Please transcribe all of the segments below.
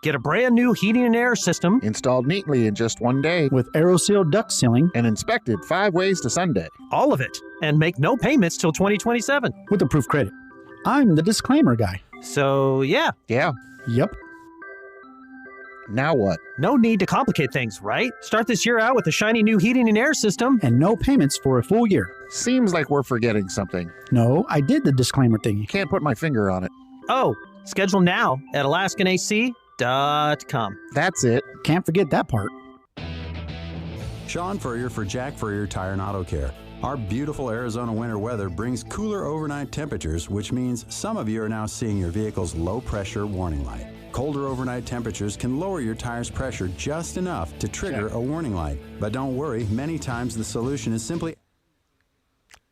Get a brand new heating and air system installed neatly in just one day with AeroSeal duct sealing and inspected 5 ways to Sunday. all of it, and make no payments till 2027. with approved credit. I'm the disclaimer guy. So, yeah, Yeah. Yep. Now what? no need to complicate things, right? Start this year out with a shiny new heating and air system. And no payments for a full year. Seems like we're forgetting something. No, I did the disclaimer thingy. Can't put my finger on it. Oh, schedule now at alaskanac.com. That's it. Can't forget that part. Sean Furrier for Jack Furrier Tire and Auto Care. Our beautiful Arizona winter weather brings cooler overnight temperatures, which means some of you are now seeing your vehicle's low pressure warning light. Colder overnight temperatures can lower your tire's pressure just enough to trigger a warning light. But don't worry, many times the solution is simply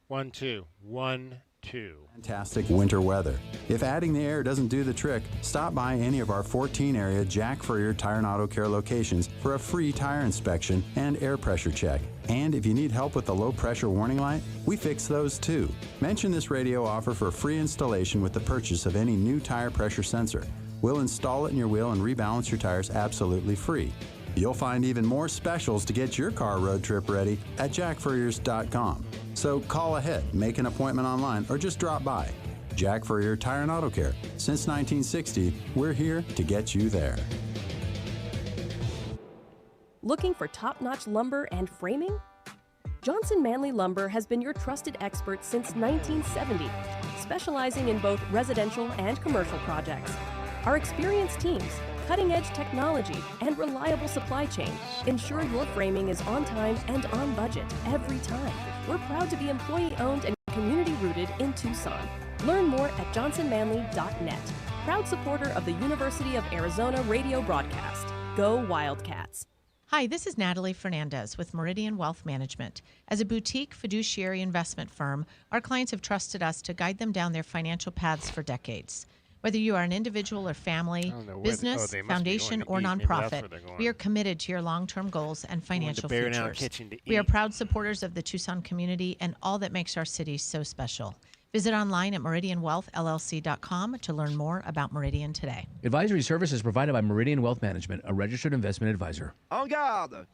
1, 2, 1, 2. fantastic winter weather. If adding the air doesn't do the trick, stop by any of our 14 area Jack Furrier Tire and Auto Care locations for a free tire inspection and air pressure check. And if you need help with the low pressure warning light, we fix those too. Mention this radio offer for free installation with the purchase of any new tire pressure sensor. We'll install it in your wheel and rebalance your tires absolutely free. You'll find even more specials to get your car road trip ready at jackfurriers.com. So call ahead, make an appointment online, or just drop by. Jack Furrier Tire and Auto Care. Since 1960, we're here to get you there. Looking for top-notch lumber and framing? Johnson Manley Lumber has been your trusted expert since 1970, specializing in both residential and commercial projects. Our experienced teams, cutting-edge technology, and reliable supply chain ensure your framing is on time and on budget every time. We're proud to be employee-owned and community-rooted in Tucson. Learn more at johnsonmanley.net. Proud supporter of the University of Arizona radio broadcast. Go Wildcats. Hi, this is Natalie Fernandez with Meridian Wealth Management. As a boutique fiduciary investment firm, our clients have trusted us to guide them down their financial paths for decades. Whether you are an individual or family, business, foundation, or nonprofit, we are committed to your long-term goals and financial futures. We are proud supporters of the Tucson community and all that makes our city so special. Visit online at meridianwealthllc.com to learn more about Meridian today. Advisory services provided by Meridian Wealth Management, a registered investment advisor. En garde!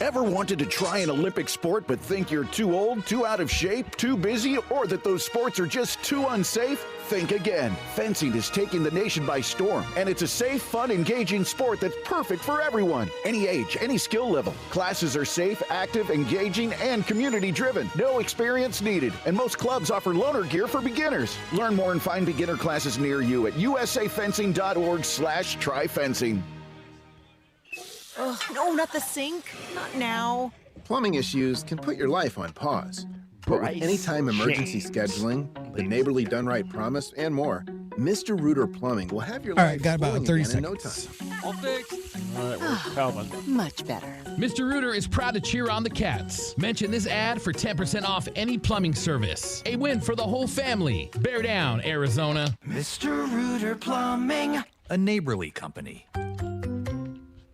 Ever wanted to try an Olympic sport but think you're too old, too out of shape, too busy, or that those sports are just too unsafe? Think again. Fencing is taking the nation by storm, and it's a safe, fun, engaging sport that's perfect for everyone. Any age, any skill level. Classes are safe, active, engaging, and community-driven. No experience needed, and most clubs offer loaner gear for beginners. Learn more and find beginner classes near you at usafencing.org/tryfencing. Ugh, no, not the sink. Not now. Plumbing issues can put your life on pause. But with anytime emergency scheduling, the neighborly done right promise, and more, Mr. Reuter Plumbing will have your life got about 30 in no seconds. time. All fixed. All right, we're coming. Much better. Mr. Reuter is proud to cheer on the Cats. Mention this ad for 10% off any plumbing service. A win for the whole family. Bear down, Arizona. Mr. Reuter Plumbing, a neighborly company.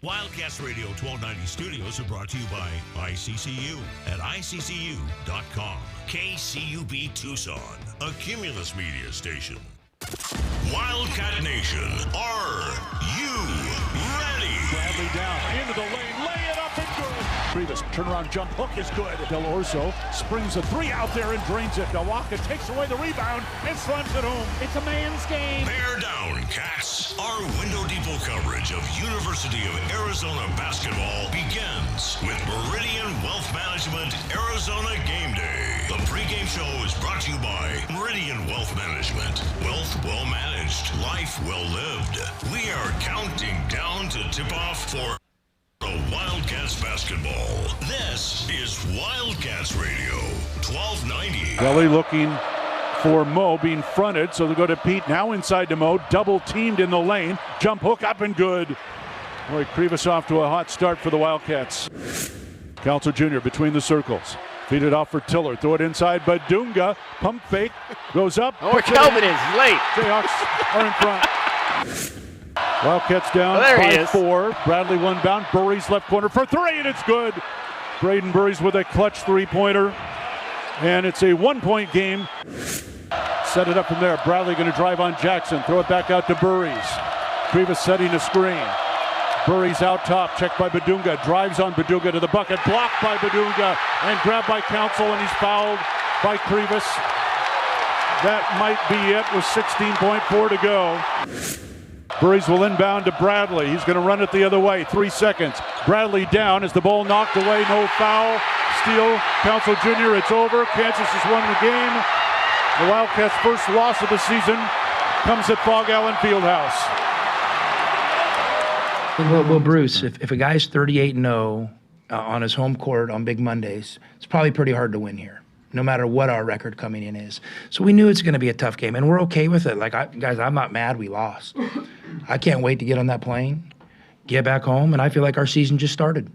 Wildcats Radio 1290 studios are brought to you by ICCU at ICCU.com. KCUB Tucson, a Cumulus media station. Wildcat Nation, are you ready? Bradley down into the lane, lay it up and good. Previous turnaround jump hook is good. Del Orso springs a three out there and drains it. Delwaka takes away the rebound and slams it home. It's a man's game. Bear down, Cats. Our window depot coverage of University of Arizona basketball begins with Meridian Wealth Management Arizona Game Day. The pregame show is brought to you by Meridian Wealth Management. Wealth well managed, life well lived. We are counting down to tip off for Wildcats basketball. This is Wildcats Radio 1290. Kelly looking for Mo, being fronted, so they go to Pete, now inside to Mo, double teamed in the lane, jump hook up and good. Lloyd Krivas off to a hot start for the Wildcats. Calzo Jr. between the circles. Feed it off for Tiller. Throw it inside. Badunga. Pump fake. Goes up. Oh, Kelvin is late. Jayhawks are in front. Wildcats down 5-4. Bradley one bound. Burries left corner for three, and it's good. Braden Burries with a clutch three-pointer. And it's a one-point game. Set it up from there. Bradley going to drive on Jackson. Throw it back out to Burries. Krivas setting a screen. Burry's out top, checked by Badunga, drives on Badunga to the bucket, blocked by Badunga, and grabbed by Council, and he's fouled by Krivas. That might be it with 16.4 to go. Burries will inbound to Bradley. He's going to run it the other way. 3 seconds. Bradley down as the ball knocked away. No foul. Steal. Council Jr. It's over. Kansas has won the game. The Wildcats' first loss of the season comes at Fog Allen Fieldhouse. Well, Bruce, if a guy's 38-0 on his home court on Big Mondays, it's probably pretty hard to win here, no matter what our record coming in is. So we knew it's going to be a tough game, and we're okay with it. Guys, I'm not mad we lost. I can't wait to get on that plane, get back home, and I feel like our season just started.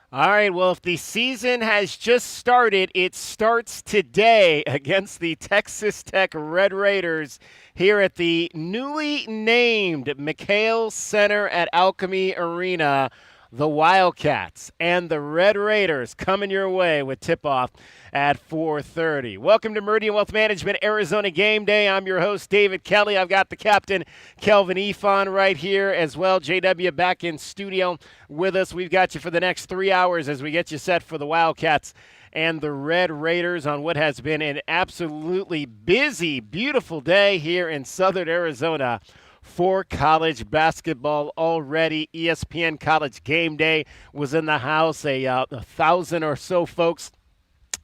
All right, well, if the season has just started, it starts today against the Texas Tech Red Raiders here at the newly named McKale Center at ALKEME Arena. The Wildcats and the Red Raiders coming your way with tip-off at 4:30. Welcome to Meridian Wealth Management Arizona Game Day. I'm your host, David Kelly. I've got the captain, Kelvin Efon, right here as well. JW back in studio with us. We've got you for the next 3 hours as we get you set for the Wildcats and the Red Raiders on what has been an absolutely busy, beautiful day here in southern Arizona for college basketball already. ESPN College Game Day was in the house. 1,000 or so folks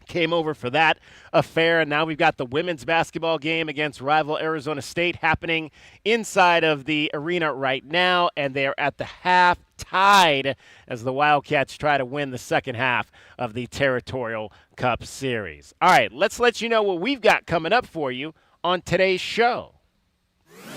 came over for that affair, and now we've got the women's basketball game against rival Arizona State happening inside of the arena right now, and they're at the half tied as the Wildcats try to win the second half of the Territorial Cup Series. All right, let's let you know what we've got coming up for you on today's show.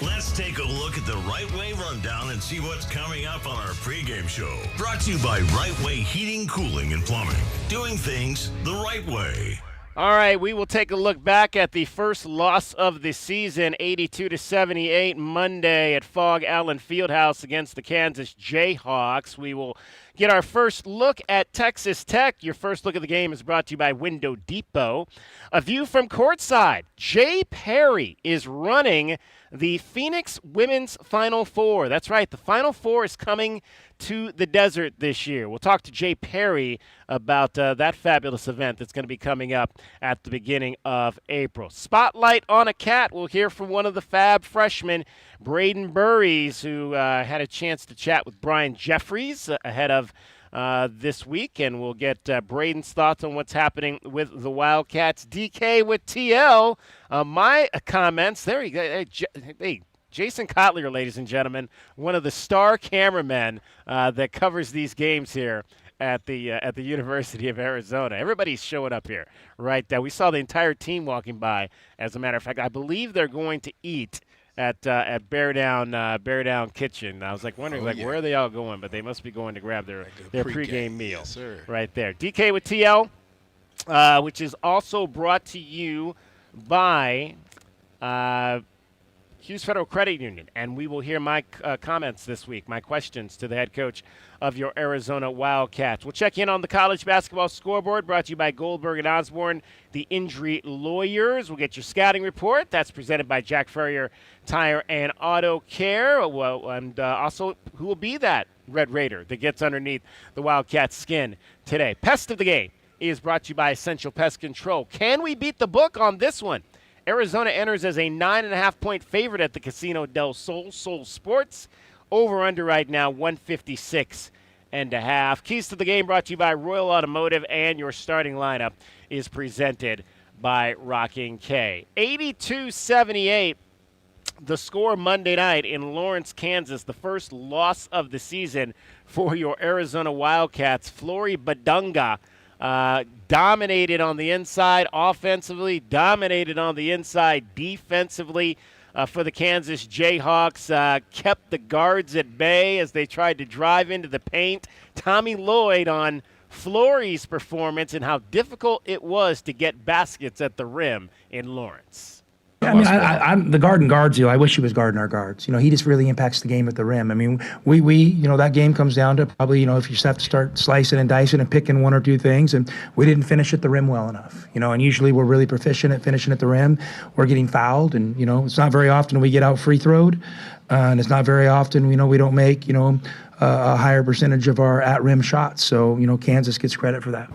Let's take a look at the Right Way Rundown and see what's coming up on our pregame show. Brought to you by Right Way Heating, Cooling, and Plumbing. Doing things the right way. All right, we will take a look back at the first loss of the season, 82-78 Monday at Fog Allen Fieldhouse against the Kansas Jayhawks. We will get our first look at Texas Tech. Your first look at the game is brought to you by Window Depot. A view from courtside. Jay Perry is running the Phoenix Women's Final Four. That's right, the Final Four is coming to the desert this year. We'll talk to Jay Perry about that fabulous event that's going to be coming up at the beginning of April. Spotlight on a Cat. We'll hear from one of the fab freshmen, Braden Burries, who had a chance to chat with Brian Jeffries ahead of this week, and we'll get Braden's thoughts on what's happening with the Wildcats. DK with TL. My comments. There you go. Hey, Jason Kotler, ladies and gentlemen, one of the star cameramen that covers these games here at the University of Arizona. Everybody's showing up here right there. We saw the entire team walking by. As a matter of fact, I believe they're going to eat at Bear Down Kitchen. I was wondering where are they all going, but they must be going to grab their pregame meal. Yes, sir. Right there. DK with TL, which is also brought to you by Hughes Federal Credit Union, and we will hear my comments this week, my questions to the head coach of your Arizona Wildcats. We'll check in on the college basketball scoreboard, brought to you by Goldberg and Osborne, the injury lawyers. We'll get your scouting report. That's presented by Jack Furrier Tire and Auto Care. Well, and also, who will be that Red Raider that gets underneath the Wildcats' skin today? Pest of the Game is brought to you by Essential Pest Control. Can we beat the book on this one? Arizona enters as a 9.5-point favorite at the Casino del Sol. Sol Sports. Over-under right now, 156.5. Keys to the Game brought to you by Royal Automotive, and your starting lineup is presented by Rocking K. 82-78, the score Monday night in Lawrence, Kansas. The first loss of the season for your Arizona Wildcats. Flory Badunga dominated on the inside offensively, dominated on the inside defensively for the Kansas Jayhawks, kept the guards at bay as they tried to drive into the paint. Tommy Lloyd on Flory's performance and how difficult it was to get baskets at the rim in Lawrence. I mean, I'm the guard and guards. I wish he was guarding our guards. He just really impacts the game at the rim. I mean, we that game comes down to probably, if you just have to start slicing and dicing and picking one or two things, and we didn't finish at the rim well enough. And usually we're really proficient at finishing at the rim. We're getting fouled, and it's not very often we get out free throwed, and it's not very often we don't make a higher percentage of our at rim shots. So Kansas gets credit for that.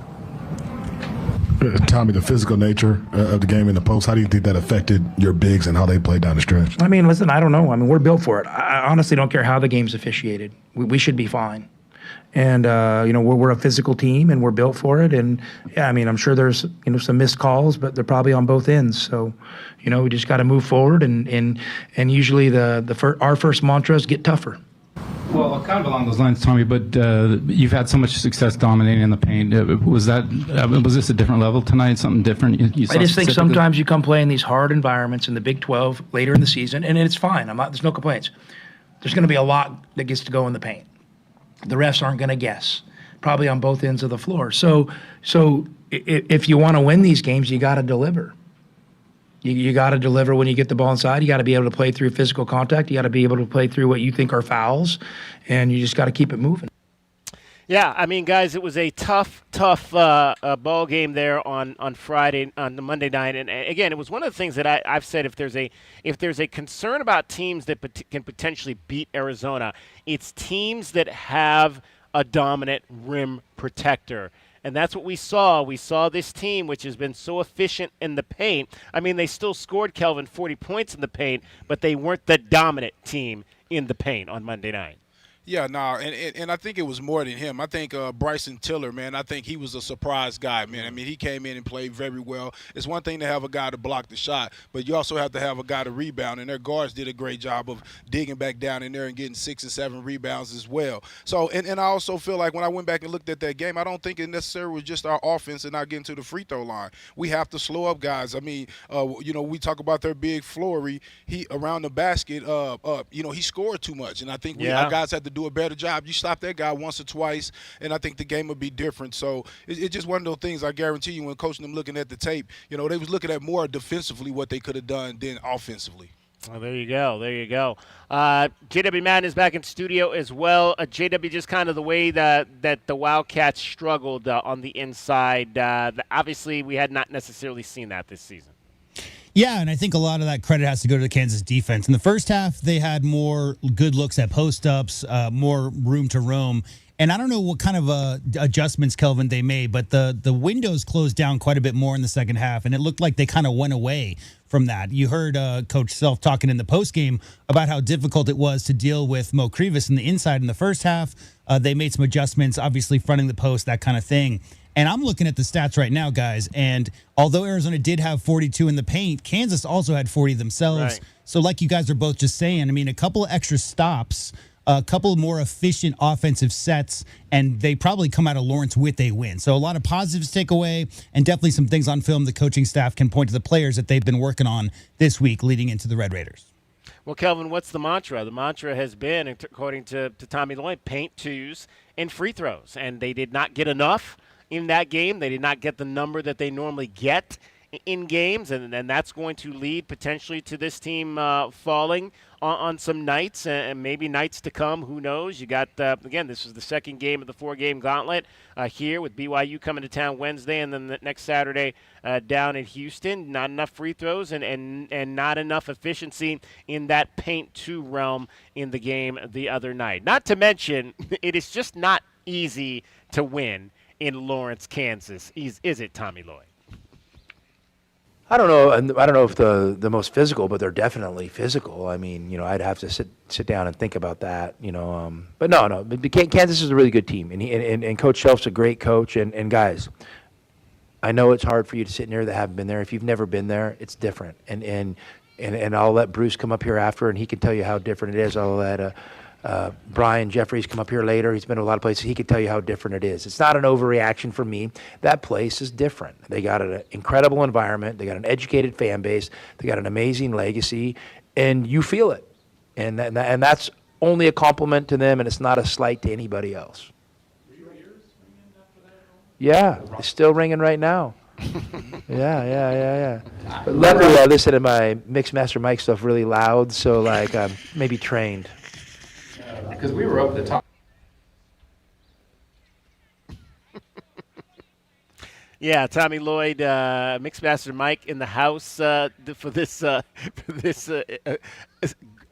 Tommy, the physical nature of the game in the post, how do you think that affected your bigs and how they played down the stretch? I mean, listen, I don't know. I mean, we're built for it. I honestly don't care how the game's officiated. We should be fine. And, we're a physical team, and we're built for it. And, yeah, I mean, I'm sure there's, some missed calls, but they're probably on both ends. So, we just got to move forward. And usually our first mantra is get tougher. Well, kind of along those lines, Tommy, but you've had so much success dominating in the paint. Was this a different level tonight, something different? I just think sometimes you come play in these hard environments in the Big 12 later in the season, and it's fine. There's no complaints. There's going to be a lot that gets to go in the paint. The refs aren't going to guess, probably on both ends of the floor. So if you want to win these games, you got to deliver. You got to deliver when you get the ball inside. You got to be able to play through physical contact. You got to be able to play through what you think are fouls, and you just got to keep it moving. Yeah, I mean, guys, it was a tough ball game there on Friday, on the Monday night, and again, it was one of the things that I've said. If there's a concern about teams that can potentially beat Arizona, it's teams that have a dominant rim protector. And that's what we saw. We saw this team, which has been so efficient in the paint. I mean, they still scored, Kelvin, 40 points in the paint, but they weren't the dominant team in the paint on Monday night. Yeah, no, and I think it was more than him. I think Bryson Tiller, man, I think he was a surprise guy, man. I mean, he came in and played very well. It's one thing to have a guy to block the shot, but you also have to have a guy to rebound, and their guards did a great job of digging back down in there and getting 6 and 7 rebounds as well. So, and I also feel like when I went back and looked at that game, I don't think it necessarily was just our offense and not getting to the free throw line. We have to slow up guys. I mean, we talk about their big Flory. He around the basket, he scored too much, and I think our guys had to do a better job. You stop that guy once or twice, and I think the game would be different. So it's just one of those things. I guarantee you, when coaching them looking at the tape, they was looking at more defensively what they could have done than offensively. Well, there you go. JW Madden is back in studio as well. JW, just kind of the way that the Wildcats struggled on the inside. Obviously, we had not necessarily seen that this season. Yeah, and I think a lot of that credit has to go to the Kansas defense. In the first half, they had more good looks at post-ups, more room to roam. And I don't know what kind of adjustments, Kelvin, they made, but the windows closed down quite a bit more in the second half, and it looked like they kind of went away from that. You heard Coach Self talking in the postgame about how difficult it was to deal with Mo Krivas in the inside in the first half. They made some adjustments, obviously fronting the post, that kind of thing. And I'm looking at the stats right now, guys, and although Arizona did have 42 in the paint, Kansas also had 40 themselves. Right. So like you guys are both just saying, I mean, a couple of extra stops, a couple more efficient offensive sets, and they probably come out of Lawrence with a win. So a lot of positives to take away, and definitely some things on film the coaching staff can point to the players that they've been working on this week leading into the Red Raiders. Well, Kelvin, what's the mantra? The mantra has been, according to Tommy Lloyd, paint twos and free throws, and they did not get enough in that game. They did not get the number that they normally get in games, and that's going to lead potentially to this team falling on some nights, and maybe nights to come. Who knows? You got, again, this was the second game of the 4-game gauntlet here with BYU coming to town Wednesday, and then the next Saturday down in Houston. Not enough free throws and not enough efficiency in that paint two realm in the game the other night. Not to mention, it is just not easy to win in Lawrence, Kansas. Is it, Tommy Lloyd? I don't know if the most physical, but they're definitely physical. I mean, I'd have to sit down and think about that, But no. Kansas is a really good team, and Coach Shelf's a great coach. And guys, I know it's hard for you to sit in there that haven't been there. If you've never been there, it's different. And I'll let Bruce come up here after, and he can tell you how different it is. I'll let Brian Jeffries come up here later. He's been to a lot of places. He can tell you how different it is. It's not an overreaction from me. That place is different. They got an incredible environment. They got an educated fan base. They got an amazing legacy, and you feel it. And that's only a compliment to them, and it's not a slight to anybody else. Yeah, it's still ringing right now. Yeah. But luckily, I listen to my Mixmaster mic stuff really loud, so like I'm maybe trained. Because we were up at the top. Yeah, Tommy Lloyd, Mixmaster Mike in the house for this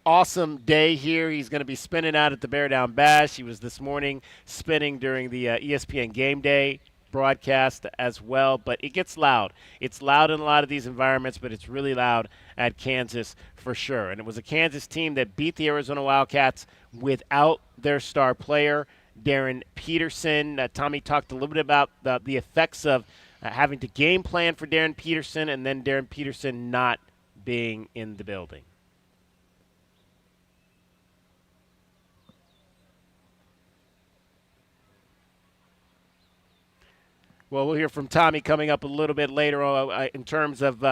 awesome day here. He's going to be spinning out at the Bear Down Bash. He was this morning spinning during the ESPN Gameday broadcast as well, but it gets loud. It's loud in a lot of these environments, but it's really loud at Kansas for sure. And it was a Kansas team that beat the Arizona Wildcats without their star player, Darren Peterson. Tommy talked a little bit about the effects of having to game plan for Darren Peterson and then Darren Peterson not being in the building. Well, we'll hear from Tommy coming up a little bit later in terms of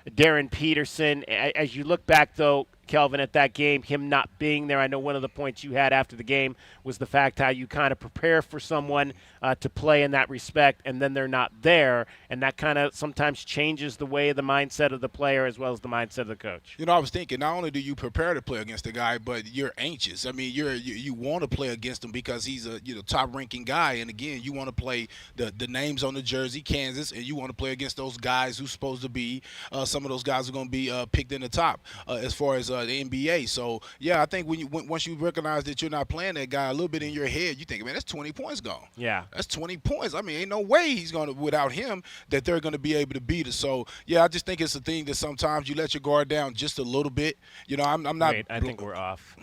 Darren Peterson. As you look back, though, Kelvin, at that game, him not being there, I know one of the points you had after the game was the fact how you kind of prepare for someone to play in that respect, and then they're not there, and that kind of sometimes changes the way the mindset of the player as well as the mindset of the coach. You know, I was thinking, not only do you prepare to play against the guy, but you're anxious. I mean, you want to play against him because he's a top-ranking guy, and again, you want to play the names on the jersey, Kansas, and you want to play against those guys who's supposed to be some of those guys are going to be picked in the top as far as the NBA. So, yeah, I think once you recognize that you're not playing that guy, a little bit in your head, you think, man, that's 20 points gone. Yeah. That's 20 points. I mean, ain't no way he's going to, without him, that they're going to be able to beat us. So, yeah, I just think it's a thing that sometimes you let your guard down just a little bit. You know, I'm not. Wait, I think we're off.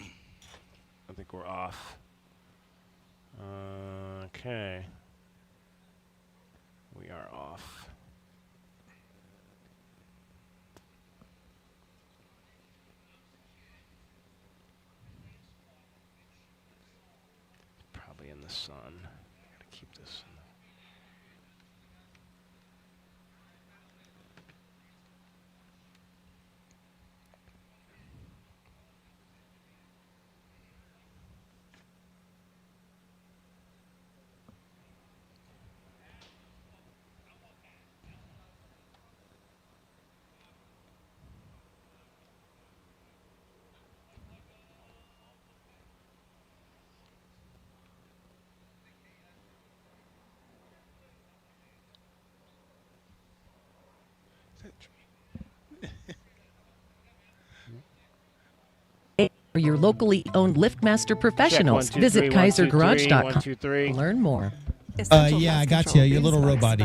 Okay. We are off. Probably in the sun. Gotta keep this. For your locally owned LiftMaster professionals, visit KaiserGarage.com. Learn more. Yeah, I got you. Your little robot.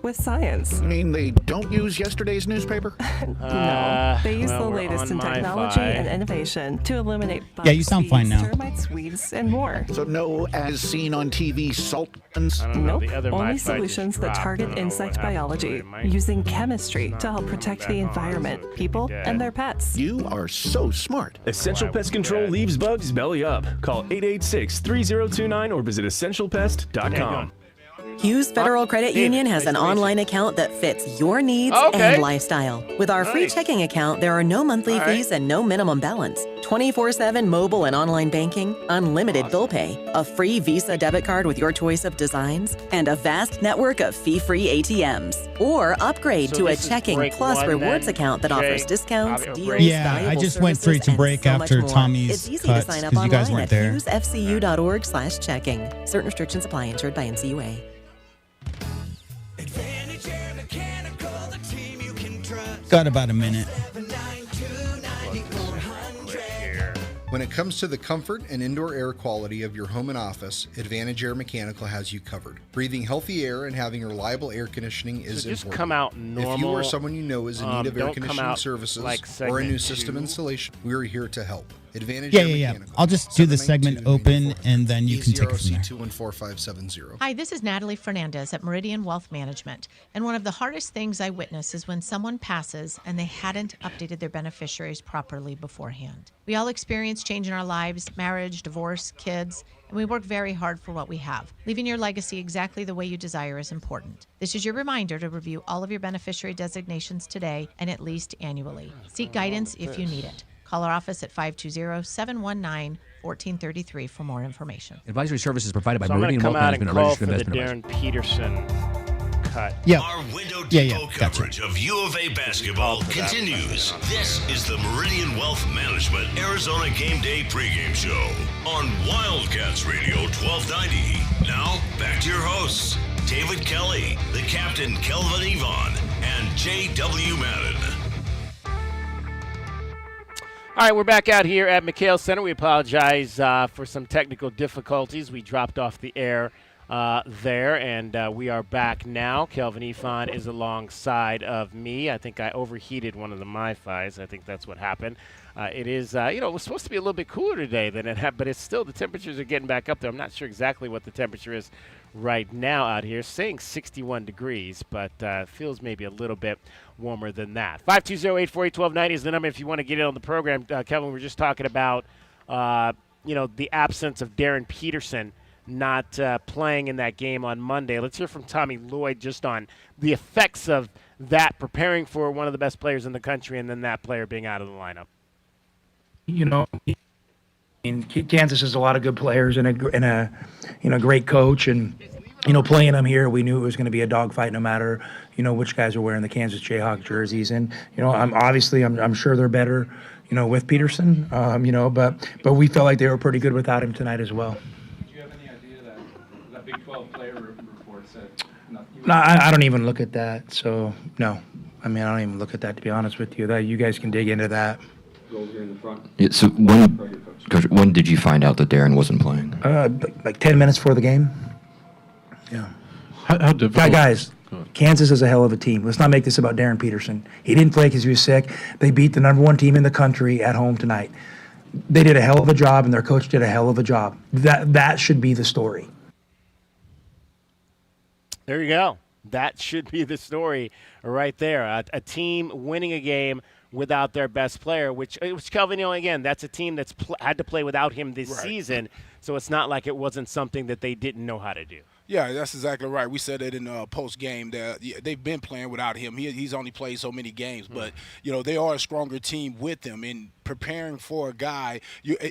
With science. You mean they don't use yesterday's newspaper? No, they use the latest in technology and innovation to eliminate bugs, Yeah, you sound fine now. termites, weeds, and more. So no as seen on TV salt guns? Nope, only solutions that target insect biology using chemistry to help protect the environment, people, and their pets. You are so smart. Essential Pest Control leaves bugs belly up. Call 886-3029 or visit essentialpest.com. Hughes Federal Credit Union has an online account that fits your needs and lifestyle. With our free checking account, there are no monthly fees and no minimum balance. 24/7 mobile and online banking, unlimited bill pay, a free Visa debit card with your choice of designs, and a vast network of fee-free ATMs. Or upgrade to a checking plus rewards account that offers discounts, deals, Yeah, I just went straight to break after Tommy's It's easy cuts to sign up because you guys online weren't at there. hughesfcu.org/checking. Certain restrictions apply. Insured by NCUA. Got about a minute. When it comes to the comfort and indoor air quality of your home and office, Advantage Air Mechanical has you covered. Breathing healthy air and having reliable air conditioning is just important. come out normal. If you or someone you know is in need of air don't come conditioning out services like or a new segment system 2. installation, we're here to help. Advantage Yeah, Air yeah. Mechanical. I'll just do the segment open, and then you can take it from there. ECRC214-570. Hi, this is Natalie Fernandez at Meridian Wealth Management. And one of the hardest things I witness is when someone passes and they hadn't updated their beneficiaries properly beforehand. We all experience change in our lives, marriage, divorce, kids, and we work very hard for what we have. Leaving your legacy exactly the way you desire is important. This is your reminder to review all of your beneficiary designations today and at least annually. Seek guidance if you need it. Call our office at 520-719-1433 for more information. Advisory services provided by So I'm going Meridian to come Wealth out and Management, a call registered for the investment advisor. Darren Peterson cut. Yeah. Our window Yeah, depot yeah, coverage of U of A basketball continues. This is the Meridian Wealth Management Arizona Game Day pregame show on Wildcats Radio 1290. Now, back to your hosts, David Kelly, the captain Kelvin Yvonne, and J.W. Madden. All right, we're back out here at McKale Center. We apologize for some technical difficulties. We dropped off the air there, and we are back now. Kelvin Yvonne is alongside of me. I think I overheated one of the MiFis. I think that's what happened. It is, it was supposed to be a little bit cooler today than it had, but it's still, the temperatures are getting back up there. I'm not sure exactly what the temperature is right now out here, saying 61 degrees, but feels maybe a little bit warmer than that. 520-848-1290 is the number if you want to get in on the program. Kevin, we were just talking about, the absence of Darren Peterson not playing in that game on Monday. Let's hear from Tommy Lloyd just on the effects of that, preparing for one of the best players in the country, and then that player being out of the lineup. Kansas has a lot of good players and a great coach, and playing them here, we knew it was going to be a dogfight no matter which guys are wearing the Kansas Jayhawk jerseys, and I'm sure they're better with Peterson, but we felt like they were pretty good without him tonight as well. Did you have any idea that Big 12 player report said nothing? No, I don't even look at that. So no, I don't even look at that, to be honest with you. That you guys can dig into that. Yeah, so when did you find out that Darren wasn't playing? Like 10 minutes before the game. Yeah. How difficult? Guys, Kansas is a hell of a team. Let's not make this about Darren Peterson. He didn't play because he was sick. They beat the number one team in the country at home tonight. They did a hell of a job, and their coach did a hell of a job. That should be the story. There you go. That should be the story right there. A team winning a game without their best player, which Kelvin, again, that's a team that's had to play without him this season, so it's not like it wasn't something that they didn't know how to do. Yeah, that's exactly right. We said it in post-game that they've been playing without him. He's only played so many games, but, they are a stronger team with him. And preparing for a guy,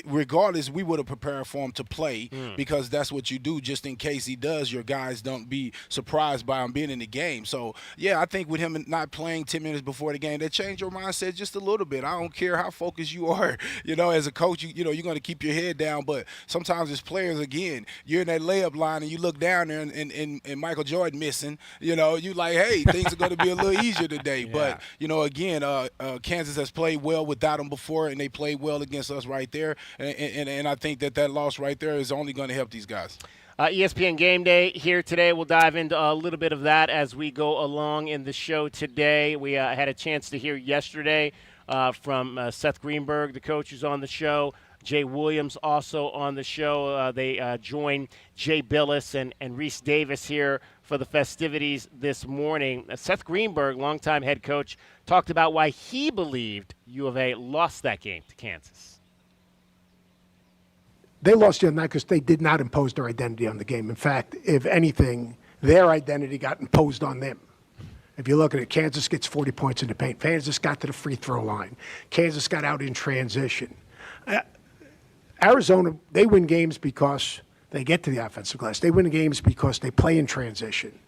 regardless, we would have prepared for him to play because that's what you do just in case he does. Your guys don't be surprised by him being in the game. So, yeah, I think with him not playing 10 minutes before the game, that changed your mindset just a little bit. I don't care how focused you are. As a coach, you're going to keep your head down. But sometimes as players, again, you're in that layup line and you look down there and Michael Jordan missing, you like, hey, things are going to be a little easier today. Yeah. But, again, Kansas has played well without him before, and they played well against us right there. And I think that loss right there is only going to help these guys. ESPN Game Day here today. We'll dive into a little bit of that as we go along in the show today. We had a chance to hear yesterday from Seth Greenberg, the coach who's on the show. Jay Williams also on the show. They join Jay Billis and Reese Davis here for the festivities this morning. Seth Greenberg, longtime head coach, talked about why he believed U of A lost that game to Kansas. They lost the other night because they did not impose their identity on the game. In fact, if anything, their identity got imposed on them. If you look at it, Kansas gets 40 points in the paint. Kansas got to the free throw line. Kansas got out in transition. Arizona, they win games because they get to the offensive glass. They win games because they play in transition.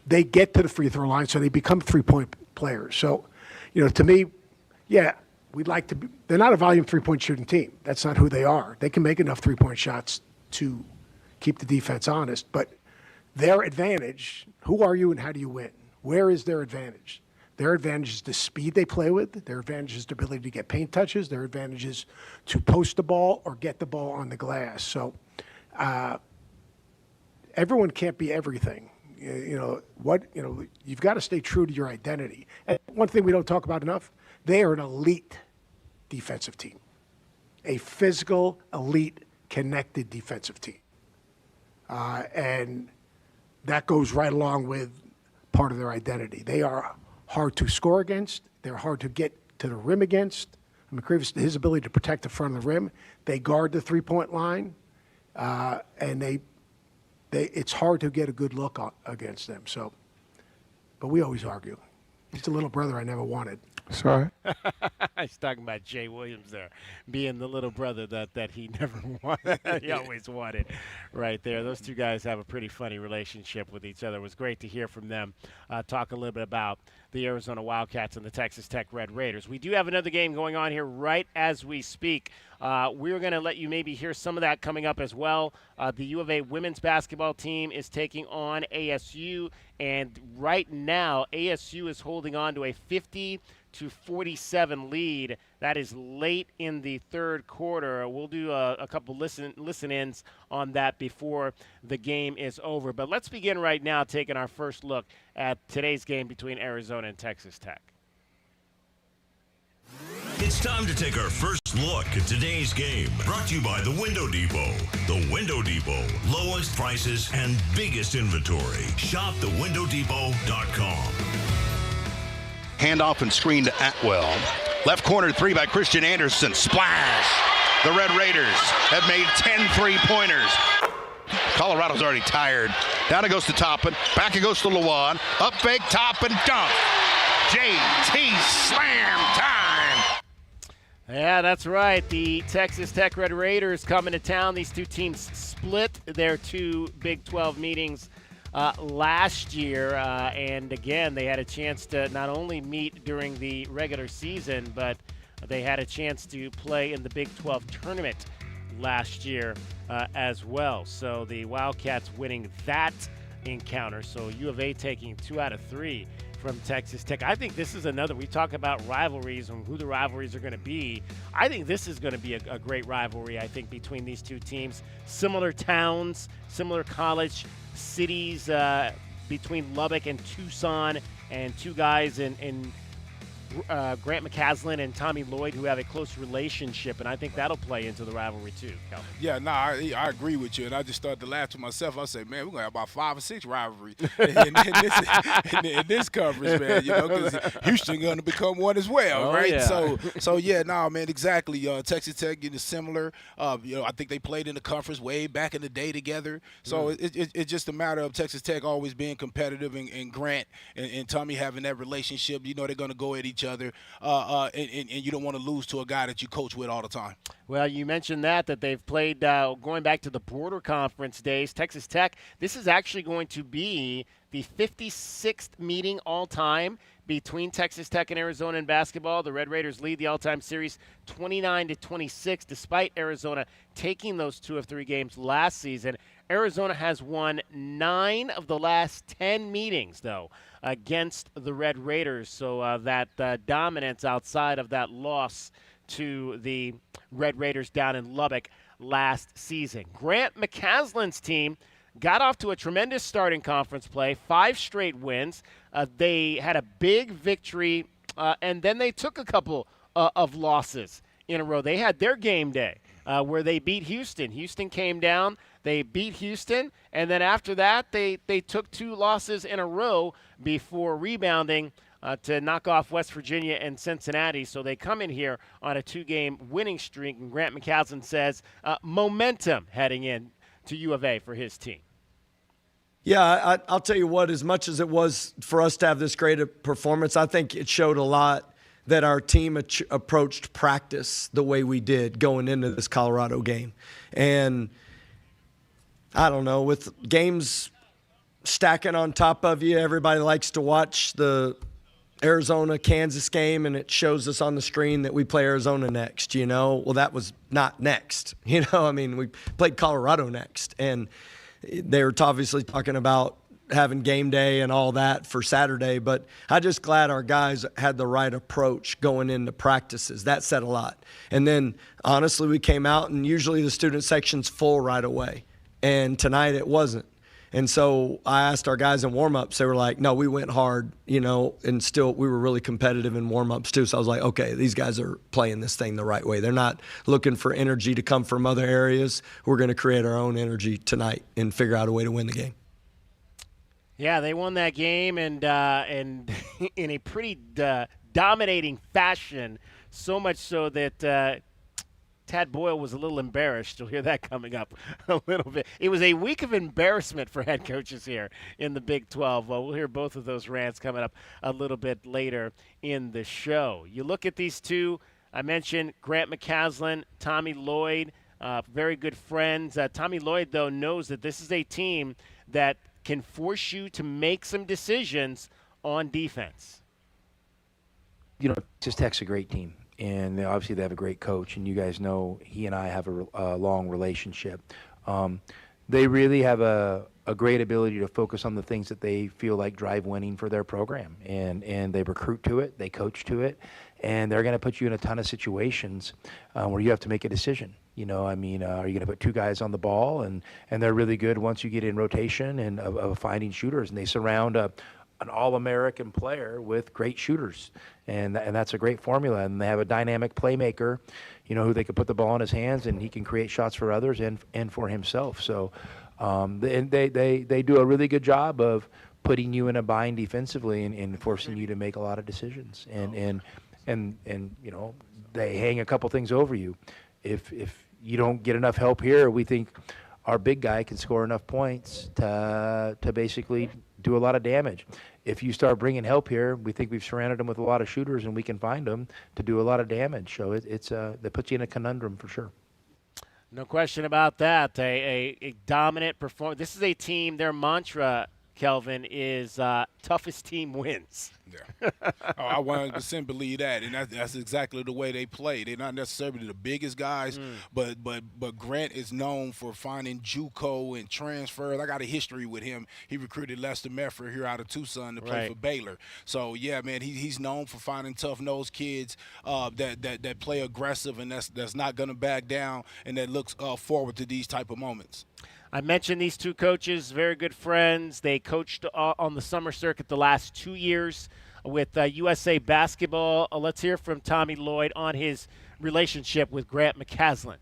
They get to the free throw line, so they become three-point players. So, to me, yeah, we'd like to be – they're not a volume three-point shooting team. That's not who they are. They can make enough three-point shots to keep the defense honest. But their advantage, who are you and how do you win? Where is their advantage? Their advantage is the speed they play with. Their advantage is the ability to get paint touches. Their advantage is to post the ball or get the ball on the glass. So everyone can't be everything. You've got to stay true to your identity. And one thing we don't talk about enough, they are an elite defensive team, a physical, elite, connected defensive team. And that goes right along with part of their identity. They are hard to score against. They're hard to get to the rim against. McCreevis, his ability to protect the front of the rim. They guard the three-point line, and it's hard to get a good look against them. So, but we always argue. He's the little brother I never wanted. Sorry. He's talking about Jay Williams there, being the little brother that he never wanted. He always wanted right there. Those two guys have a pretty funny relationship with each other. It was great to hear from them talk a little bit about the Arizona Wildcats and the Texas Tech Red Raiders. We do have another game going on here right as we speak. We're going to let you maybe hear some of that coming up as well. The U of A women's basketball team is taking on ASU, and right now ASU is holding on to a 50-47 lead. That is late in the third quarter. We'll do a couple listen-ins on that before the game is over. But let's begin right now taking our first look at today's game between Arizona and Texas Tech. It's time to take our first look at today's game. Brought to you by the Window Depot. The Window Depot. Lowest prices and biggest inventory. Shop thewindow.depot.com. Handoff and screen to Atwell. Left corner three by Christian Anderson. Splash! The Red Raiders have made 10 three-pointers. Colorado's already tired. Down it goes to Toppin. Back it goes to Lewan. Up fake, Toppin, dunk. JT slam time. Yeah, that's right. The Texas Tech Red Raiders coming to town. These two teams split their two Big 12 meetings last year, and again, they had a chance to not only meet during the regular season, but they had a chance to play in the Big 12 tournament last year as well. So the Wildcats winning that encounter. So U of A taking 2 out of 3 from Texas Tech. I think this is another, we talk about rivalries and who the rivalries are going to be. I think this is going to be a great rivalry, I think, between these two teams. Similar towns, similar college cities between Lubbock and Tucson, and two guys in Grant McCasland and Tommy Lloyd who have a close relationship, and I think that'll play into the rivalry too, Calvin. Yeah, I agree with you, and I just started to laugh to myself. I said, man, we're going to have about 5 or 6 rivalries in this coverage, man, because Houston going to become one as well, right? Yeah. So yeah, man, exactly. Texas Tech getting similar. I think they played in the conference way back in the day together. So it's just a matter of Texas Tech always being competitive, and Grant and Tommy having that relationship. They're going to go at each other, and you don't want to lose to a guy that you coach with all the time. Well, you mentioned that they've played going back to the Border Conference days. Texas Tech, this is actually going to be the 56th meeting all-time between Texas Tech and Arizona in basketball. The Red Raiders lead the all-time series 29-26, despite Arizona taking those 2 of 3 games last season. Arizona has won 9 of the last 10 meetings, though, against the Red Raiders. So that dominance outside of that loss to the Red Raiders down in Lubbock last season. Grant McCasland's team got off to a tremendous start in conference play, 5 straight wins. They had a big victory, and then they took a couple of losses in a row. They had their game day where they beat Houston. Houston came down. They beat Houston, and then after that, they took 2 losses in a row before rebounding to knock off West Virginia and Cincinnati. So they come in here on a 2-game winning streak, and Grant McCasland says momentum heading in to U of A for his team. Yeah, I'll tell you what, as much as it was for us to have this great a performance, I think it showed a lot that our team approached practice the way we did going into this Colorado game. And I don't know, with games stacking on top of you, everybody likes to watch the Arizona-Kansas game, and it shows us on the screen that we play Arizona next, Well, that was not next, we played Colorado next. And they were obviously talking about having game day and all that for Saturday, but I'm just glad our guys had the right approach going into practices. That said a lot. And then, honestly, we came out, and usually the student section's full right away. And tonight it wasn't. And so I asked our guys in warm-ups. They were like, no, we went hard, and still we were really competitive in warm-ups too. So I was like, okay, these guys are playing this thing the right way. They're not looking for energy to come from other areas. We're going to create our own energy tonight and figure out a way to win the game. Yeah, they won that game, and in a pretty dominating fashion, so much so that Tad Boyle was a little embarrassed. You'll hear that coming up a little bit. It was a week of embarrassment for head coaches here in the Big 12. Well, we'll hear both of those rants coming up a little bit later in the show. You look at these two. I mentioned Grant McCasland, Tommy Lloyd, very good friends. Tommy Lloyd, though, knows that this is a team that can force you to make some decisions on defense. Texas Tech's a great team, and obviously they have a great coach, and you guys know he and I have a long relationship. They really have a great ability to focus on the things that they feel like drive winning for their program, and they recruit to it, they coach to it, and they're going to put you in a ton of situations where you have to make a decision. Are you going to put two guys on the ball, and they're really good once you get in rotation and of finding shooters, and they surround an all-American player with great shooters, and that's a great formula. And they have a dynamic playmaker, who they can put the ball in his hands, and he can create shots for others and for himself. So they do a really good job of putting you in a bind defensively and forcing you to make a lot of decisions. And they hang a couple things over you. If you don't get enough help here, we think our big guy can score enough points to basically do a lot of damage. If you start bringing help here, we think we've surrounded them with a lot of shooters, and we can find them to do a lot of damage. So that puts you in a conundrum for sure. No question about that. A dominant performance. This is a team, their mantra, Kelvin, is toughest team wins. Yeah. I 100% believe that, and that's exactly the way they play. They're not necessarily the biggest guys, but Grant is known for finding JUCO and transfers. I got a history with him. He recruited Lester Mefford here out of Tucson to play for Baylor. So yeah, man, he's known for finding tough-nosed kids that play aggressive and that's not going to back down and that looks forward to these type of moments. I mentioned these two coaches, very good friends. They coached on the summer circuit the last 2 years with USA Basketball. Let's hear from Tommy Lloyd on his relationship with Grant McCasland.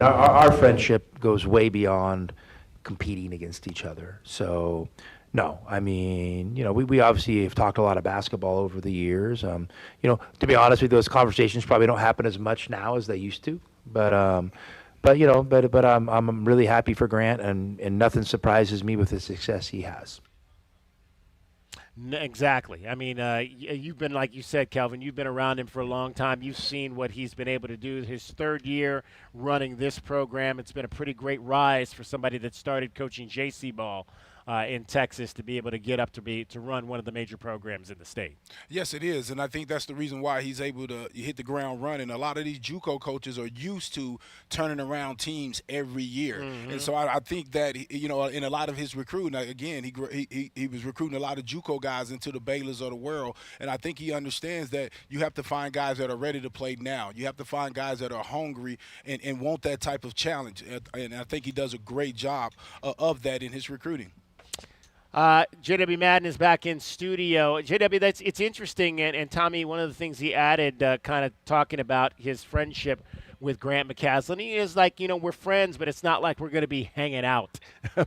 Our friendship goes way beyond competing against each other. So, no, we obviously have talked a lot of basketball over the years. To be honest with you, those conversations probably don't happen as much now as they used to. But I'm really happy for Grant, and nothing surprises me with the success he has. Exactly. You've been, like you said, Kelvin, you've been around him for a long time. You've seen what he's been able to do. His third year running this program, it's been a pretty great rise for somebody that started coaching JC ball in Texas to be able to get up to run one of the major programs in the state. Yes, it is, and I think that's the reason why he's able to hit the ground running. A lot of these JUCO coaches are used to turning around teams every year, and so I think that in a lot of his recruiting, again, he was recruiting a lot of JUCO guys into the Baylors of the world, and I think he understands that you have to find guys that are ready to play now. You have to find guys that are hungry and want that type of challenge, and I think he does a great job of that in his recruiting. JW Madden is back in studio. JW, it's interesting, and Tommy, one of the things he added, kind of talking about his friendship with Grant McCasland, he is like, we're friends, but it's not like we're going to be hanging out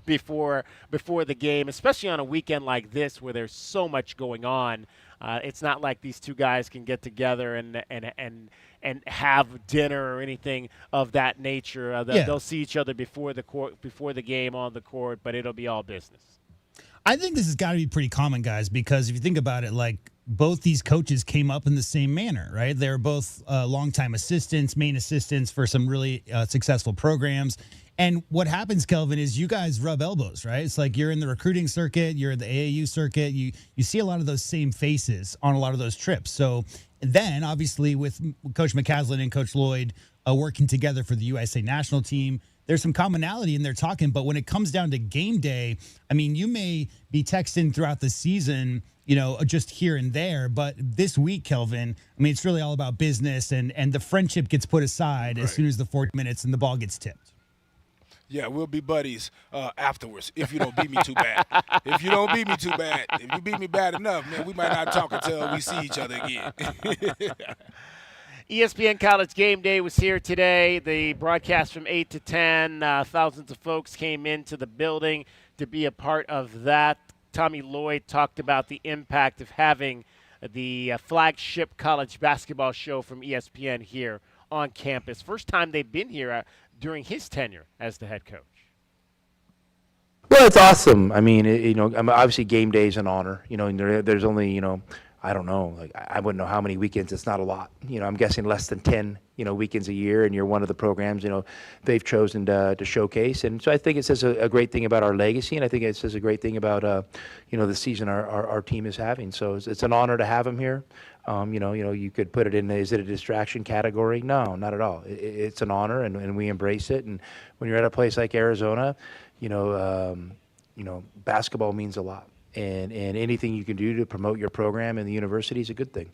before the game, especially on a weekend like this where there's so much going on. It's not like these two guys can get together and have dinner or anything of that nature. They'll see each other before the game on the court, but it'll be all business. I think this has got to be pretty common, guys, because if you think about it, like both these coaches came up in the same manner, right? They're both longtime assistants, main assistants for some really successful programs. And what happens, Kelvin, is you guys rub elbows, right? It's like you're in the recruiting circuit, you're in the AAU circuit. You see a lot of those same faces on a lot of those trips. So then, obviously, with Coach McCasland and Coach Lloyd working together for the USA national team, there's some commonality in their talking, but when it comes down to game day, you may be texting throughout the season, just here and there, but this week, Kelvin, it's really all about business, and the friendship gets put aside as soon as the 40 minutes and the ball gets tipped. Yeah, we'll be buddies afterwards if you don't beat me too bad. If you don't beat me too bad, if you beat me bad enough, man, we might not talk until we see each other again. ESPN College Game Day was here today. The broadcast from 8 to 10. Thousands of folks came into the building to be a part of that. Tommy Lloyd talked about the impact of having the flagship college basketball show from ESPN here on campus. First time they've been here during his tenure as the head coach. Well, it's awesome. I mean, obviously game day is an honor. And there's only, I don't know, like I wouldn't know how many weekends. It's not a lot. I'm guessing less than 10, weekends a year, and you're one of the programs, they've chosen to showcase. And so I think it says a great thing about our legacy, and I think it says a great thing about, the season our team is having. So it's an honor to have him here. You could put it in, is it a distraction category? No, not at all. It's an honor, and we embrace it. And when you're at a place like Arizona, basketball means a lot. And anything you can do to promote your program and the university is a good thing.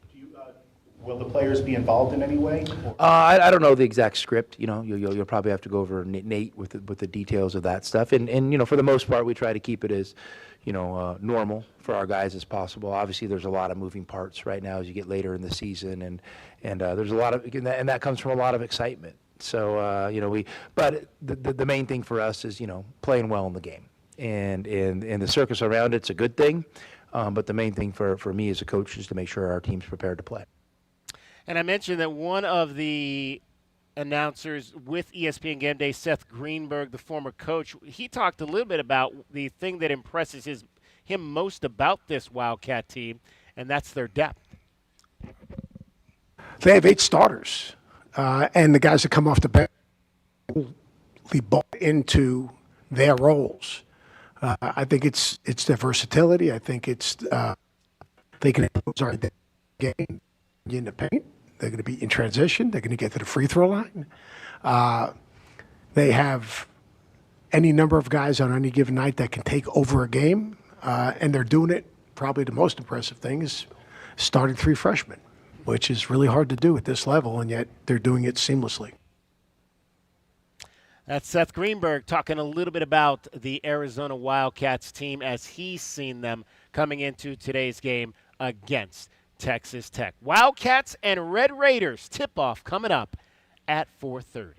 Will the players be involved in any way? I don't know the exact script. You'll probably have to go over Nate with the details of that stuff. And for the most part, we try to keep it as normal for our guys as possible. Obviously, there's a lot of moving parts right now as you get later in the season, and there's a lot of, and that comes from a lot of excitement. So but the main thing for us is playing well in the game, and the circus around it's a good thing. But the main thing for me as a coach is to make sure our team's prepared to play. And I mentioned that one of the announcers with ESPN Gameday, Seth Greenberg, the former coach, he talked a little bit about the thing that impresses him most about this Wildcat team, and that's their depth. They have 8 starters, and the guys that come off the bench really bought into their roles. I think it's their versatility. I think it's they can impose our game in the paint. They're going to be in transition. They're going to get to the free throw line. They have any number of guys on any given night that can take over a game, and they're doing it. Probably the most impressive thing is starting 3 freshmen, which is really hard to do at this level, and yet they're doing it seamlessly. That's Seth Greenberg talking a little bit about the Arizona Wildcats team as he's seen them coming into today's game against Texas Tech. Wildcats and Red Raiders tip-off coming up at 4:30.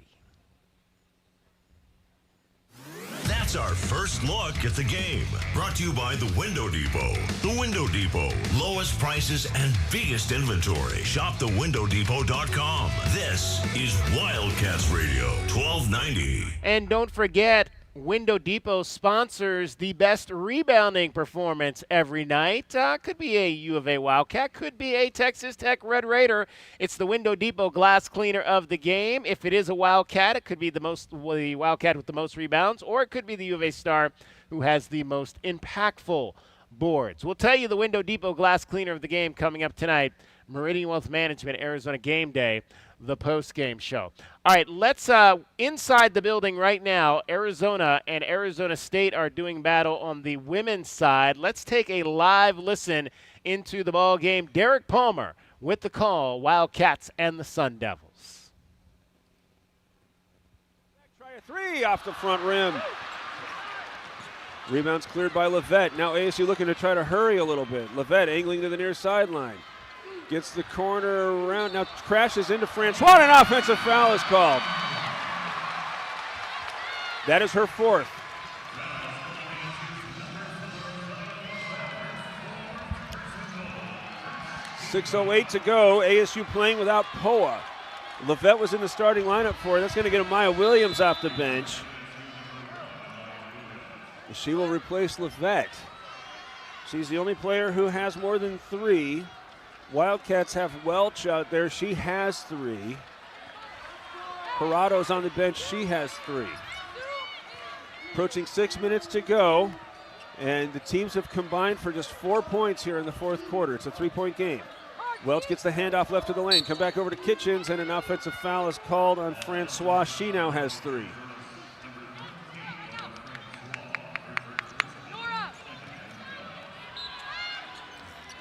That's our first look at the game. Brought to you by The Window Depot. The Window Depot. Lowest prices and biggest inventory. Shop thewindowdepot.com. This is Wildcats Radio 1290. And don't forget, Window Depot sponsors the best rebounding performance every night. Could be a U of A Wildcat, could be a Texas Tech Red Raider. It's the Window Depot glass cleaner of the game. If it is a Wildcat, it could be the Wildcat with the most rebounds, or it could be the U of A star who has the most impactful boards. We'll tell you the Window Depot glass cleaner of the game coming up tonight. Meridian Wealth Management, Arizona Game Day, the post-game show. All right, let's inside the building right now. Arizona and Arizona State are doing battle on the women's side. Let's take a live listen into the ball game. Derek Palmer with the call, Wildcats and the Sun Devils. Try a 3 off the front rim. Rebound's cleared by Levette. Now ASU looking to try to hurry a little bit. Levette angling to the near sideline. Gets the corner around, now crashes into Francois, and an offensive foul is called. That is her 4th. .608 to go, ASU playing without Poa. Levette was in the starting lineup for her. That's going to get Amaya Williams off the bench. She will replace Levette. She's the only player who has more than 3. Wildcats have Welch out there. She has 3. Parado's on the bench. She has 3. Approaching 6 minutes to go, and the teams have combined for just 4 points here in the 4th quarter. It's a 3-point game. Welch gets the handoff left of the lane. Come back over to Kitchens, and an offensive foul is called on Francois. She now has 3.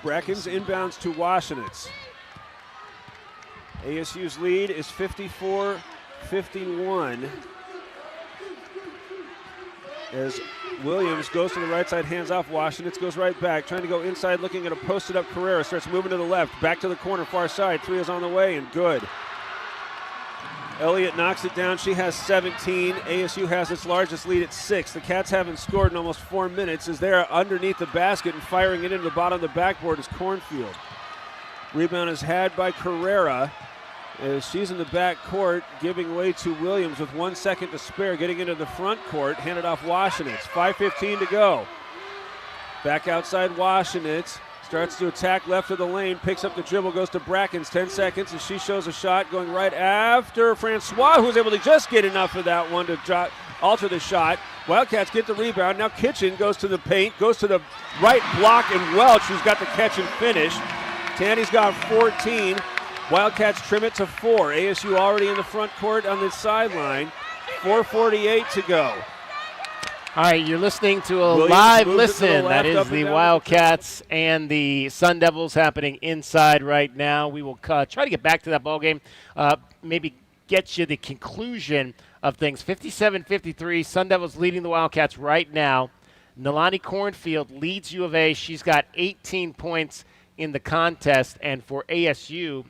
Brackens inbounds to Washenitz. ASU's lead is 54-51 as Williams goes to the right side, hands off. Washenitz goes right back, trying to go inside, looking at a posted up Carrera. Starts moving to the left, back to the corner, far side. 3 is on the way, and good. Elliott knocks it down. She has 17. ASU has its largest lead at 6. The Cats haven't scored in almost 4 minutes as they're underneath the basket and firing it into the bottom of the backboard is Cornfield. Rebound is had by Carrera. as she's in the back court, giving way to Williams with 1 second to spare, getting into the front court, handed off Washenitz. 5:15 to go. Back outside Washenitz. Starts to attack left of the lane, picks up the dribble, goes to Brackens, 10 seconds, and she shows a shot going right after Francois, who was able to just get enough of that one to alter the shot. Wildcats get the rebound. Now Kitchen goes to the paint, goes to the right block, and Welch, who's got the catch and finish. Tanny's got 14. Wildcats trim it to 4. ASU already in the front court on the sideline. 4:48 to go. All right, you're listening to a Williams live moves it to the listen. left, That is up and the down. Wildcats and the Sun Devils happening inside right now. We will try to get back to that ball game, maybe get you the conclusion of things. 57-53, Sun Devils leading the Wildcats right now. Nalani Cornfield leads U of A. She's got 18 points in the contest, and for ASU,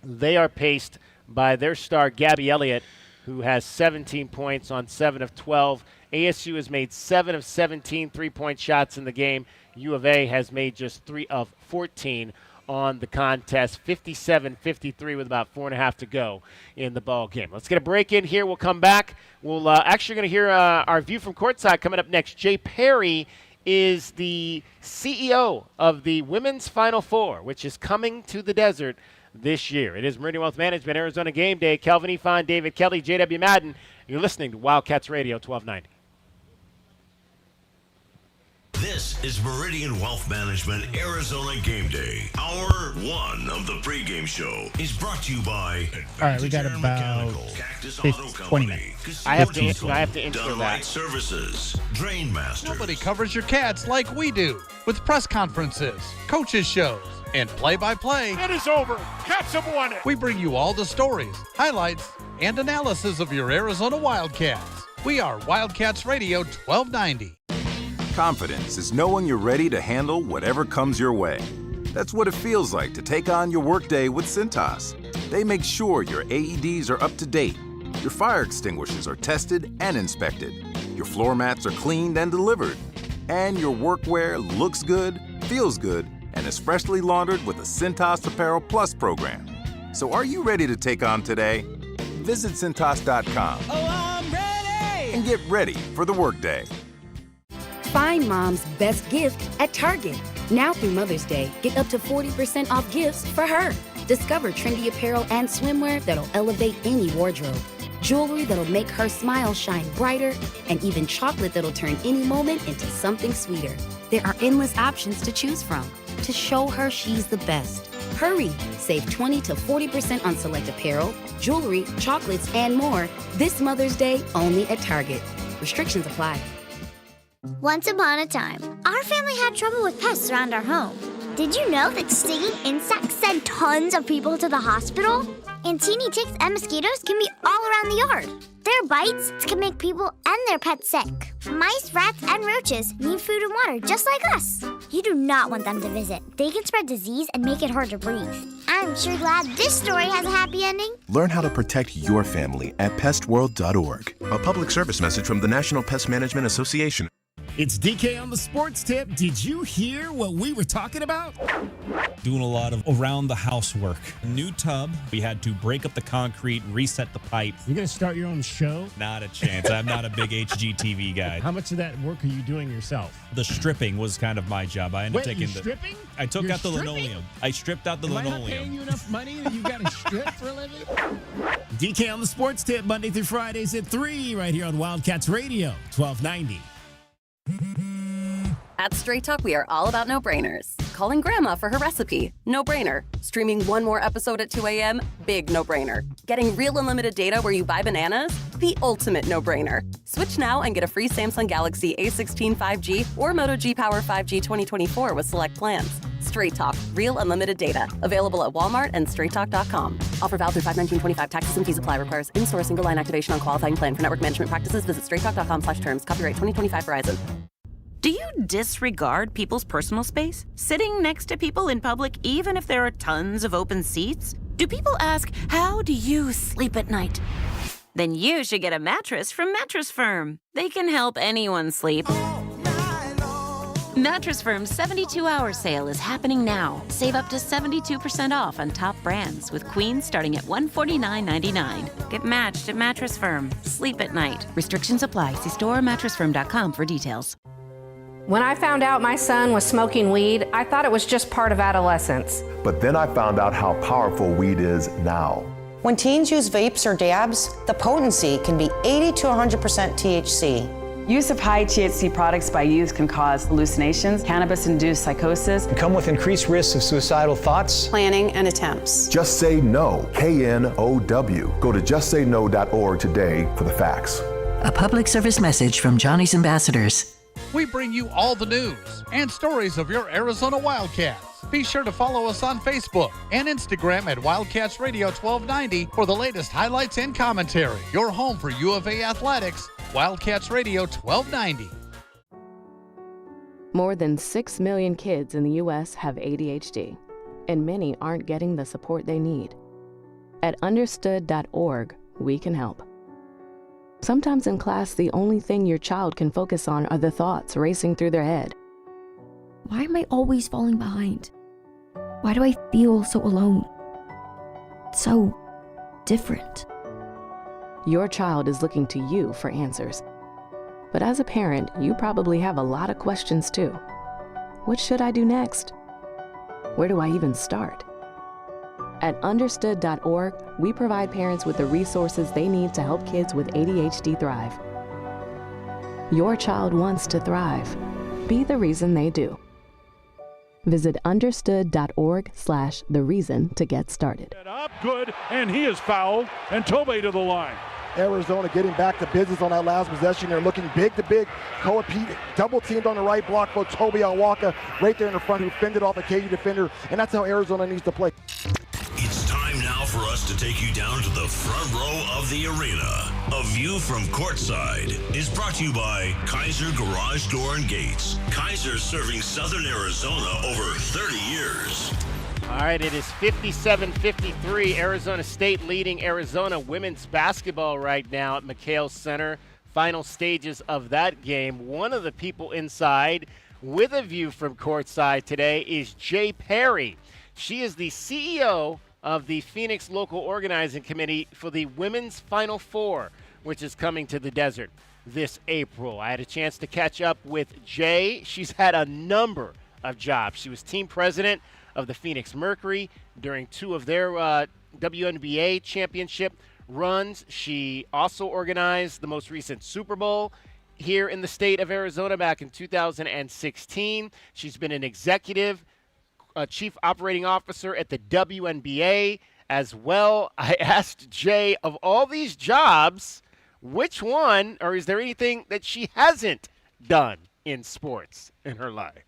they are paced by their star, Gabby Elliott, who has 17 points on 7 of 12. ASU has made 7 of 17 three-point shots in the game. U of A has made just 3 of 14 on the contest. 57-53 with about 4.5 to go in the ball game. Let's get a break in here. We'll come back. We'll actually going to hear our view from courtside coming up next. Jay Perry is the CEO of the Women's Final Four, which is coming to the desert this year. It is Meridian Wealth Management, Arizona Game Day. Kelvin Efon, David Kelly, J.W. Madden. You're listening to Wildcats Radio 1290. This is Meridian Wealth Management Arizona Game Day. Hour 1 of the pregame show is brought to you by All right, we got about 20 minutes. I have to intro that. Services, Drain Masters. Nobody covers your Cats like we do, with press conferences, coaches shows, and play-by-play. It is over. Cats have won it. We bring you all the stories, highlights, and analysis of your Arizona Wildcats. We are Wildcats Radio 1290. Confidence is knowing you're ready to handle whatever comes your way. That's what it feels like to take on your workday with Cintas. They make sure your AEDs are up to date, your fire extinguishers are tested and inspected, your floor mats are cleaned and delivered, and your workwear looks good, feels good, and is freshly laundered with the Cintas Apparel Plus program. So are you ready to take on today? Visit Cintas.com and get ready for the workday. Find mom's best gift at Target. Now through Mother's Day, get up to 40% off gifts for her. Discover trendy apparel and swimwear that'll elevate any wardrobe. Jewelry that'll make her smile shine brighter, and even chocolate that'll turn any moment into something sweeter. There are endless options to choose from to show her she's the best. Hurry! Save 20 to 40% on select apparel, jewelry, chocolates, and more this Mother's Day only at Target. Restrictions apply. Once upon a time, our family had trouble with pests around our home. Did you know that stinging insects send tons of people to the hospital? And teeny ticks and mosquitoes can be all around the yard. Their bites can make people and their pets sick. Mice, rats, and roaches need food and water just like us. You do not want them to visit. They can spread disease and make it hard to breathe. I'm sure glad this story has a happy ending. Learn how to protect your family at pestworld.org. A public service message from the National Pest Management Association. It's DK on the Sports Tip. Did you hear what we were talking about? Doing a lot of around the house work. New tub. We had to break up the concrete, reset the pipe. You're going to start your own show? Not a chance. I'm not a big HGTV guy. How much of that work are you doing yourself? The stripping was kind of my job. I ended up taking the stripping? I took out the linoleum. I stripped out the linoleum. Am I not paying you enough money that you got to strip for a living? DK on the Sports Tip, Monday through Fridays at 3, right here on Wildcats Radio, 1290. At Straight Talk, we are all about no-brainers. Calling grandma for her recipe, no-brainer. Streaming one more episode at 2 a.m., big no-brainer. Getting real unlimited data where you buy bananas, the ultimate no-brainer. Switch now and get a free Samsung Galaxy A16 5G or Moto G Power 5G 2024 with select plans. Straight Talk, real unlimited data. Available at Walmart and straighttalk.com. Offer valid through 5/19/25. Taxes and fees apply. Requires in-store single line activation on qualifying plan. For network management practices, visit straighttalk.com/terms. Copyright 2025 Verizon. Do you disregard people's personal space? Sitting next to people in public, even if there are tons of open seats? Do people ask, how do you sleep at night? Then you should get a mattress from Mattress Firm. They can help anyone sleep. Mattress Firm's 72-hour sale is happening now. Save up to 72% off on top brands, with queens starting at $149.99. Get matched at Mattress Firm. Sleep at night. Restrictions apply. See store or mattressfirm.com for details. When I found out my son was smoking weed, I thought it was just part of adolescence. But then I found out how powerful weed is now. When teens use vapes or dabs, the potency can be 80 to 100% THC. Use of high THC products by youth can cause hallucinations, cannabis-induced psychosis, and come with increased risks of suicidal thoughts, planning, and attempts. Just Say No, KNOW. Go to justsayno.org today for the facts. A public service message from Johnny's Ambassadors. We bring you all the news and stories of your Arizona Wildcats. Be sure to follow us on Facebook and Instagram at Wildcats Radio 1290 for the latest highlights and commentary. Your home for U of A athletics, Wildcats Radio 1290. More than 6 million kids in the U.S. have ADHD, and many aren't getting the support they need. At understood.org, we can help. Sometimes in class, the only thing your child can focus on are the thoughts racing through their head. Why am I always falling behind? Why do I feel so alone? So different. Your child is looking to you for answers. But as a parent, you probably have a lot of questions too. What should I do next? Where do I even start? At understood.org, we provide parents with the resources they need to help kids with ADHD thrive. Your child wants to thrive. Be the reason they do. Visit understood.org/the reason to get started. Up good, and he is fouled, and Tobey to the line. Arizona getting back to business on that last possession. They're looking big to big. Koa Pete double teamed on the right block for Toby Alwaka right there in the front, who fended off a KU defender, and that's how Arizona needs to play. It's time now for us to take you down to the front row of the arena. A view from courtside is brought to you by Kaiser Garage Door and Gates. Kaiser serving Southern Arizona over 30 years. All right, it is 57-53. Arizona State leading Arizona women's basketball right now at McKale Center. Final stages of that game. One of the people inside with a view from courtside today is Jay Perry. She is the CEO of the Phoenix Local Organizing Committee for the Women's Final Four, which is coming to the desert this April. I had a chance to catch up with Jay. She's had a number of jobs. She was team president of the Phoenix Mercury during two of their WNBA championship runs. She also organized the most recent Super Bowl here in the state of Arizona back in 2016. She's been an executive chief operating officer at the WNBA as well. I asked Jay, of all these jobs, which one, or is there anything that she hasn't done in sports in her life?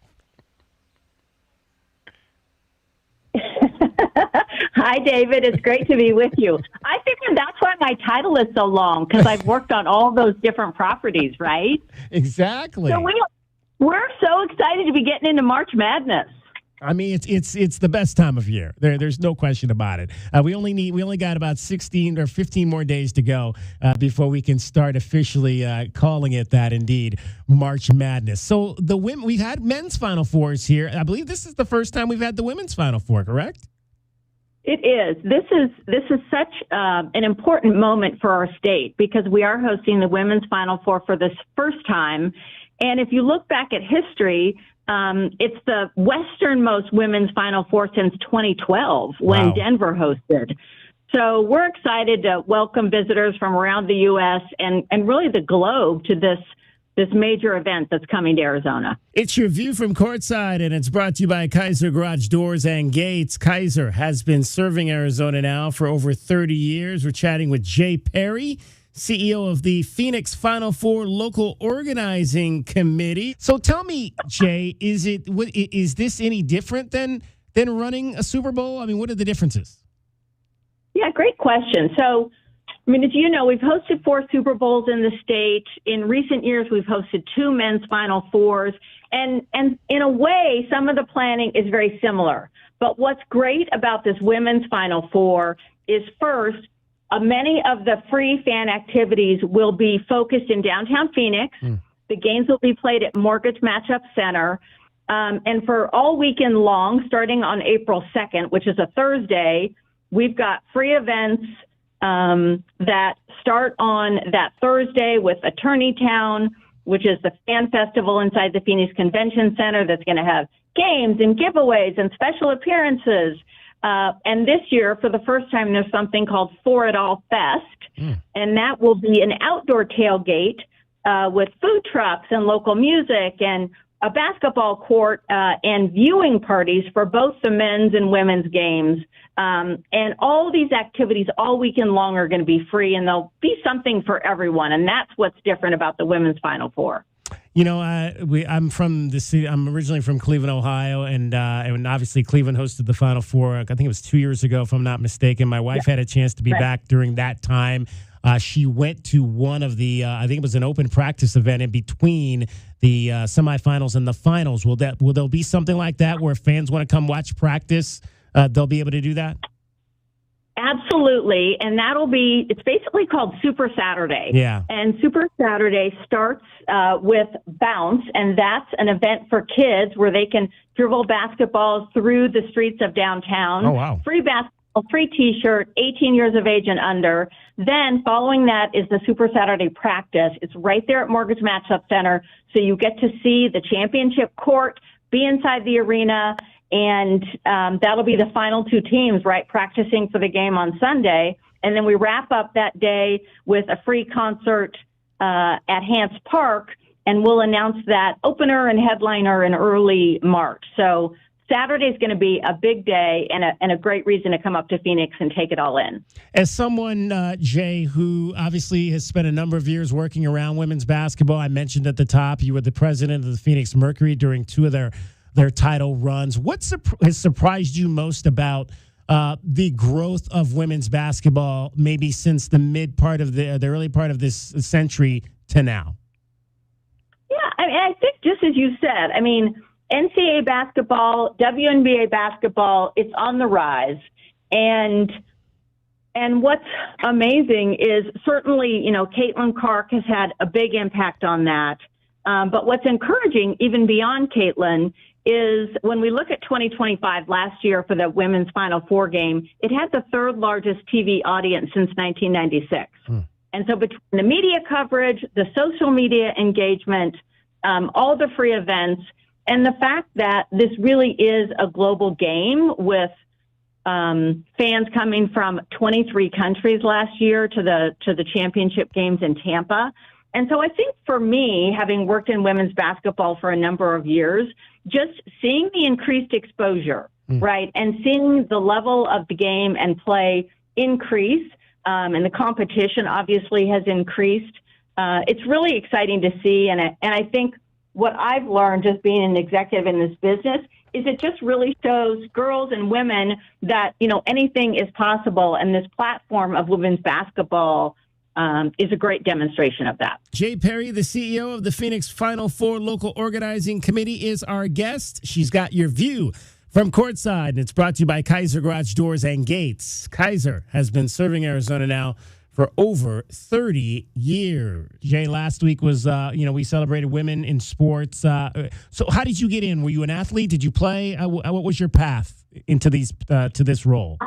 Hi, David. It's great to be with you. I figured that's why my title is so long, because I've worked on all those different properties, right? Exactly. So we're so excited to be getting into March Madness. I mean, it's the best time of year. There's no question about it. We only got about 16 or 15 more days to go before we can start officially calling it that. Indeed, March Madness. So the women, we've had men's Final Fours here. I believe this is the first time we've had the women's Final Four. Correct? It is. This is such an important moment for our state because we are hosting the women's Final Four for the first time. And if you look back at history, it's the westernmost women's Final Four since 2012 when Denver hosted. So we're excited to welcome visitors from around the U.S. and really the globe to this major event that's coming to Arizona. It's your view from courtside, and it's brought to you by Kaiser Garage Doors and Gates. Kaiser has been serving Arizona now for over 30 years. We're chatting with Jay Perry, CEO of the Phoenix Final Four Local Organizing Committee. So tell me, Jay, is this any different than running a Super Bowl? I mean, what are the differences? Yeah, great question. So, I mean, as you know, we've hosted 4 Super Bowls in the state. In recent years, we've hosted 2 men's Final Fours. And in a way, some of the planning is very similar. But what's great about this women's Final Four is, first, many of the free fan activities will be focused in downtown Phoenix. The games will be played at Mortgage Matchup Center. And for all weekend long, starting on April 2nd, which is a Thursday, we've got free events that start on that Thursday with Attorney Town, which is the fan festival inside the Phoenix Convention Center that's going to have games and giveaways and special appearances. And this year, for the first time, there's something called For It All Fest, and that will be an outdoor tailgate with food trucks and local music and a basketball court and viewing parties for both the men's and women's games. And all these activities all weekend long are going to be free, and there'll be something for everyone. And that's what's different about the women's Final Four. You know, I'm from the city. I'm originally from Cleveland, Ohio, and obviously Cleveland hosted the Final Four. I think it was 2 years ago, if I'm not mistaken. My wife had a chance to be back during that time. She went to one of the, I think it was an open practice event in between the semifinals and the finals. Will there be something like that where fans want to come watch practice? They'll be able to do that? Absolutely. And it's basically called Super Saturday. Yeah. And Super Saturday starts with Bounce, and that's an event for kids where they can dribble basketballs through the streets of downtown. Oh, wow. Free basketball, free T-shirt, 18 years of age and under. Then following that is the Super Saturday practice. It's right there at Mortgage Matchup Center. So you get to see the championship court, be inside the arena, and that'll be the final two teams, right, practicing for the game on Sunday. And then we wrap up that day with a free concert at Hance Park, and we'll announce that opener and headliner in early March. So Saturday's going to be a big day and a great reason to come up to Phoenix and take it all in. As someone, Jay, who obviously has spent a number of years working around women's basketball, I mentioned at the top you were the president of the Phoenix Mercury during two of their title runs. What has surprised you most about the growth of women's basketball, maybe since the the early part of this century to now? Yeah, I think just as you said, NCAA basketball, WNBA basketball, it's on the rise. And what's amazing is certainly, Caitlin Clark has had a big impact on that. But what's encouraging, even beyond Caitlin, is when we look at 2025 last year for the women's Final Four game, it had the third largest TV audience since 1996. And so between the media coverage, the social media engagement, all the free events, and the fact that this really is a global game with fans coming from 23 countries last year to the championship games in Tampa. And so I think for me, having worked in women's basketball for a number of years, just seeing the increased exposure, right, and seeing the level of the game and play increase, and the competition obviously has increased, it's really exciting to see. And I think what I've learned just being an executive in this business is it just really shows girls and women that, anything is possible. And this platform of women's basketball is a great demonstration of that. Jay Perry, the CEO of the Phoenix Final Four Local Organizing Committee, is our guest. She's got your view from courtside, and it's brought to you by Kaiser Garage Doors and Gates. Kaiser has been serving Arizona now for over 30 years. Jay, last week was, we celebrated women in sports. So how did you get in? Were you an athlete? Did you play? What was your path into to this role?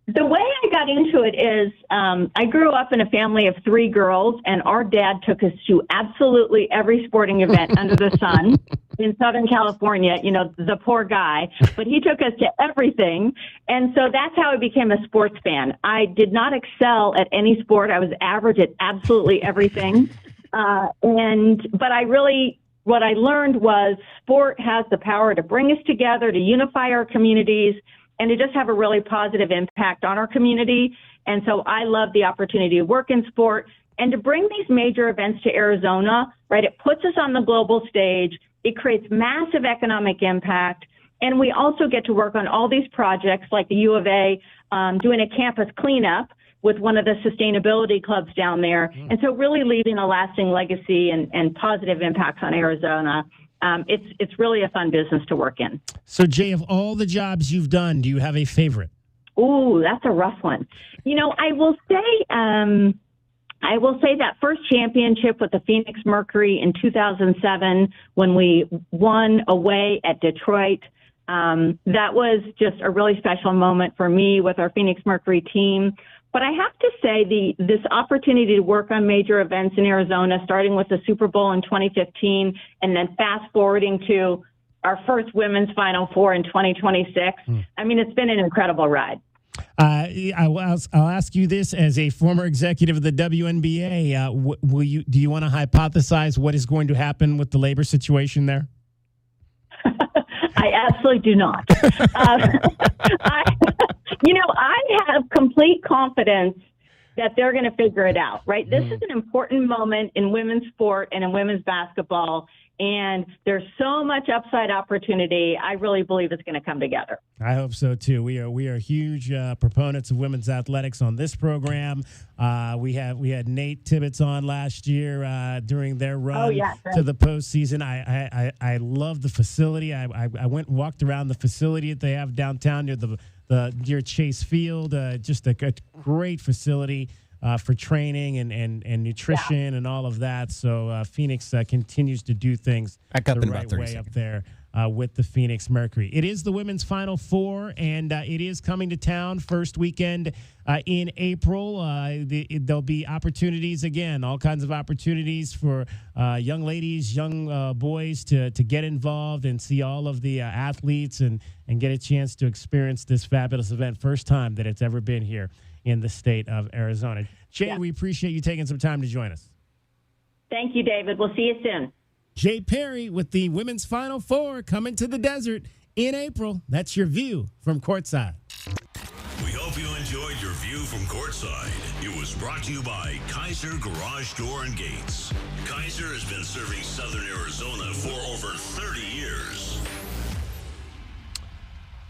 The way I got into it is I grew up in a family of three girls, and our dad took us to absolutely every sporting event under the sun in Southern California, the poor guy, but he took us to everything. And so that's how I became a sports fan. I did not excel at any sport. I was average at absolutely everything. But what I learned was sport has the power to bring us together, to unify our communities, and to just have a really positive impact on our community. And so I love the opportunity to work in sport and to bring these major events to Arizona, right? It puts us on the global stage. It creates massive economic impact. And we also get to work on all these projects like the U of A, doing a campus cleanup with one of the sustainability clubs down there. And so really leaving a lasting legacy and positive impacts on Arizona. It's really a fun business to work in. So, Jay, of all the jobs you've done, do you have a favorite? Ooh, that's a rough one. I will say I will say that first championship with the Phoenix Mercury in 2007 when we won away at Detroit, that was just a really special moment for me with our Phoenix Mercury team. But I have to say this opportunity to work on major events in Arizona, starting with the Super Bowl in 2015 and then fast forwarding to our first women's Final Four in 2026. I mean, it's been an incredible ride. I'll ask you this as a former executive of the WNBA. Do you want to hypothesize what is going to happen with the labor situation there? I absolutely do not. I have complete confidence that they're going to figure it out, right? This is an important moment in women's sport and in women's basketball, and there's so much upside opportunity. I really believe it's going to come together. I hope so too. We are huge proponents of women's athletics on this program. We had Nate Tibbetts on last year during their run to the postseason. I love the facility. I went and walked around the facility that they have downtown near Chase Field. Just a great facility for training and nutrition and all of that. So Phoenix continues to do things the right way up there with the Phoenix Mercury. It is the women's Final Four, and it is coming to town first weekend in April. There'll be opportunities again, all kinds of opportunities for young ladies, young boys to get involved and see all of the athletes and get a chance to experience this fabulous event. First time that it's ever been here in the state of Arizona. Jay, we appreciate you taking some time to join us. Thank you, David. We'll see you soon. Jay Perry with the women's Final Four coming to the desert in April. That's your view from courtside. We hope you enjoyed your view from courtside. It was brought to you by Kaiser Garage Door and Gates. Kaiser has been serving Southern Arizona for over 30 years.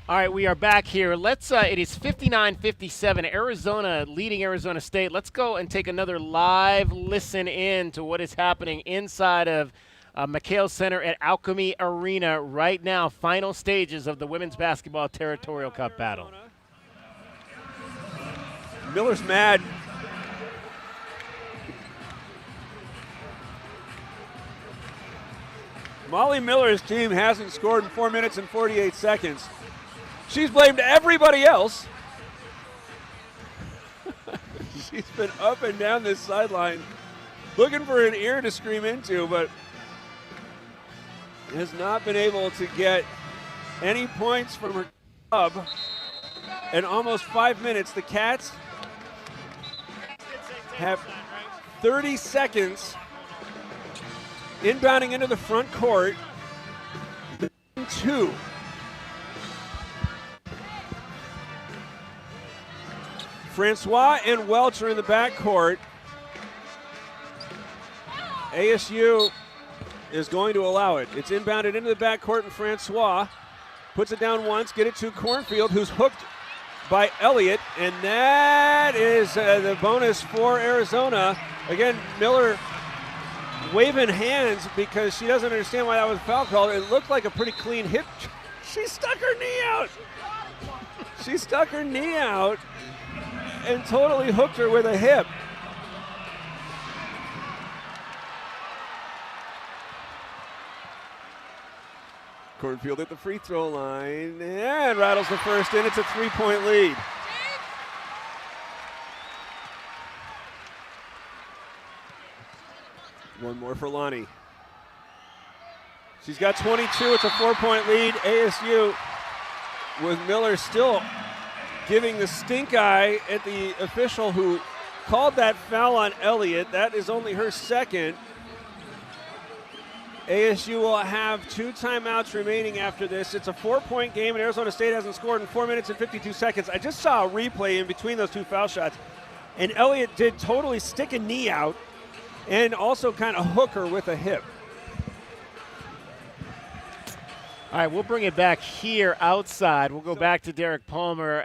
All right, we are back here. It is 59-57, Arizona leading Arizona State. Let's go and take another live listen in to what is happening inside of McKale Center at ALKEME Arena right now. Final stages of the Women's Basketball Territorial Cup battle. Miller's mad. Molly Miller's team hasn't scored in 4 minutes and 48 seconds. She's blamed everybody else. She's been up and down this sideline looking for an ear to scream into, but has not been able to get any points from her club. In almost 5 minutes, the Cats have 30 seconds inbounding into the front court. 2. Francois and Welch are in the backcourt. ASU is going to allow it. It's inbounded into the backcourt, and Francois puts it down once, get it to Cornfield, who's hooked by Elliott, and that is the bonus for Arizona. Again, Miller waving hands because she doesn't understand why that was foul called. It looked like a pretty clean hip. She stuck her knee out. She stuck her knee out and totally hooked her with a hip. Cornfield at the free throw line and rattles the first in. It's a 3-point lead. One more for Lonnie. She's got 22. It's a 4-point lead. ASU with Miller still giving the stink eye at the official who called that foul on Elliott. That is only her second. ASU will have 2 timeouts remaining after this. It's a 4-point game, and Arizona State hasn't scored in 4 minutes and 52 seconds. I just saw a replay in between those 2 foul shots, and Elliott did totally stick a knee out and also kind of hook her with a hip. All right, we'll bring it back here outside. We'll go back to Derek Palmer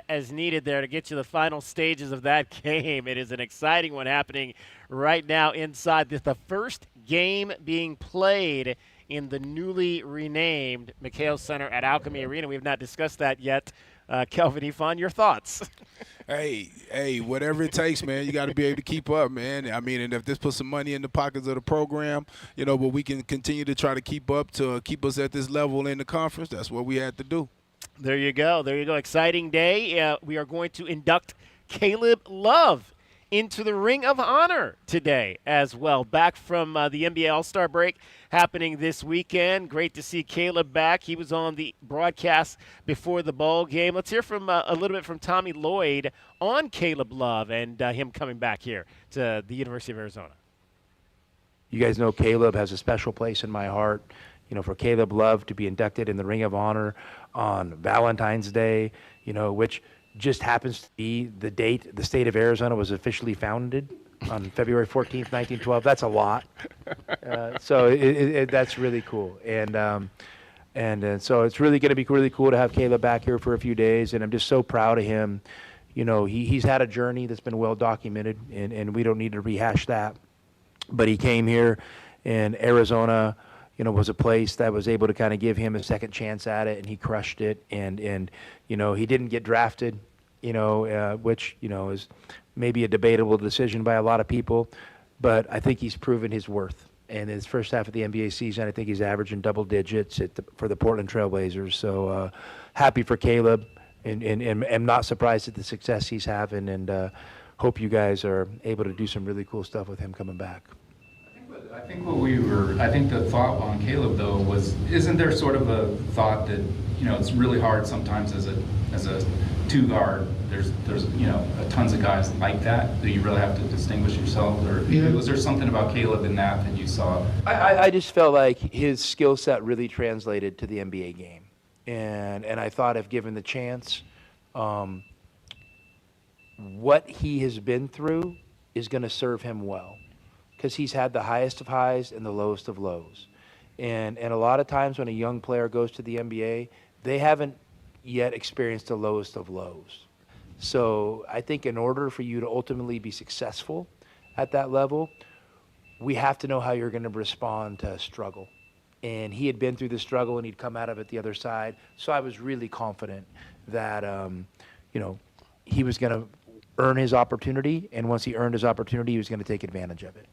as needed there to get you the final stages of that game. It is an exciting one happening right now inside. This the first game being played in the newly renamed McKale Center at ALKEME Arena. We have not discussed that yet Kelvin Ifan, your thoughts? Hey, whatever it takes, man. You got to be able to keep up, man. I mean, and if this puts some money in the pockets of the program, but we can continue to try to keep up to keep us at this level in the conference, that's what we had to do. There you go. Exciting day. We are going to induct Caleb Love into the Ring of Honor today as well. Back from the NBA All-Star break happening this weekend. Great to see Caleb back. He was on the broadcast before the ball game. Let's hear from a little bit from Tommy Lloyd on Caleb Love and him coming back here to the University of Arizona. You guys know Caleb has a special place in my heart. For Caleb Love to be inducted in the Ring of Honor on Valentine's Day, which just happens to be the date the state of Arizona was officially founded on February 14th, 1912. That's a lot. So that's really cool. And so it's really going to be really cool to have Caleb back here for a few days. And I'm just so proud of him. He's had a journey that's been well documented, and we don't need to rehash that. But he came here, and Arizona, was a place that was able to kind of give him a second chance at it, and he crushed it. And he didn't get drafted, which, is maybe a debatable decision by a lot of people. But I think he's proven his worth. And in his first half of the NBA season, I think he's averaging double digits for the Portland Trailblazers. So happy for Caleb, and am not surprised at the success he's having, and hope you guys are able to do some really cool stuff with him coming back. I think the thought on Caleb, though, was, isn't there sort of a thought that, it's really hard sometimes as a two guard, there's tons of guys like that. Do you really have to distinguish yourself? Or was there something about Caleb in that you saw? I just felt like his skill set really translated to the NBA game. And I thought if given the chance, what he has been through is going to serve him well. Because he's had the highest of highs and the lowest of lows. And a lot of times when a young player goes to the NBA, they haven't yet experienced the lowest of lows. So I think in order for you to ultimately be successful at that level, we have to know how you're going to respond to struggle. And he had been through the struggle, and he'd come out of it the other side. So I was really confident that, he was going to earn his opportunity. And once he earned his opportunity, he was going to take advantage of it.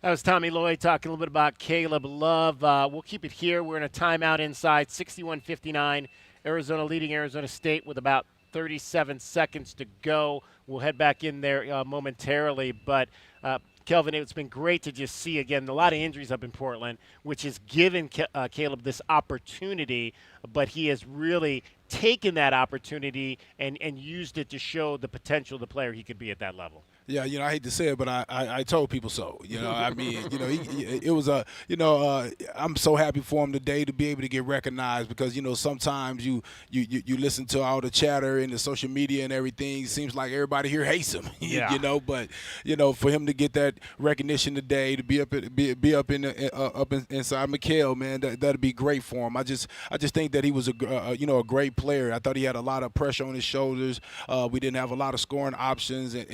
That was Tommy Lloyd talking a little bit about Caleb Love. We'll keep it here. We're in a timeout inside. 61-59. Arizona leading Arizona State with about 37 seconds to go. We'll head back in there momentarily. But, Kelvin, it's been great to just see, again, a lot of injuries up in Portland, which has given Caleb this opportunity. But he has really taken that opportunity and used it to show the potential of the player he could be at that level. Yeah, I hate to say it, but I told people so. It was I'm so happy for him today to be able to get recognized, because sometimes you listen to all the chatter in the social media and everything. It seems like everybody here hates him. Yeah. But for him to get that recognition today, to be up inside McKale, man, that'd be great for him. I just think that he was a great player. I thought he had a lot of pressure on his shoulders. We didn't have a lot of scoring options, and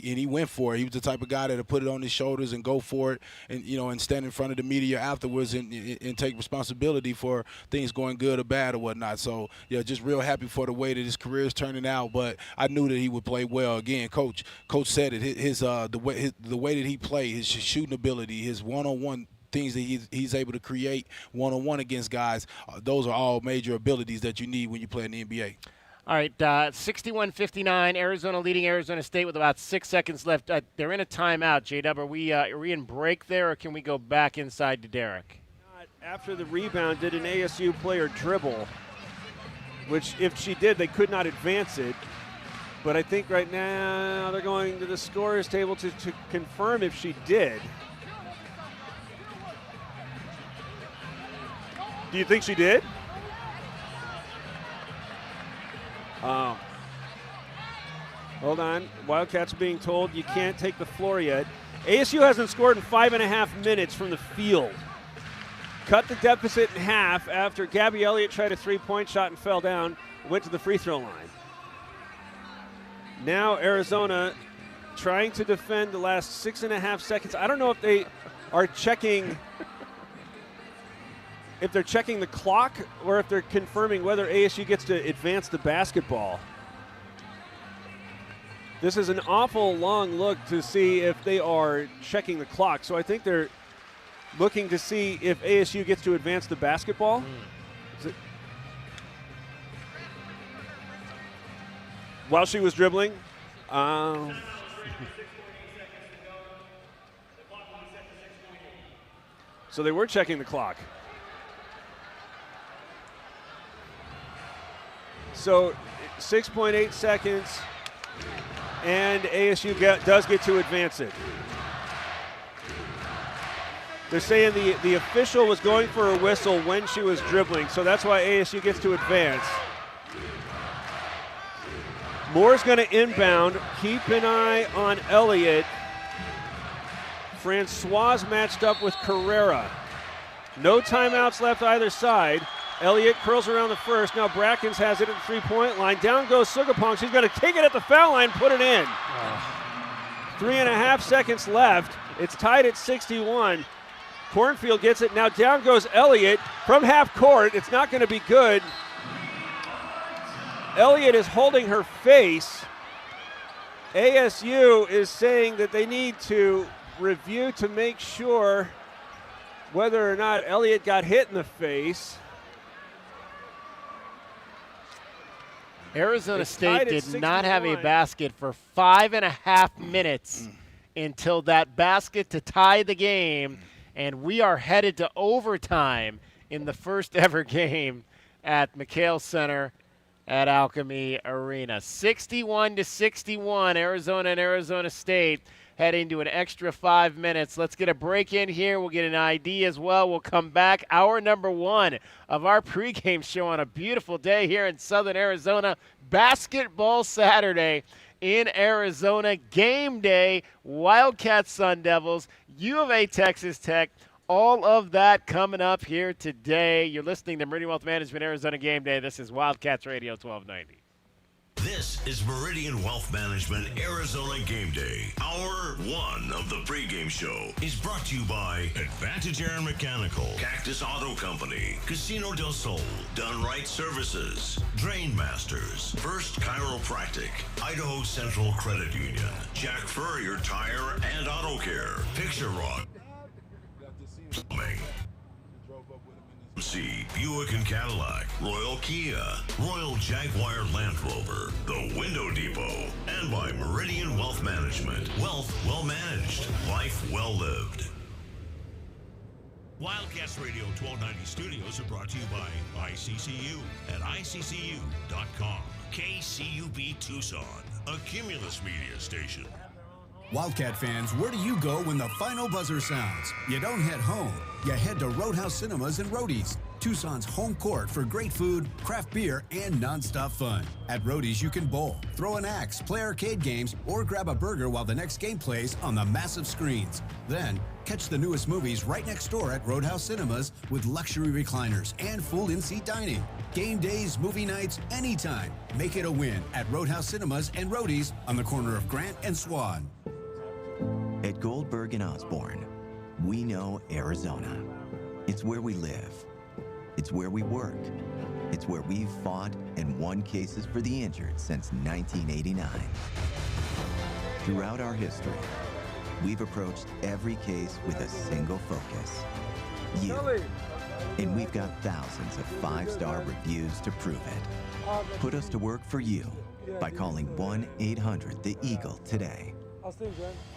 he went for it. He was the type of guy that would put it on his shoulders and go for it, and stand in front of the media afterwards and take responsibility for things going good or bad or whatnot. So just real happy for the way that his career is turning out. But I knew that he would play well. Again, coach said it. The way that he played, his shooting ability, his one-on-one things that he's able to create one-on-one against guys, those are all major abilities that you need when you play in the NBA. All right, 61-59, Arizona leading Arizona State with about 6 seconds left. They're in a timeout, J-Dub. Are we in break there, or can we go back inside to Derek? After the rebound, did an ASU player dribble, which if she did, they could not advance it. But I think right now they're going to the scorer's table to confirm if she did. Do you think she did? Hold on. Wildcats being told you can't take the floor yet. ASU hasn't scored in 5.5 minutes from the field. Cut the deficit in half after Gabby Elliott tried a three-point shot and fell down, went to the free throw line. Now Arizona trying to defend the last 6.5 seconds. I don't know if they are checking if they're checking the clock or if they're confirming whether ASU gets to advance the basketball. This is an awful long look to see if they are checking the clock. So I think they're looking to see if ASU gets to advance the basketball. While she was dribbling. So they were checking the clock. So 6.8 seconds, and ASU does get to advance it. They're saying the official was going for a whistle when she was dribbling, so that's why ASU gets to advance. Moore's going to inbound. Keep an eye on Elliott. Francois matched up with Carrera. No timeouts left either side. Elliott curls around the first. Now Brackens has it at the three-point line. Down goes Sugapong. She's going to take it at the foul line, put it in. 3.5 seconds left. It's tied at 61. Cornfield gets it. Now down goes Elliott from half court. It's not going to be good. Elliott is holding her face. ASU is saying that they need to review to make sure whether or not Elliott got hit in the face. Arizona State did not have a basket for 5.5 minutes until that basket to tie the game, and we are headed to overtime in the first ever game at McKale Center at ALKEME Arena. 61-61, Arizona and Arizona State heading to an extra 5 minutes. Let's get a break in here. We'll get an ID as well. We'll come back. Hour number 1 of our pregame show on a beautiful day here in southern Arizona. Basketball Saturday in Arizona. Game day, Wildcats, Sun Devils, U of A, Texas Tech. All of that coming up here today. You're listening to Meridian Wealth Management Arizona Game Day. This is Wildcats Radio 1290. This is Meridian Wealth Management Arizona Game Day. Hour 1 of the pregame show is brought to you by Advantage Air and Mechanical, Cactus Auto Company, Casino del Sol, Done Right Services, Drain Masters, First Chiropractic, Idaho Central Credit Union, Jack Furrier Tire and Auto Care, Picture Rock, Plumbing, C, Buick and Cadillac, Royal Kia, Royal Jaguar Land Rover, The Window Depot, and by Meridian Wealth Management. Wealth well managed, life well lived. Wildcats Radio 1290 studios are brought to you by ICCU at ICCU.com. KCUB Tucson, a Cumulus media station. Wildcat fans, where do you go when the final buzzer sounds? You don't head home. You head to Roadhouse Cinemas and Roadies, Tucson's home court for great food, craft beer, and nonstop fun. At Roadies, you can bowl, throw an axe, play arcade games, or grab a burger while the next game plays on the massive screens. Then, catch the newest movies right next door at Roadhouse Cinemas with luxury recliners and full in-seat dining. Game days, movie nights, anytime. Make it a win at Roadhouse Cinemas and Roadies on the corner of Grant and Swan. At Goldberg and Osborne, we know Arizona. It's where we live. It's where we work. It's where we've fought and won cases for the injured since 1989. Throughout our history, we've approached every case with a single focus: you. And we've got thousands of 5-star reviews to prove it. Put us to work for you by calling 1-800-THE-EAGLE today.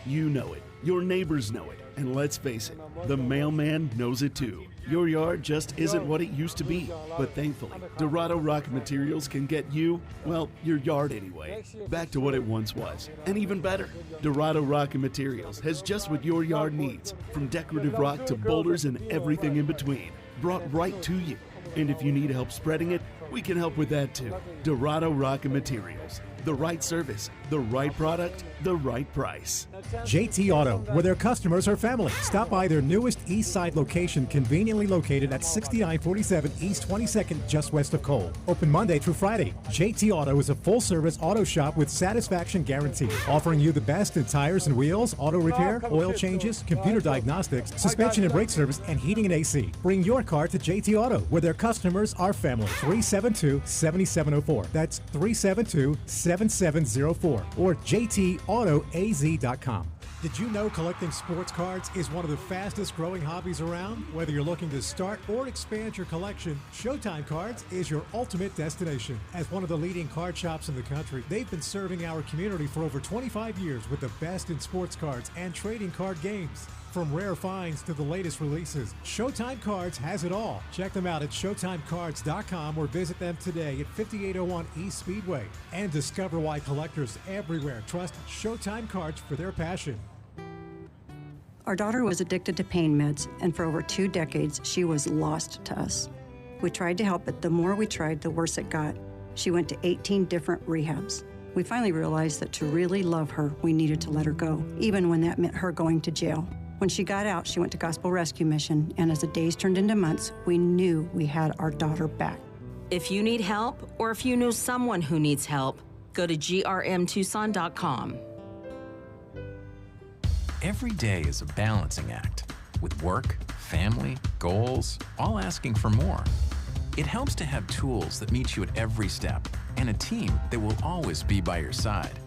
You know it. Your neighbors know it. And let's face it, the mailman knows it too. Your yard just isn't what it used to be. But thankfully, Dorado Rock Materials can get you, well, your yard anyway, back to what it once was. And even better, Dorado Rock Materials has just what your yard needs, from decorative rock to boulders and everything in between, brought right to you. And if you need help spreading it, we can help with that too. Dorado Rock Materials, The right service, the right product, the right price. JT Auto, where their customers are family. Stop by their newest East Side location, conveniently located at 6947 East 22nd, just west of Cole. Open Monday through Friday. JT Auto is a full-service auto shop with satisfaction guarantee, offering you the best in tires and wheels, auto repair, oil changes, computer diagnostics, suspension and brake service, and heating and AC. Bring your car to JT Auto, where their customers are family. 372-7704. That's 372-7704 or jtautoaz.com. Did you know collecting sports cards is one of the fastest growing hobbies around? Whether you're looking to start or expand your collection, Showtime Cards is your ultimate destination. As one of the leading card shops in the country, they've been serving our community for over 25 years with the best in sports cards and trading card games. From rare finds to the latest releases, Showtime Cards has it all. Check them out at ShowtimeCards.com or visit them today at 5801 East Speedway and discover why collectors everywhere trust Showtime Cards for their passion. Our daughter was addicted to pain meds, and for over 2 decades, she was lost to us. We tried to help, but the more we tried, the worse it got. She went to 18 different rehabs. We finally realized that to really love her, we needed to let her go, even when that meant her going to jail. When she got out, she went to Gospel Rescue Mission, and as the days turned into months, we knew we had our daughter back. If you need help, or if you know someone who needs help, go to grmtucson.com. Every day is a balancing act, with work, family, goals, all asking for more. It helps to have tools that meet you at every step, and a team that will always be by your side.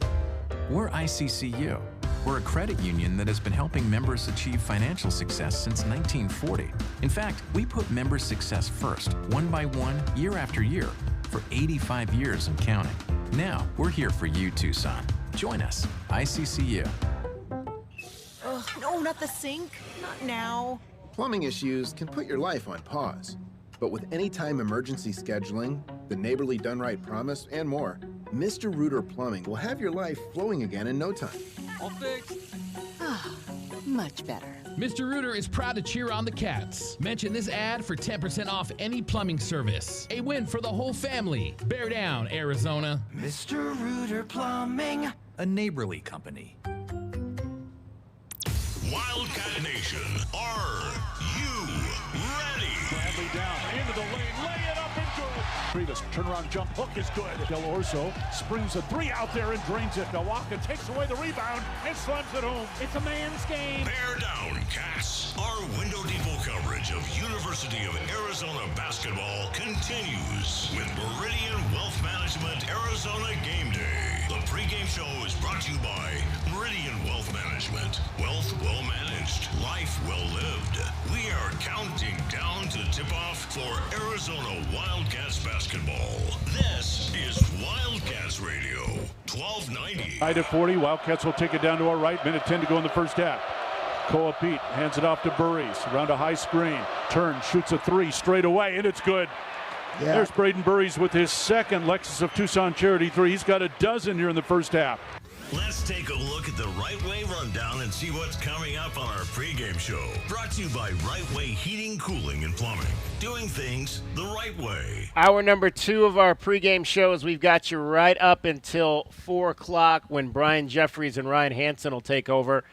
We're ICCU. We're a credit union that has been helping members achieve financial success since 1940. In fact, we put members' success first, one by one, year after year, for 85 years and counting. Now, we're here for you, Tucson. Join us, ICCU. Ugh, no, not the sink. Not now. Plumbing issues can put your life on pause. But with anytime emergency scheduling, the neighborly done right promise, and more, Mr. Reuter Plumbing will have your life flowing again in no time. All fixed. Ah, much better. Mr. Reuter is proud to cheer on the Cats. Mention this ad for 10% off any plumbing service. A win for the whole family. Bear down, Arizona. Mr. Reuter Plumbing, a neighborly company. Wildcat Nation, are you ready? Bradley down into the lane, lay it up and good. Previous turnaround jump hook is good. Del Orso springs a 3 out there and drains it. Milwaukee takes away the rebound and slams it home. It's a man's game. Bear down, Cats. Our window depot coverage of University of Arizona basketball continues with Meridian Wealth Management Arizona Gameday. The pregame show is brought to you by Meridian Wealth Management. Wealth well managed, life well lived. We are counting down to tip-off for Arizona Wildcats basketball. This is Wildcats Radio, 1290. Tied at 40, Wildcats will take it down to our right. Minute 10 to go in the first half. Koa Pete hands it off to Burries. Around a high screen. Turns, shoots a 3 straight away, and it's good. Yeah. There's Braden Burries with his second Lexus of Tucson Charity 3. He's got a dozen here in the first half. Let's take a look at the Right Way Rundown and see what's coming up on our pregame show. Brought to you by Right Way Heating, Cooling, and Plumbing. Doing things the right way. Hour number 2 of our pregame show is we've got you right up until 4 o'clock when Brian Jeffries and Ryan Hansen will take over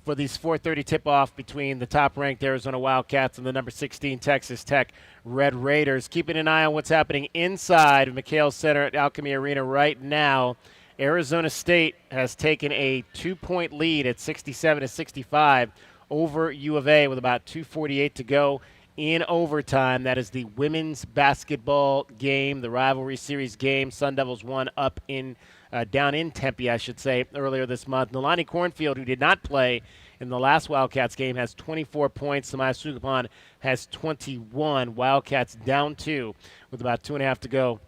for these 4:30 tip-off between the top-ranked Arizona Wildcats and the number 16 Texas Tech Red Raiders. Keeping an eye on what's happening inside of McKale Center at ALKEME Arena right now. Arizona State has taken a 2-point lead at 67-65 over U of A with about 2:48 to go in overtime. That is the women's basketball game, the rivalry series game. Sun Devils won up in down in Tempe, I should say, earlier this month. Nolani Cornfield, who did not play in the last Wildcats game, has 24 points. Samaya Sukapan has 21. Wildcats down 2 with about 2.5 to go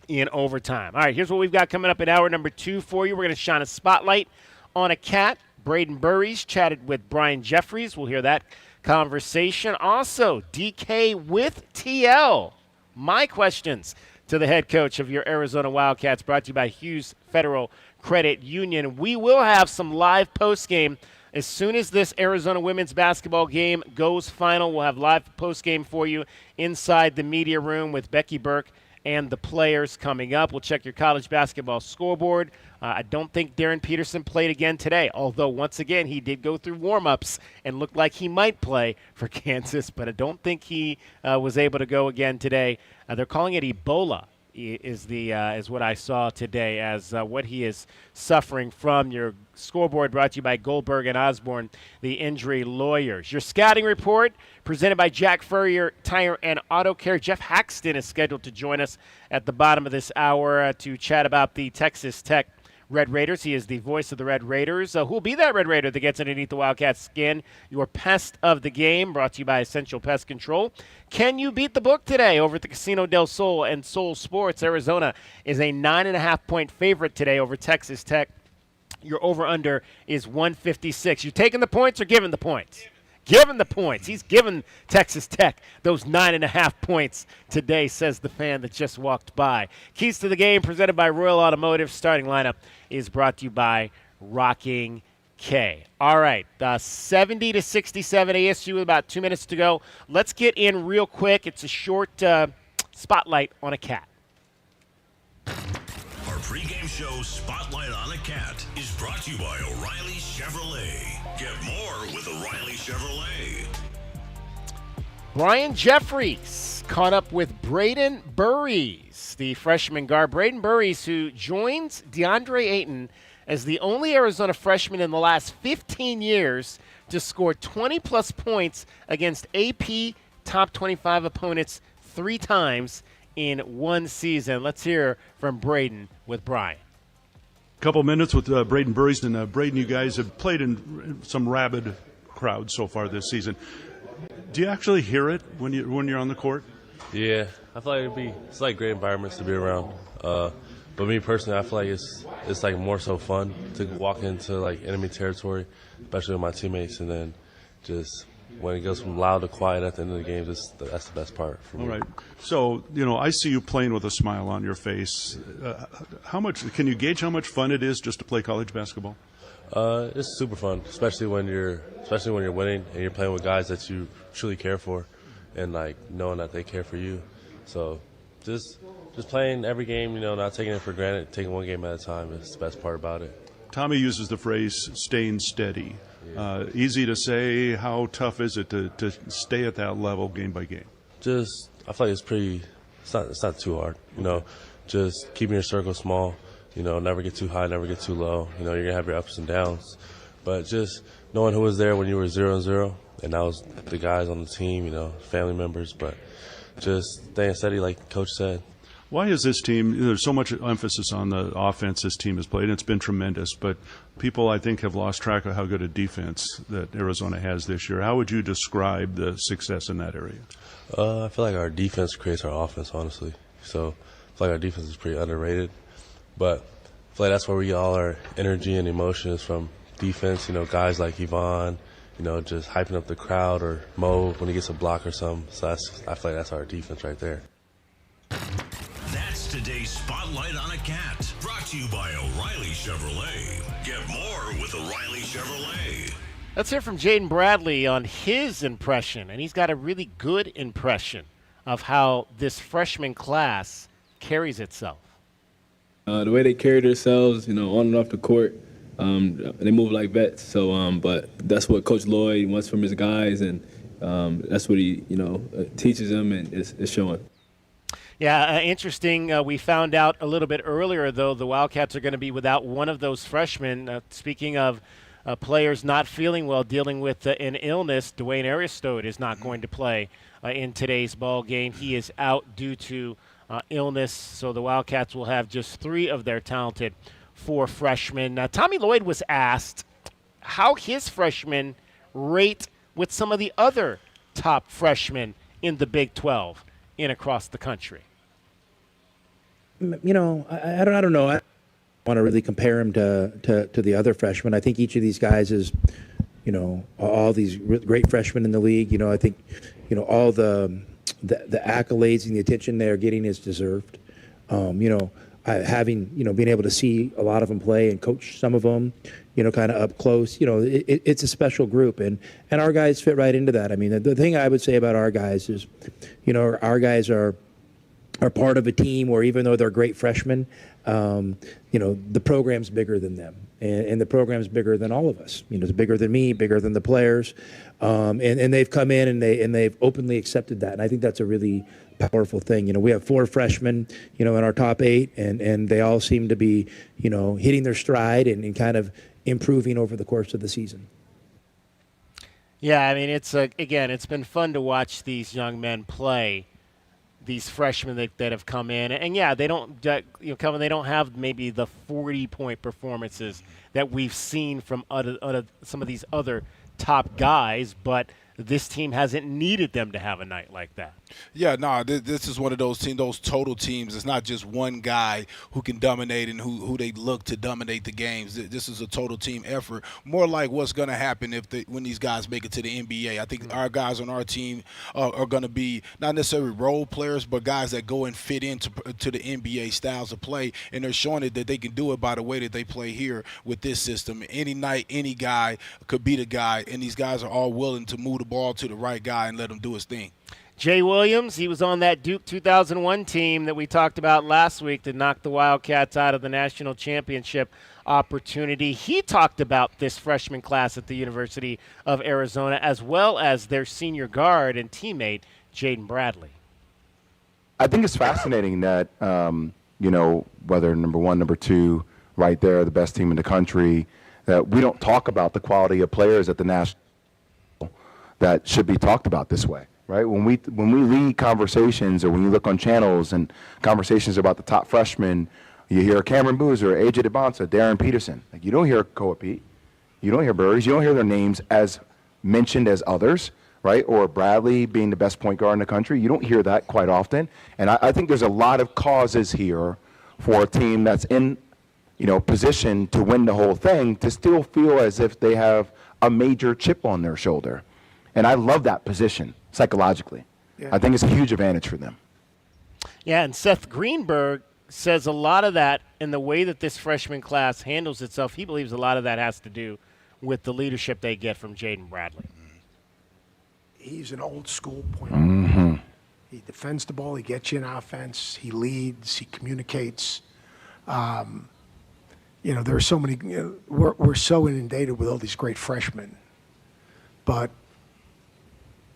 in overtime. All right, here's what we've got coming up in hour number 2 for you. We're going to shine a spotlight on a cat. Braden Burries chatted with Brian Jeffries. We'll hear that conversation. Also, DK with TL. My questions to the head coach of your Arizona Wildcats, brought to you by Hughes Federal Credit Union. We will have some live postgame as soon as this Arizona women's basketball game goes final. We'll have live postgame for you inside the media room with Becky Burke and the players coming up. We'll check your college basketball scoreboard. I don't think Darren Peterson played again today, although once again he did go through warm-ups and looked like he might play for Kansas, but I don't think he was able to go again today. They're calling it Ebola. Is what I saw today as what he is suffering from. Your scoreboard brought to you by Goldberg and Osborne, the injury lawyers. Your scouting report presented by Jack Furrier Tire and Auto Care. Jeff Haxton is scheduled to join us at the bottom of this hour to chat about the Texas Tech Red Raiders. He is the voice of the Red Raiders. Who will be that Red Raider that gets underneath the Wildcats' skin? Your pest of the game, brought to you by Essential Pest Control. Can you beat the book today over at the Casino del Sol and Sol Sports? Arizona is a 9.5-point favorite today over Texas Tech. Your over-under is 156. You taking the points or giving the points? Giving the points. He's given Texas Tech those 9.5 points today, says the fan that just walked by. Keys to the game presented by Royal Automotive. Starting lineup is brought to you by Rocking K. All right, 70-67 ASU with about 2 minutes to go. Let's get in real quick. It's a short spotlight on a cat. Our pregame show Spotlight on a Cat is brought to you by O'Reilly Chevrolet. Get more with O'Reilly Chevrolet. Brian Jeffries caught up with Braden Burries, the freshman guard. Braden Burries, who joins DeAndre Ayton as the only Arizona freshman in the last 15 years to score 20-plus points against AP top 25 opponents 3 times in one season. Let's hear from Braden with Brian. Couple minutes with Braden Burries. And Braden, you guys have played in some rabid crowds so far this season. Do you actually hear it when you're on the court? Yeah, I feel like it's like great environments to be around. But me personally, I feel like it's like more so fun to walk into like enemy territory, especially with my teammates, and then just when it goes from loud to quiet at the end of the game, that's the best part for me. All right. So, I see you playing with a smile on your face. How much can you gauge how much fun it is just to play college basketball? It's super fun, especially when you're winning and you're playing with guys that you truly care for, and like knowing that they care for you. So, just playing every game, not taking it for granted, taking one game at a time is the best part about it. Tommy uses the phrase "staying steady." Easy to say. How tough is it to stay at that level game by game? I feel like it's not too hard. Just keeping your circle small. Never get too high, never get too low. You're gonna have your ups and downs, but just knowing who was there when you were 0-0, and that was the guys on the team. Family members, but just staying steady, like Coach said. Why is this team, there's so much emphasis on the offense this team has played, and it's been tremendous, but people, I think, have lost track of how good a defense that Arizona has this year. How would you describe the success in that area? I feel like our defense creates our offense, honestly. So I feel like our defense is pretty underrated, but I feel like that's where we get all our energy and emotions from defense, guys like Yvonne, just hyping up the crowd, or Mo when he gets a block or something. So I feel like that's our defense right there. That's today's Spotlight on a Cat, brought to you by O'Reilly Chevrolet. Get more with O'Reilly Chevrolet. Let's hear from Jaden Bradley on his impression, and he's got a really good impression of how this freshman class carries itself. The way they carry themselves, on and off the court, they move like vets. So, but that's what Coach Lloyd wants from his guys, and that's what he, teaches them, and it's showing. Yeah, interesting. We found out a little bit earlier, though, the Wildcats are going to be without one of those freshmen. Speaking of players not feeling well, dealing with an illness, Dwayne Aristode is not going to play in today's ball game. He is out due to illness, so the Wildcats will have just 3 of their talented 4 freshmen. Tommy Lloyd was asked how his freshmen rate with some of the other top freshmen in the Big 12 in across the country. I don't know. I want to really compare him to the other freshmen. I think each of these guys is, all these great freshmen in the league. I think, all the accolades and the attention they are getting is deserved. Having, being able to see a lot of them play and coach some of them, kind of up close, it's a special group, and our guys fit right into that. I mean, the thing I would say about our guys is, our guys are are part of a team where even though they're great freshmen, the program's bigger than them, and the program's bigger than all of us. It's bigger than me, bigger than the players, and they've come in and they've openly accepted that, and I think that's a really powerful thing. We have 4 freshmen, in our top 8, and they all seem to be, hitting their stride and kind of improving over the course of the season. Yeah, I mean, it's been fun to watch these young men play, these freshmen that have come in, and yeah, they don't they don't have maybe the 40-point performances that we've seen from some of these other top guys, but this team hasn't needed them to have a night like that. Yeah, no, this is one of those teams, those total teams. It's not just one guy who can dominate and who they look to dominate the games. This is a total team effort, more like what's going to happen when these guys make it to the NBA. I think our guys on our team are going to be not necessarily role players, but guys that go and fit into the NBA styles of play, and they're showing it that they can do it by the way that they play here with this system. Any night, any guy could be the guy, and these guys are all willing to move the ball to the right guy and let him do his thing. Jay Williams, he was on that Duke 2001 team that we talked about last week that knocked the Wildcats out of the national championship opportunity. He talked about this freshman class at the University of Arizona, as well as their senior guard and teammate, Jaden Bradley. I think it's fascinating that, whether number 1, number 2, right there, the best team in the country, that we don't talk about the quality of players at the national that should be talked about this way. Right? When we lead conversations, or when you look on channels and conversations about the top freshmen, you hear Cameron Boozer, AJ DeBonsa, Darren Peterson. Like, you don't hear Koa Pete, you don't hear Birdies, you don't hear their names as mentioned as others, right? Or Bradley being the best point guard in the country. You don't hear that quite often. And I think there's a lot of causes here for a team that's in, position to win the whole thing to still feel as if they have a major chip on their shoulder. And I love that position psychologically. Yeah. I think it's a huge advantage for them. Yeah, and Seth Greenberg says a lot of that in the way that this freshman class handles itself. He believes a lot of that has to do with the leadership they get from Jaden Bradley. He's an old school point guard. Mm-hmm. He defends the ball. He gets you in offense. He leads. He communicates. There are so many. We're so inundated with all these great freshmen, but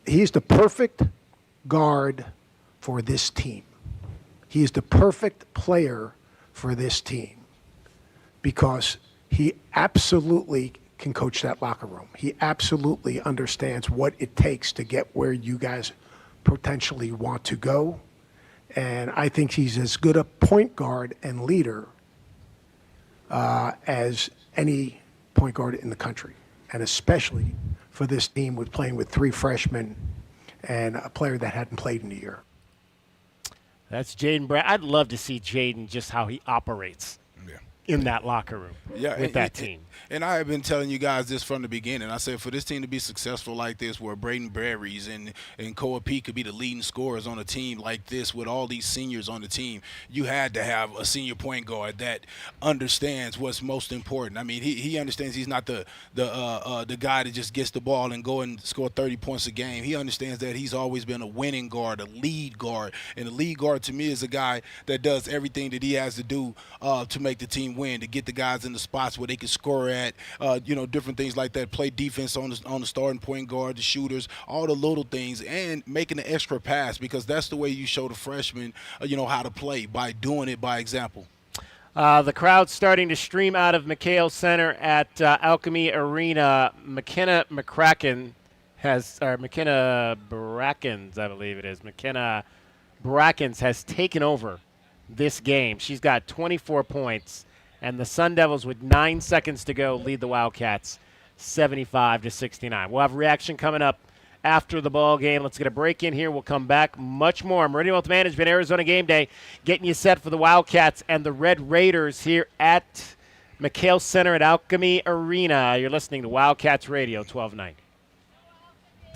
he's the perfect guard for this team. He is the perfect player for this team because he absolutely can coach that locker room. He absolutely understands what it takes to get where you guys potentially want to go. And I think he's as good a point guard and leader as any point guard in the country, and especially for this team with playing with 3 freshmen and a player that hadn't played in a year. That's Jaden Brad. I'd love to see Jaden just how he operates in that locker room with that team. And I have been telling you guys this from the beginning. I said for this team to be successful like this, where Braden Berries and Koa Pete could be the leading scorers on a team like this with all these seniors on the team, you had to have a senior point guard that understands what's most important. I mean, he understands he's not the guy that just gets the ball and go and score 30 points a game. He understands that he's always been a winning guard, a lead guard. And a lead guard to me is a guy that does everything that he has to do to make the team win, to get the guys in the spots where they can score at, different things like that, play defense on the starting point guard, the shooters, all the little things, and making the extra pass, because that's the way you show the freshmen, how to play, by doing it by example. The crowd's starting to stream out of McKale Center at ALKEME Arena. McKenna Brackens, I believe it is. McKenna Brackens has taken over this game. She's got 24 points. And the Sun Devils, with 9 seconds to go, lead the Wildcats 75-69. We'll have reaction coming up after the ball game. Let's get a break in here. We'll come back. Much more. Meridian Wealth Management, Arizona Game Day, getting you set for the Wildcats and the Red Raiders here at McKale Center at ALKEME Arena. You're listening to Wildcats Radio 1290.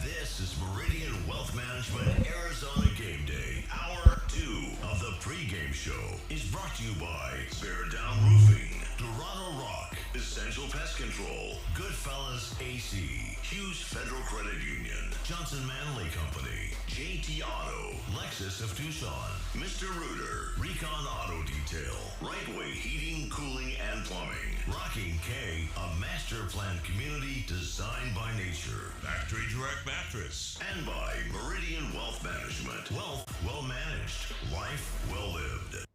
This is Meridian Wealth Management, Arizona Game Day. Hour 2 of the pregame show is brought to you by Bear Down Roofing, Dorado Rock, Essential Pest Control, Goodfellas AC, Hughes Federal Credit Union, Johnson Manley Company, JT Auto, Lexus of Tucson, Mr. Rooter, Recon Auto Detail, Rightway Heating, Cooling, and Plumbing, Rocking K, a master planned community designed by nature, Factory Direct Mattress, and by Meridian Wealth Management. Wealth well managed, life well lived.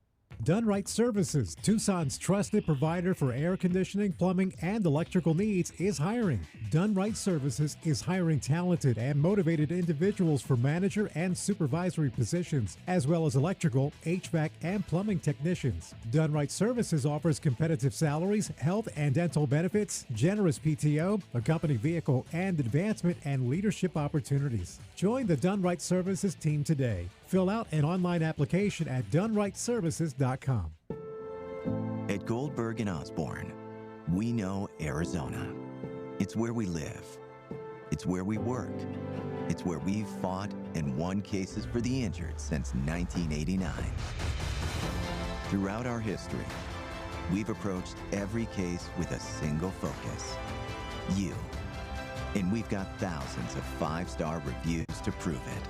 Done Right Services, Tucson's trusted provider for air conditioning, plumbing, and electrical needs, is hiring. Done Right Services is hiring talented and motivated individuals for manager and supervisory positions, as well as electrical, HVAC, and plumbing technicians. Done Right Services offers competitive salaries, health and dental benefits, generous PTO, a company vehicle, and advancement and leadership opportunities. Join the Done Right Services team today. Fill out an online application at donerightservices.com. At Goldberg and Osborne, we know Arizona. It's where we live. It's where we work. It's where we've fought and won cases for the injured since 1989. Throughout our history, we've approached every case with a single focus: you. And we've got thousands of five-star reviews to prove it.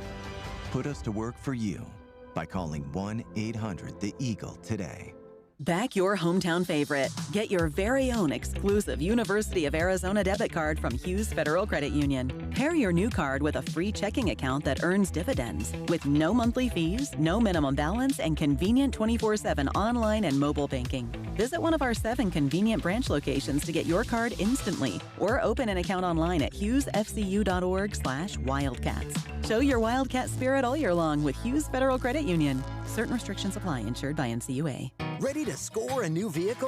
Put us to work for you by calling 1-800-THE-EAGLE today. Back your hometown favorite. Get your very own exclusive University of Arizona debit card from Hughes Federal Credit Union. Pair your new card with a free checking account that earns dividends with no monthly fees, no minimum balance, and convenient 24/7 online and mobile banking. Visit one of our 7 convenient branch locations to get your card instantly, or open an account online at hughesfcu.org/wildcats. Show your Wildcat spirit all year long with Hughes Federal Credit Union. Certain restrictions apply. Insured by NCUA. Ready to score a new vehicle?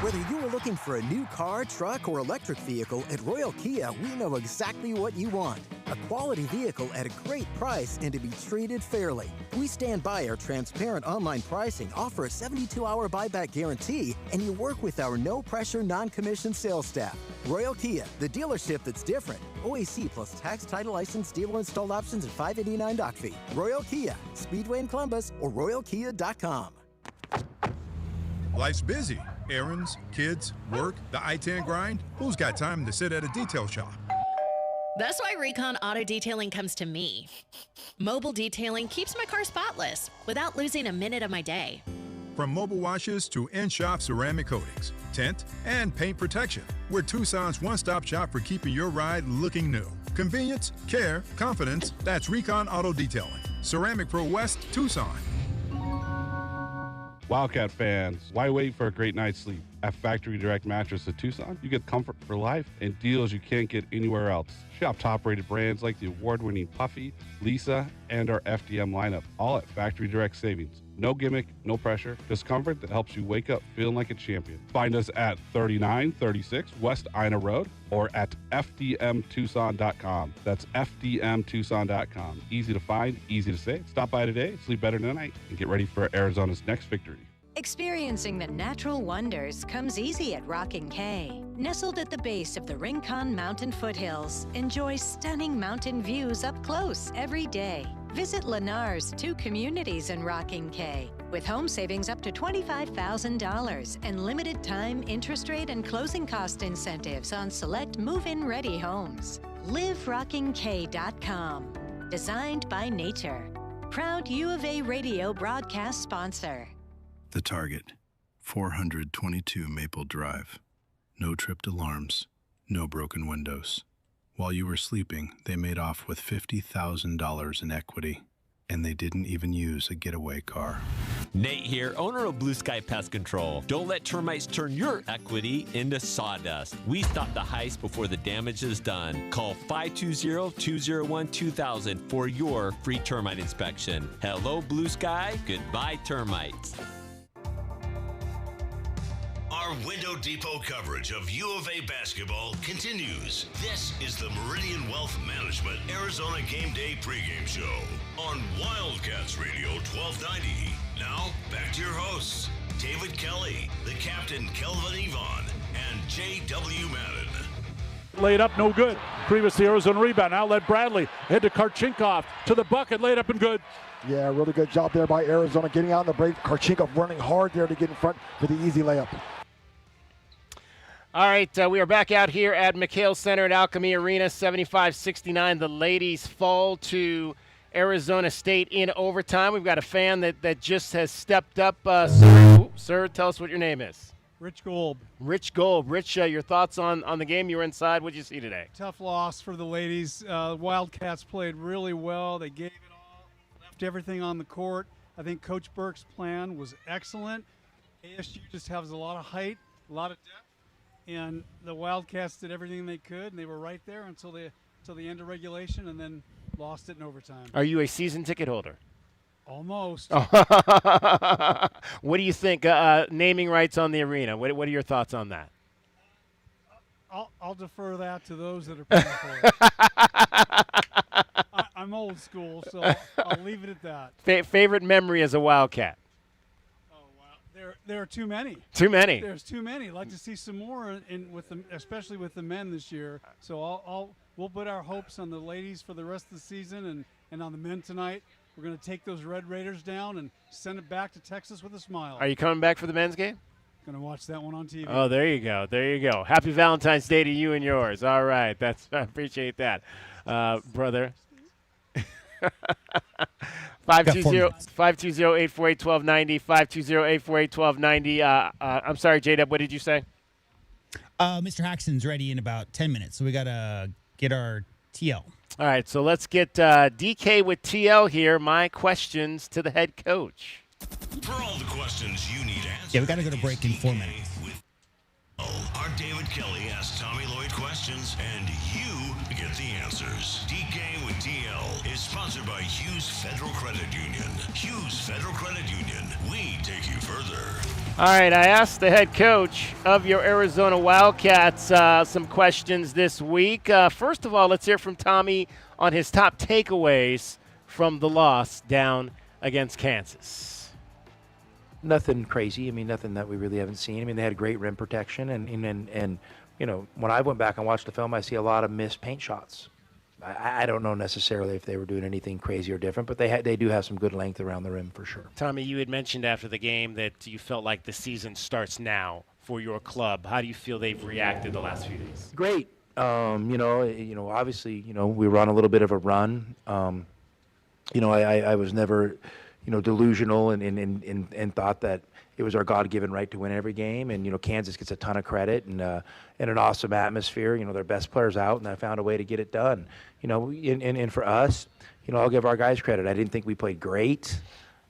Whether you are looking for a new car, truck, or electric vehicle, at Royal Kia, we know exactly what you want. A quality vehicle at a great price and to be treated fairly. We stand by our transparent online pricing, offer a 72-hour buyback guarantee, and you work with our no-pressure, non-commissioned sales staff. Royal Kia, the dealership that's different. OAC plus tax, title, license, dealer installed options, and $589 doc fee. Royal Kia, Speedway in Columbus, or royalkia.com. Life's busy. Errands, kids, work, the I-10 grind. Who's got time to sit at a detail shop? That's why Recon Auto Detailing comes to me. Mobile detailing keeps my car spotless without losing a minute of my day. From mobile washes to in-shop ceramic coatings, tint, and paint protection, we're Tucson's one-stop shop for keeping your ride looking new. Convenience, care, confidence, that's Recon Auto Detailing. Ceramic Pro West, Tucson. Wildcat fans, why wait for a great night's sleep? At Factory Direct Mattress of Tucson, you get comfort for life and deals you can't get anywhere else. Shop top-rated brands like the award-winning Puffy, Lisa, and our FDM lineup, all at Factory Direct Savings. No gimmick, no pressure, just comfort that helps you wake up feeling like a champion. Find us at 3936 West Ina Road or at fdmtucson.com. That's fdmtucson.com. Easy to find, easy to save. Stop by today, sleep better tonight, and get ready for Arizona's next victory. Experiencing the natural wonders comes easy at Rocking K. Nestled at the base of the Rincon Mountain foothills, enjoy stunning mountain views up close every day. Visit Lennar's 2 communities in Rocking K, with home savings up to $25,000 and limited time interest rate and closing cost incentives on select move-in ready homes. LiveRockingK.com. Designed by nature. Proud U of A radio broadcast sponsor. The target, 422 Maple Drive. No tripped alarms, no broken windows. While you were sleeping, they made off with $50,000 in equity, and they didn't even use a getaway car. Nate here, owner of Blue Sky Pest Control. Don't let termites turn your equity into sawdust. We stop the heist before the damage is done. Call 520-201-2000 for your free termite inspection. Hello, Blue Sky. Goodbye, termites. Our Window Depot coverage of U of A basketball continues. This is the Meridian Wealth Management Arizona Gameday pregame show on Wildcats Radio 1290. Now, back to your hosts, David Kelly, the captain Kelvin Yvonne, and J.W. Madden. Laid up, no good. Previous the Arizona rebound. Now let Bradley head to Karchinkov to the bucket, laid up and good. Yeah, really good job there by Arizona getting on the break. Karchinkov running hard there to get in front for the easy layup. All right, we are back out here at McKale Center at ALKEME Arena, 75-69. The ladies fall to Arizona State in overtime. We've got a fan that just has stepped up. Sir, tell us what your name is. Rich Gold. Rich Gold. Rich, your thoughts on the game? You were inside. What did you see today? Tough loss for the ladies. Wildcats played really well. They gave it all, left everything on the court. I think Coach Burke's plan was excellent. ASU just has a lot of height, a lot of depth, and the Wildcats did everything they could, and they were right there until the end of regulation, and then lost it in overtime. Are you a season ticket holder? Almost. What do you think? Naming rights on the arena. What are your thoughts on that? I'll defer that to those that are paying for it. I'm old school, so I'll leave it at that. Favorite memory as a Wildcat? Oh wow, there are too many. Too many. There's too many. I'd like to see some more with them, especially with the men this year. So we'll put our hopes on the ladies for the rest of the season and on the men tonight. We're going to take those Red Raiders down and send it back to Texas with a smile. Are you coming back for the men's game? Going to watch that one on TV. Oh, there you go. There you go. Happy Valentine's Day to you and yours. All right. I appreciate that, brother. 520-848-1290, 520-848-1290. I'm sorry, J-Dub, what did you say? Mr. Haxton's ready in about 10 minutes, so we got to get our TL. All right, so let's get DK with TL here. My questions to the head coach. For all the questions you need answered. Yeah, we got to go to break in 4 minutes. Our David Kelly asks Tommy Lloyd questions, and you get the answers. DK with TL is sponsored by Hughes Federal Credit Union. Hughes Federal Credit Union. We take you further. All right, I asked the head coach of your Arizona Wildcats some questions this week. First of all, let's hear from Tommy on his top takeaways from the loss down against Kansas. Nothing crazy. I mean, nothing that we really haven't seen. I mean, they had great rim protection, and you know, when I went back and watched the film, I see a lot of missed paint shots. I don't know necessarily if they were doing anything crazy or different, but they do have some good length around the rim for sure. Tommy, you had mentioned after the game that you felt like the season starts now for your club. How do you feel they've reacted the last few days? Great. Obviously, we were on a little bit of a run. I was never, delusional and thought that it was our God-given right to win every game. And, Kansas gets a ton of credit and an awesome atmosphere. Their best players out, and I found a way to get it done. And for us, I'll give our guys credit. I didn't think we played great.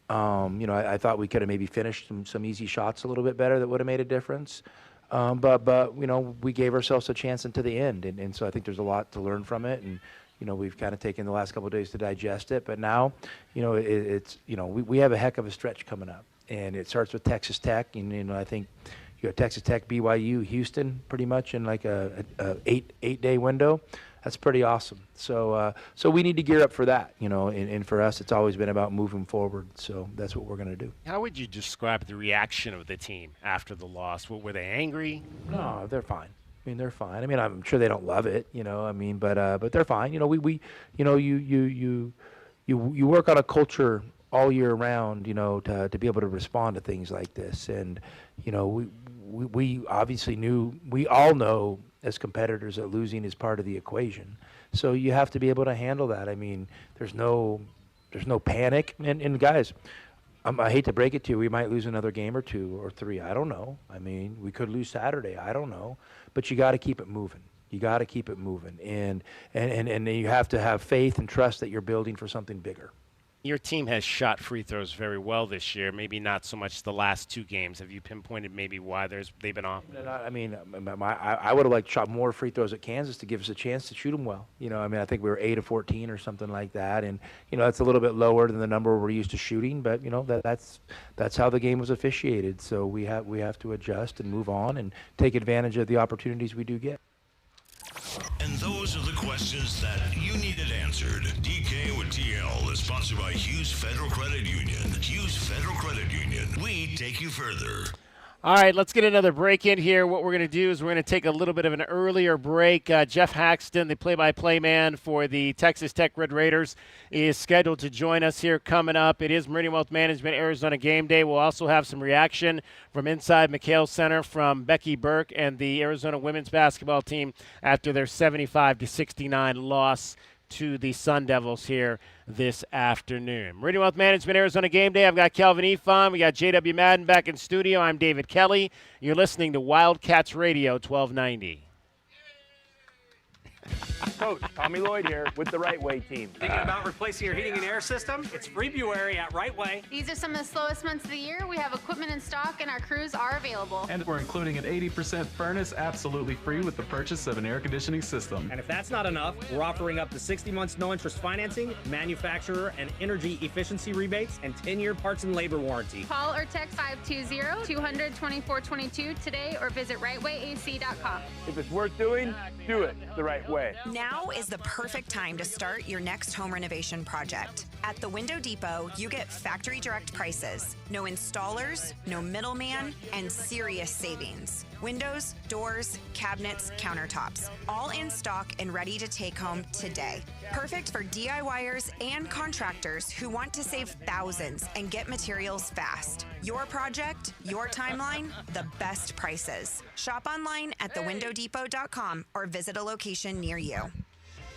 I thought we could have maybe finished some easy shots a little bit better that would have made a difference. But we gave ourselves a chance into the end. And so I think there's a lot to learn from it. And, we've kind of taken the last couple of days to digest it. But now, we have a heck of a stretch coming up. And it starts with Texas Tech. And, I think you have Texas Tech, BYU, Houston pretty much in like a 8-day window. That's pretty awesome. So we need to gear up for that, and for us, it's always been about moving forward. So that's what we're going to do. How would you describe the reaction of the team after the loss? Were they angry? No, they're fine. I mean, they're fine. I mean, I'm sure they don't love it, but they're fine. You work on a culture all year round, to be able to respond to things like this. And, we obviously we all know as competitors that losing is part of the equation. So you have to be able to handle that. I mean, there's no panic. And guys, I hate to break it to you, we might lose another game or two or three. I don't know. I mean, we could lose Saturday. I don't know. But you got to keep it moving. You got to keep it moving. And you have to have faith and trust that you're building for something bigger. Your team has shot free throws very well this year, maybe not so much the last two games. Have you pinpointed maybe why they've been off? I mean, I would have liked to shot more free throws at Kansas to give us a chance to shoot them well. I think we were 8 of 14 or something like that. And, that's a little bit lower than the number we're used to shooting. But, that's how the game was officiated. So we have to adjust and move on and take advantage of the opportunities we do get. And those are the questions that you needed answered. DK with TL is sponsored by Hughes Federal Credit Union. Hughes Federal Credit Union. We take you further. All right, let's get another break in here. What we're going to do is we're going to take a little bit of an earlier break. Jeff Haxton, the play-by-play man for the Texas Tech Red Raiders, is scheduled to join us here coming up. It is Meridian Wealth Management Arizona Game Day. We'll also have some reaction from inside McKale Center from Becky Burke and the Arizona women's basketball team after their 75-69 loss to the Sun Devils here this afternoon. Meridian Wealth Management, Arizona Game Day. I've got Calvin Efon. We got J.W. Madden back in studio. I'm David Kelly. You're listening to Wildcats Radio 1290. Coach, Tommy Lloyd here with the Right Way team. Thinking about replacing your heating and air system? It's February at Right Way. These are some of the slowest months of the year. We have equipment in stock and our crews are available. And we're including an 80% furnace absolutely free with the purchase of an air conditioning system. And if that's not enough, we're offering up to 60 months no interest financing, manufacturer and energy efficiency rebates, and 10-year parts and labor warranty. Call or text 520-200-2422 today or visit rightwayac.com. If it's worth doing, do it the right way. Now is the perfect time to start your next home renovation project. At the Window Depot, you get factory direct prices, no installers, no middleman, and serious savings. Windows, doors, cabinets, countertops, all in stock and ready to take home today. Perfect for DIYers and contractors who want to save thousands and get materials fast. Your project, your timeline, the best prices. Shop online at thewindowdepot.com or visit a location near you.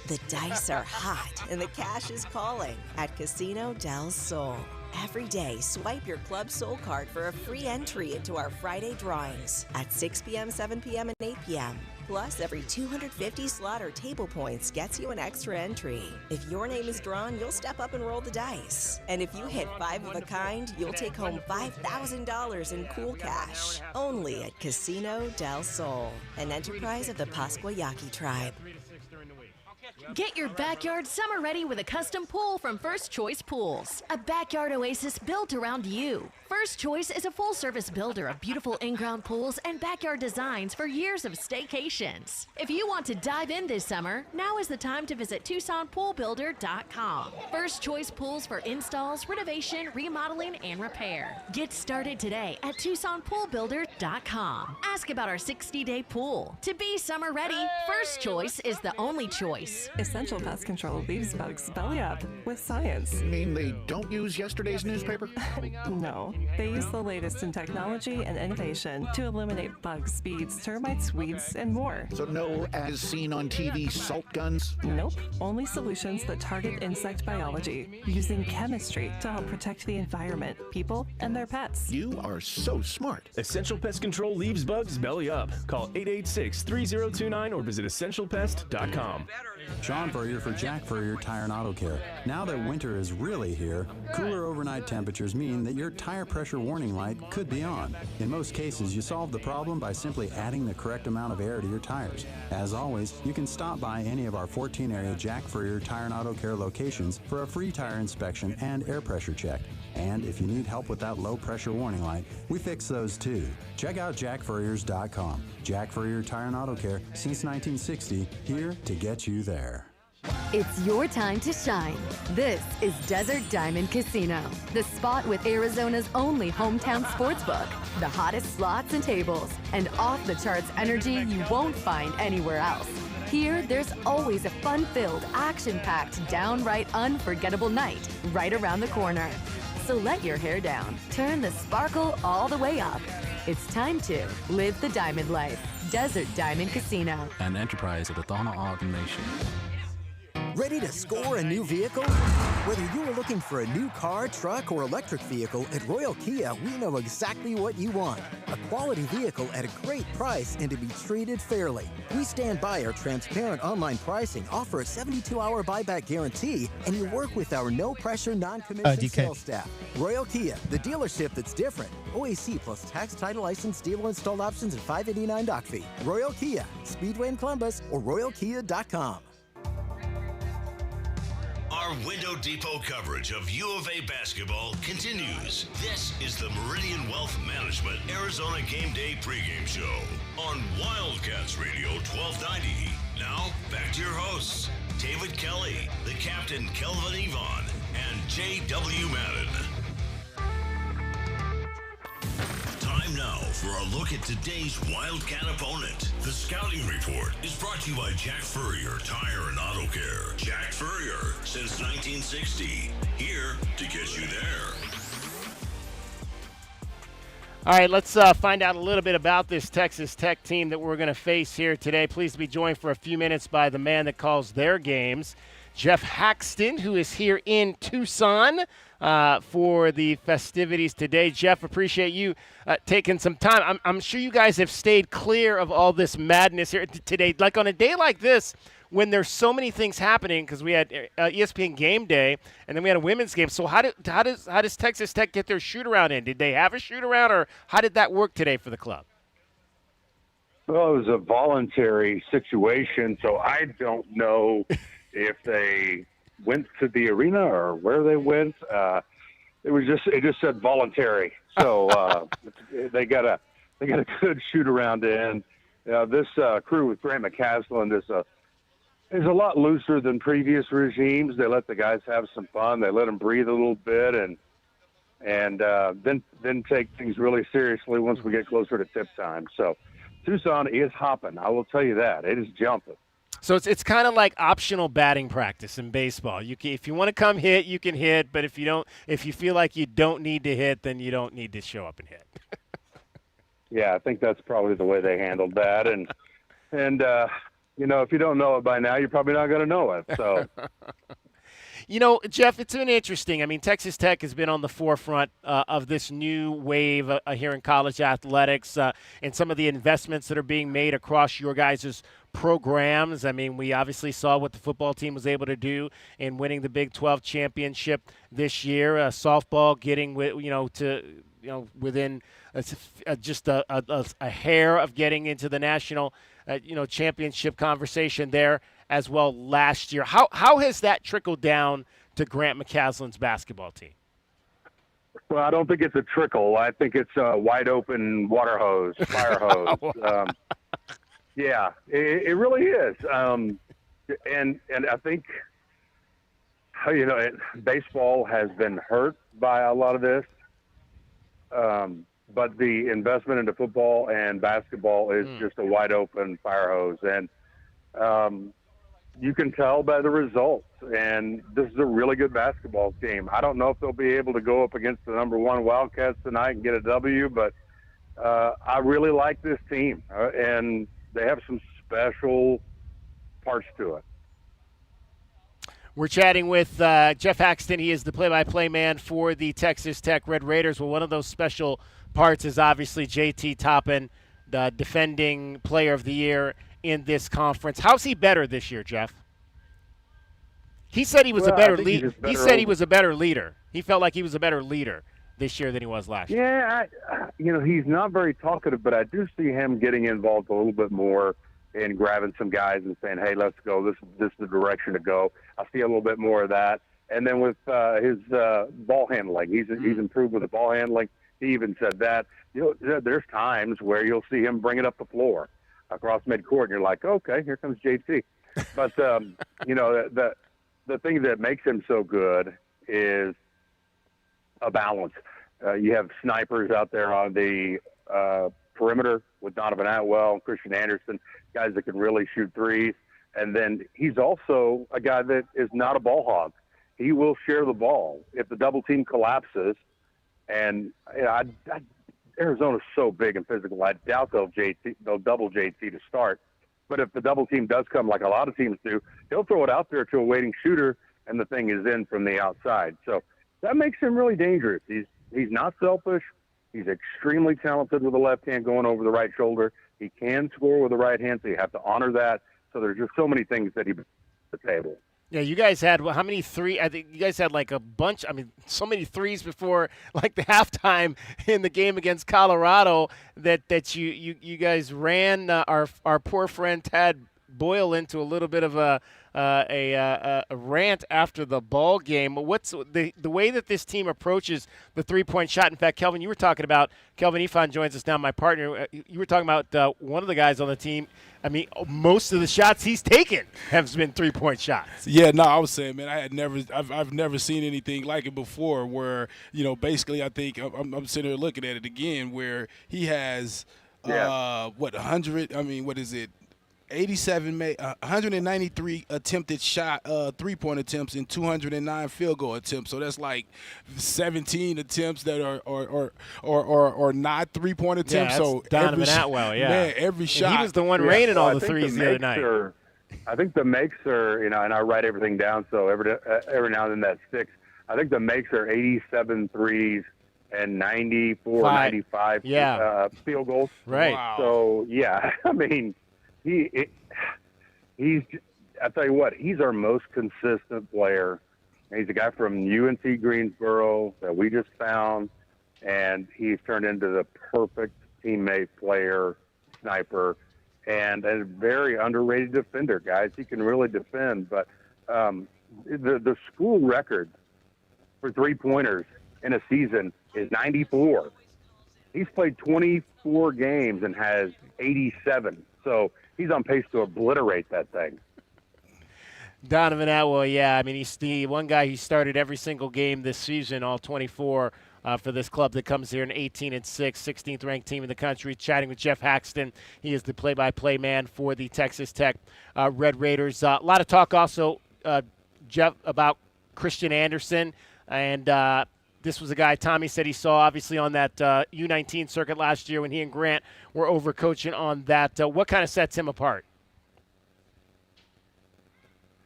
The dice are hot and the cash is calling at Casino del Sol. Every day, swipe your Club Soul card for a free entry into our Friday drawings at 6 p.m., 7 p.m., and 8 p.m. Plus, every 250 slot or table points gets you an extra entry. If your name is drawn, you'll step up and roll the dice. And if you hit 5 of a kind, you'll take home $5,000 in cool cash. Only at Casino del Sol, an enterprise of the Pasquayaki tribe. Get your backyard summer ready with a custom pool from First Choice Pools. A backyard oasis built around you. First Choice is a full-service builder of beautiful in-ground pools and backyard designs for years of staycations. If you want to dive in this summer, now is the time to visit TucsonPoolBuilder.com. First Choice Pools for installs, renovation, remodeling, and repair. Get started today at TucsonPoolBuilder.com. Ask about our 60-day pool. To be summer ready, First Choice is the only choice. Essential Pest Control leaves bugs belly up with science. You mean they don't use yesterday's newspaper? No, they use the latest in technology and innovation to eliminate bugs, bees, termites, weeds, and more. So no as seen on TV salt guns? Nope, only solutions that target insect biology, using chemistry to help protect the environment, people, and their pets. You are so smart. Essential Pest Control leaves bugs belly up. Call 886-3029 or visit essentialpest.com. Sean Furrier for Jack Furrier Tire and Auto Care. Now that winter is really here, cooler overnight temperatures mean that your tire pressure warning light could be on. In most cases, you solve the problem by simply adding the correct amount of air to your tires. As always, you can stop by any of our 14 area Jack Furrier Tire and Auto Care locations for a free tire inspection and air pressure check. And if you need help with that low pressure warning light, we fix those too. Check out jackfurriers.com. Jack Furrier Tire and Auto Care since 1960, here to get you there. It's your time to shine. This is Desert Diamond Casino, the spot with Arizona's only hometown sportsbook, the hottest slots and tables, and off-the-charts energy you won't find anywhere else. Here, there's always a fun-filled, action-packed, downright unforgettable night right around the corner. So let your hair down, turn the sparkle all the way up. It's time to live the diamond life. Desert Diamond Casino. An enterprise of the Tohono O'odham Nation. Ready to score a new vehicle? Whether you are looking for a new car, truck, or electric vehicle, at Royal Kia, we know exactly what you want. A quality vehicle at a great price and to be treated fairly. We stand by our transparent online pricing, offer a 72-hour buyback guarantee, and you work with our no-pressure, non-commission sales staff. Royal Kia, the dealership that's different. OAC plus tax, title, license, dealer installed options, and $589 doc fee. Royal Kia, Speedway in Columbus, or royalkia.com. Our Window Depot coverage of U of A basketball continues. This is the Meridian Wealth Management Arizona Game Day pregame show on Wildcats Radio 1290. Now, back to your hosts, David Kelly, the captain Kelvin Yvonne, and J.W. Madden. Time now for a look at today's Wildcat opponent. The Scouting Report is brought to you by Jack Furrier Tire and Auto Care. Jack Furrier, since 1960, here to get you there. All right, let's find out a little bit about this Texas Tech team that we're going to face here today. Pleased to be joined for a few minutes by the man that calls their games, Jeff Haxton, who is here in Tucson for the festivities today. Jeff, appreciate you taking some time. I'm sure you guys have stayed clear of all this madness here today. Like on a day like this, when there's so many things happening, because we had ESPN Game Day, and then we had a women's game. So how does Texas Tech get their shoot-around in? Did they have a shoot-around, or how did that work today for the club? Well, it was a voluntary situation, so I don't know if they went to the arena or where they went. It just said voluntary, so they got a good shoot-around in. This crew with Grant McCasland is a lot looser than previous regimes. They let the guys have some fun. They let them breathe a little bit, and then take things really seriously once we get closer to tip time. So Tucson is hopping. I will tell you that. It is jumping. So it's kind of like optional batting practice in baseball. If you want to come hit, you can hit, but if you feel like you don't need to hit, then you don't need to show up and hit. Yeah, I think that's probably the way they handled that, and if you don't know it by now, you're probably not going to know it. So, Jeff, it's been interesting. I mean, Texas Tech has been on the forefront of this new wave here in college athletics and some of the investments that are being made across your guys' programs. I mean, we obviously saw what the football team was able to do in winning the Big 12 championship this year. Softball getting within just a hair of getting into the national championship conversation there as well last year. How has that trickled down to Grant McCasland's basketball team? Well, I don't think it's a trickle. I think it's a wide open water hose, fire hose. Yeah, it really is. And I think, baseball has been hurt by a lot of this. But the investment into football and basketball is just a wide open fire hose. And you can tell by the results. And this is a really good basketball team. I don't know if they'll be able to go up against the number 1 Wildcats tonight and get a W, but I really like this team. And they have some special parts to it. We're chatting with Jeff Haxton. He is the play-by-play man for the Texas Tech Red Raiders. Well, one of those special parts is obviously J.T. Toppin, the defending player of the year in this conference. How's he better this year, Jeff? He said he was a better leader. He said he was a better leader. He felt like he was a better leader this year than he was last year. Yeah, he's not very talkative, but I do see him getting involved a little bit more and grabbing some guys and saying, hey, let's go. This is the direction to go. I see a little bit more of that. And then with his ball handling, he's improved with the ball handling. He even said that. There's times where you'll see him bring it up the floor across midcourt, and you're like, okay, here comes JT. But, the thing that makes him so good is a balance. You have snipers out there on the perimeter with Donovan Atwell, Christian Anderson, guys that can really shoot threes. And then he's also a guy that is not a ball hog. He will share the ball. If the double team collapses, and Arizona's so big and physical, I doubt they'll double JT to start. But if the double team does come, like a lot of teams do, he'll throw it out there to a waiting shooter, and the thing is in from the outside. So that makes him really dangerous. He's not selfish. He's extremely talented with the left hand going over the right shoulder. He can score with the right hand, so you have to honor that. So there's just so many things that he brings to the table. Yeah, you guys had how many three? I think you guys had like a bunch. I mean, so many threes before like the halftime in the game against Colorado that you guys ran our poor friend Tad Boyle into a little bit of a rant after the ball game. What's the way that this team approaches the 3-point shot? In fact, Kelvin, you were talking about Kelvin Ifan joins us now, my partner. You were talking about one of the guys on the team. I mean, most of the shots he's taken have been 3-point shots. Yeah, no, I was saying, man, I've never seen anything like it before. Where basically, I think I'm sitting here looking at it again, where he has 100. I mean, what is it? 193 attempted shot 3-point attempts and 209 field goal attempts. So that's like 17 attempts that are not 3-point attempts. Yeah, so Donovan Atwell, man, every shot. And he was the one raining all the threes the other night. I think the makes are, and I write everything down, so every now and then that sticks. I think the makes are 87 threes and 94, 95 field goals. Right. Wow. So, yeah, I mean, he's, I tell you what, he's our most consistent player. He's a guy from UNC Greensboro that we just found, and he's turned into the perfect teammate, player, sniper, and a very underrated defender, guys. He can really defend, but the school record for three-pointers in a season is 94. He's played 24 games and has 87, so he's on pace to obliterate that thing. Donovan Atwell, yeah. I mean, he's the one guy who started every single game this season, all 24 for this club that comes here in 18-6, 16th ranked team in the country. Chatting with Jeff Haxton. He is the play-by-play man for the Texas Tech Red Raiders. A lot of talk also, Jeff, about Christian Anderson. And this was a guy Tommy said he saw, obviously, on that U19 circuit last year when he and Grant were overcoaching on that. What kind of sets him apart?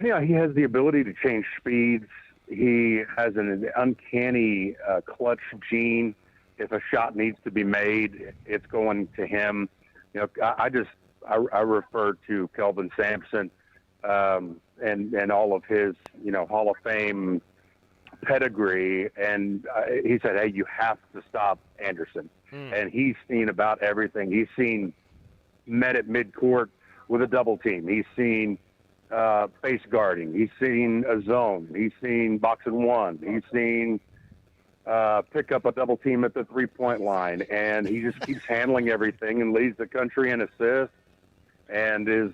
Yeah, he has the ability to change speeds. He has an uncanny clutch gene. If a shot needs to be made, it's going to him. You know, I refer to Kelvin Sampson and all of his, Hall of Fame pedigree, and he said, hey, you have to stop Anderson. And he's seen about everything. He's seen met at midcourt with a double team. He's seen face guarding. He's seen a zone. He's seen box and one. He's seen pick up a double team at the three-point line, and he just keeps handling everything and leads the country in assists and is,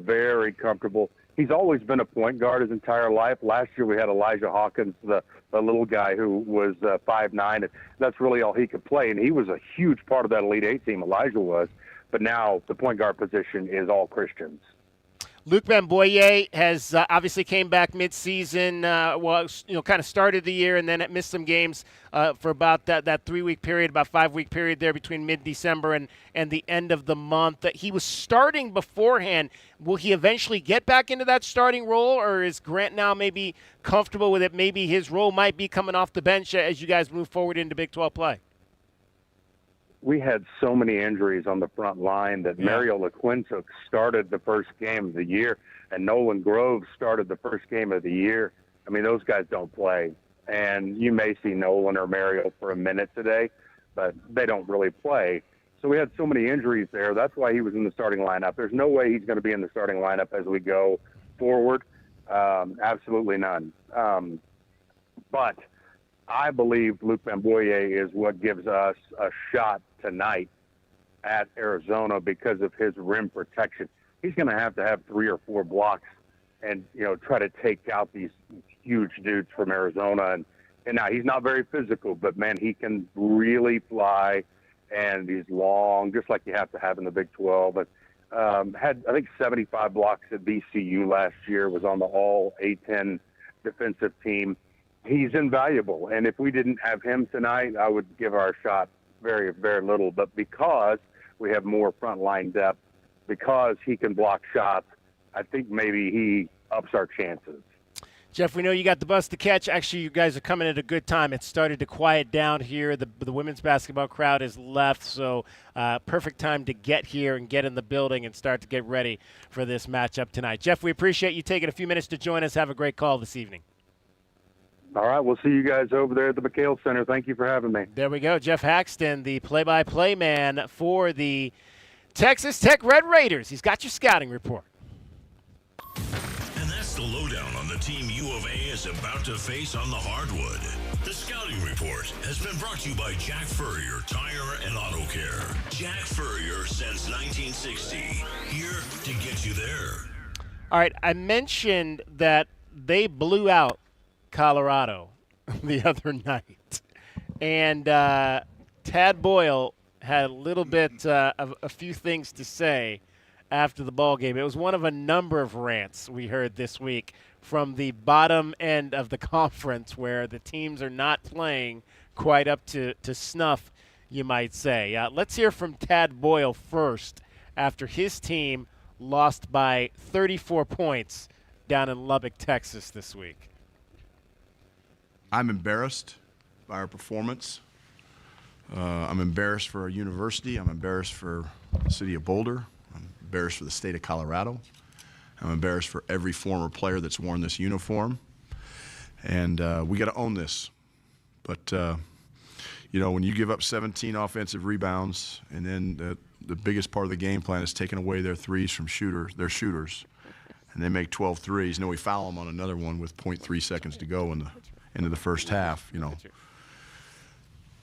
very comfortable. He's always been a point guard his entire life. Last year we had Elijah Hawkins, the little guy who was 5'9", and that's really all he could play, and he was a huge part of that Elite Eight team, Elijah was, but now the point guard position is all Christians. Luke Bamboye has obviously came back mid-season, kind of started the year and then missed some games for about that 3-week period, about 5-week period there between mid-December and the end of the month. He was starting beforehand. Will he eventually get back into that starting role, or is Grant now maybe comfortable with it? Maybe his role might be coming off the bench as you guys move forward into Big 12 play. We had so many injuries on the front line that Mario LaQuintook started the first game of the year, and Nolan Groves started the first game of the year. I mean, those guys don't play. And you may see Nolan or Mario for a minute today, but they don't really play. So we had so many injuries there. That's why he was in the starting lineup. There's no way he's going to be in the starting lineup as we go forward. Absolutely none. But I believe Luke Bamboye is what gives us a shot tonight at Arizona because of his rim protection. He's going to have 3 or 4 blocks and, try to take out these huge dudes from Arizona. And now he's not very physical, but, man, he can really fly, and he's long, just like you have to have in the Big 12. But had, I think, 75 blocks at VCU last year, was on the all A-10 defensive team. He's invaluable, and if we didn't have him tonight, I would give our shot very, very little. But because we have more frontline depth, because he can block shots, I think maybe he ups our chances. Jeff, we know you got the bus to catch. Actually, you guys are coming at a good time. It started to quiet down here. The women's basketball crowd has left, so perfect time to get here and get in the building and start to get ready for this matchup tonight. Jeff, we appreciate you taking a few minutes to join us. Have a great call this evening. All right, we'll see you guys over there at the McKale Center. Thank you for having me. There we go. Jeff Haxton, the play-by-play man for the Texas Tech Red Raiders. He's got your scouting report. And that's the lowdown on the team U of A is about to face on the hardwood. The scouting report has been brought to you by Jack Furrier Tire and Auto Care. Jack Furrier since 1960. Here to get you there. All right, I mentioned that they blew out Colorado the other night, and Tad Boyle had a little bit of a few things to say after the ball game. It was one of a number of rants we heard this week from the bottom end of the conference, where the teams are not playing quite up to snuff, you might say. Let's hear from Tad Boyle first after his team lost by 34 points down in Lubbock, Texas this week. I'm embarrassed by our performance. I'm embarrassed for our university. I'm embarrassed for the city of Boulder. I'm embarrassed for the state of Colorado. I'm embarrassed for every former player that's worn this uniform. And we got to own this. But, when you give up 17 offensive rebounds and then the biggest part of the game plan is taking away their threes from their shooters, and they make 12 threes, and then we foul them on another one with 0.3 seconds to go into the first half,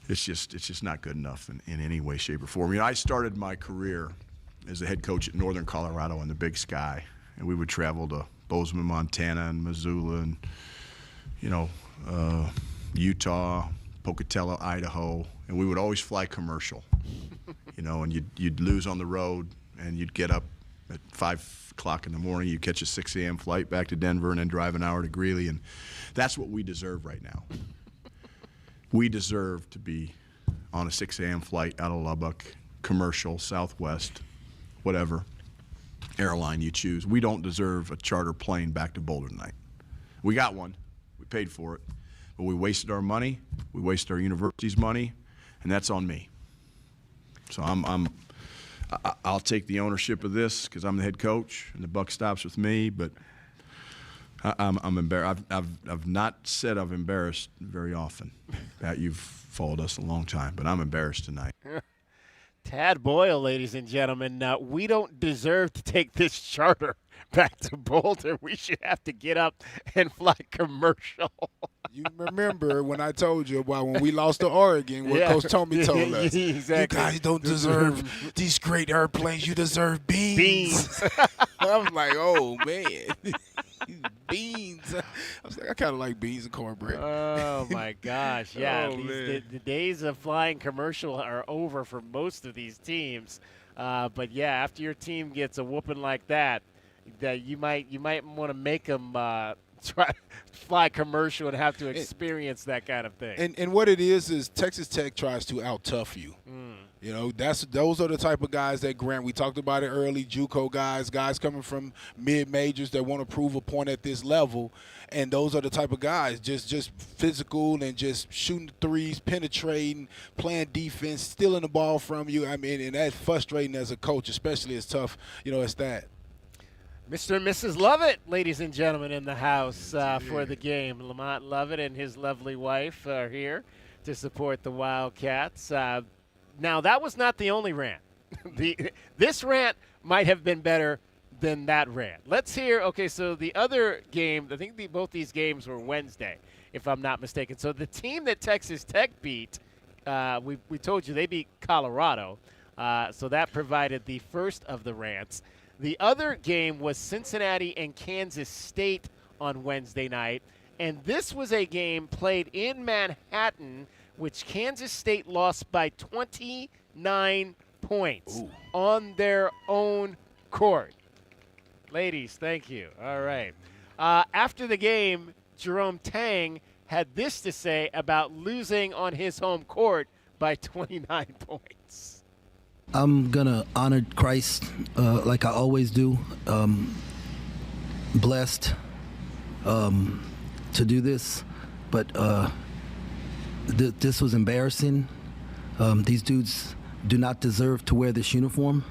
it's just not good enough in any way, shape, or form. I started my career as a head coach at Northern Colorado in the Big Sky, and we would travel to Bozeman, Montana, and Missoula, and Utah, Pocatello, Idaho, and we would always fly commercial, and you'd lose on the road, and you'd get up at 5 o'clock in the morning, you catch a 6 a.m. flight back to Denver and then drive an hour to Greeley, and that's what we deserve right now. We deserve to be on a 6 a.m. flight out of Lubbock, commercial, Southwest, whatever airline you choose. We don't deserve a charter plane back to Boulder tonight. We got one. We paid for it. But we wasted our money. We wasted our university's money, and that's on me. So I'll take the ownership of this because I'm the head coach, and the buck stops with me. But I'm embarrassed. I've not said I've embarrassed very often. Pat, you've followed us a long time, but I'm embarrassed tonight. Tad Boyle, ladies and gentlemen, we don't deserve to take this charter back to Boulder. We should have to get up and fly commercial. You remember when I told you about when we lost to Oregon, what Coach Tomey told us. Exactly. You guys don't deserve these great airplanes. You deserve beans. I was like, oh, man. Beans. I was like, I kind of like beans and cornbread. Oh, my gosh. Yeah, the days of flying commercial are over for most of these teams. But, yeah, after your team gets a whooping like that you might want to make them try to fly commercial and have to experience that kind of thing. And what it is Texas Tech tries to out-tough you. Those are the type of guys that Grant, we talked about it early, JUCO guys coming from mid-majors that want to prove a point at this level, and those are the type of guys, just physical and just shooting threes, penetrating, playing defense, stealing the ball from you. I mean, and that's frustrating as a coach, especially as tough, as that. Mr. and Mrs. Lovett, ladies and gentlemen, in the house for the game. Lamont Lovett and his lovely wife are here to support the Wildcats. Now, that was not the only rant. This rant might have been better than that rant. Let's hear, so the other game, I think both these games were Wednesday, if I'm not mistaken. So the team that Texas Tech beat, we told you they beat Colorado, so that provided the first of the rants. The other game was Cincinnati and Kansas State on Wednesday night, and this was a game played in Manhattan, which Kansas State lost by 29 points on their own court. Ladies, thank you. All right. After the game, Jerome Tang had this to say about losing on his home court by 29 points. I'm going to honor Christ like I always do. Blessed to do this, but this was embarrassing. These dudes do not deserve to wear this uniform.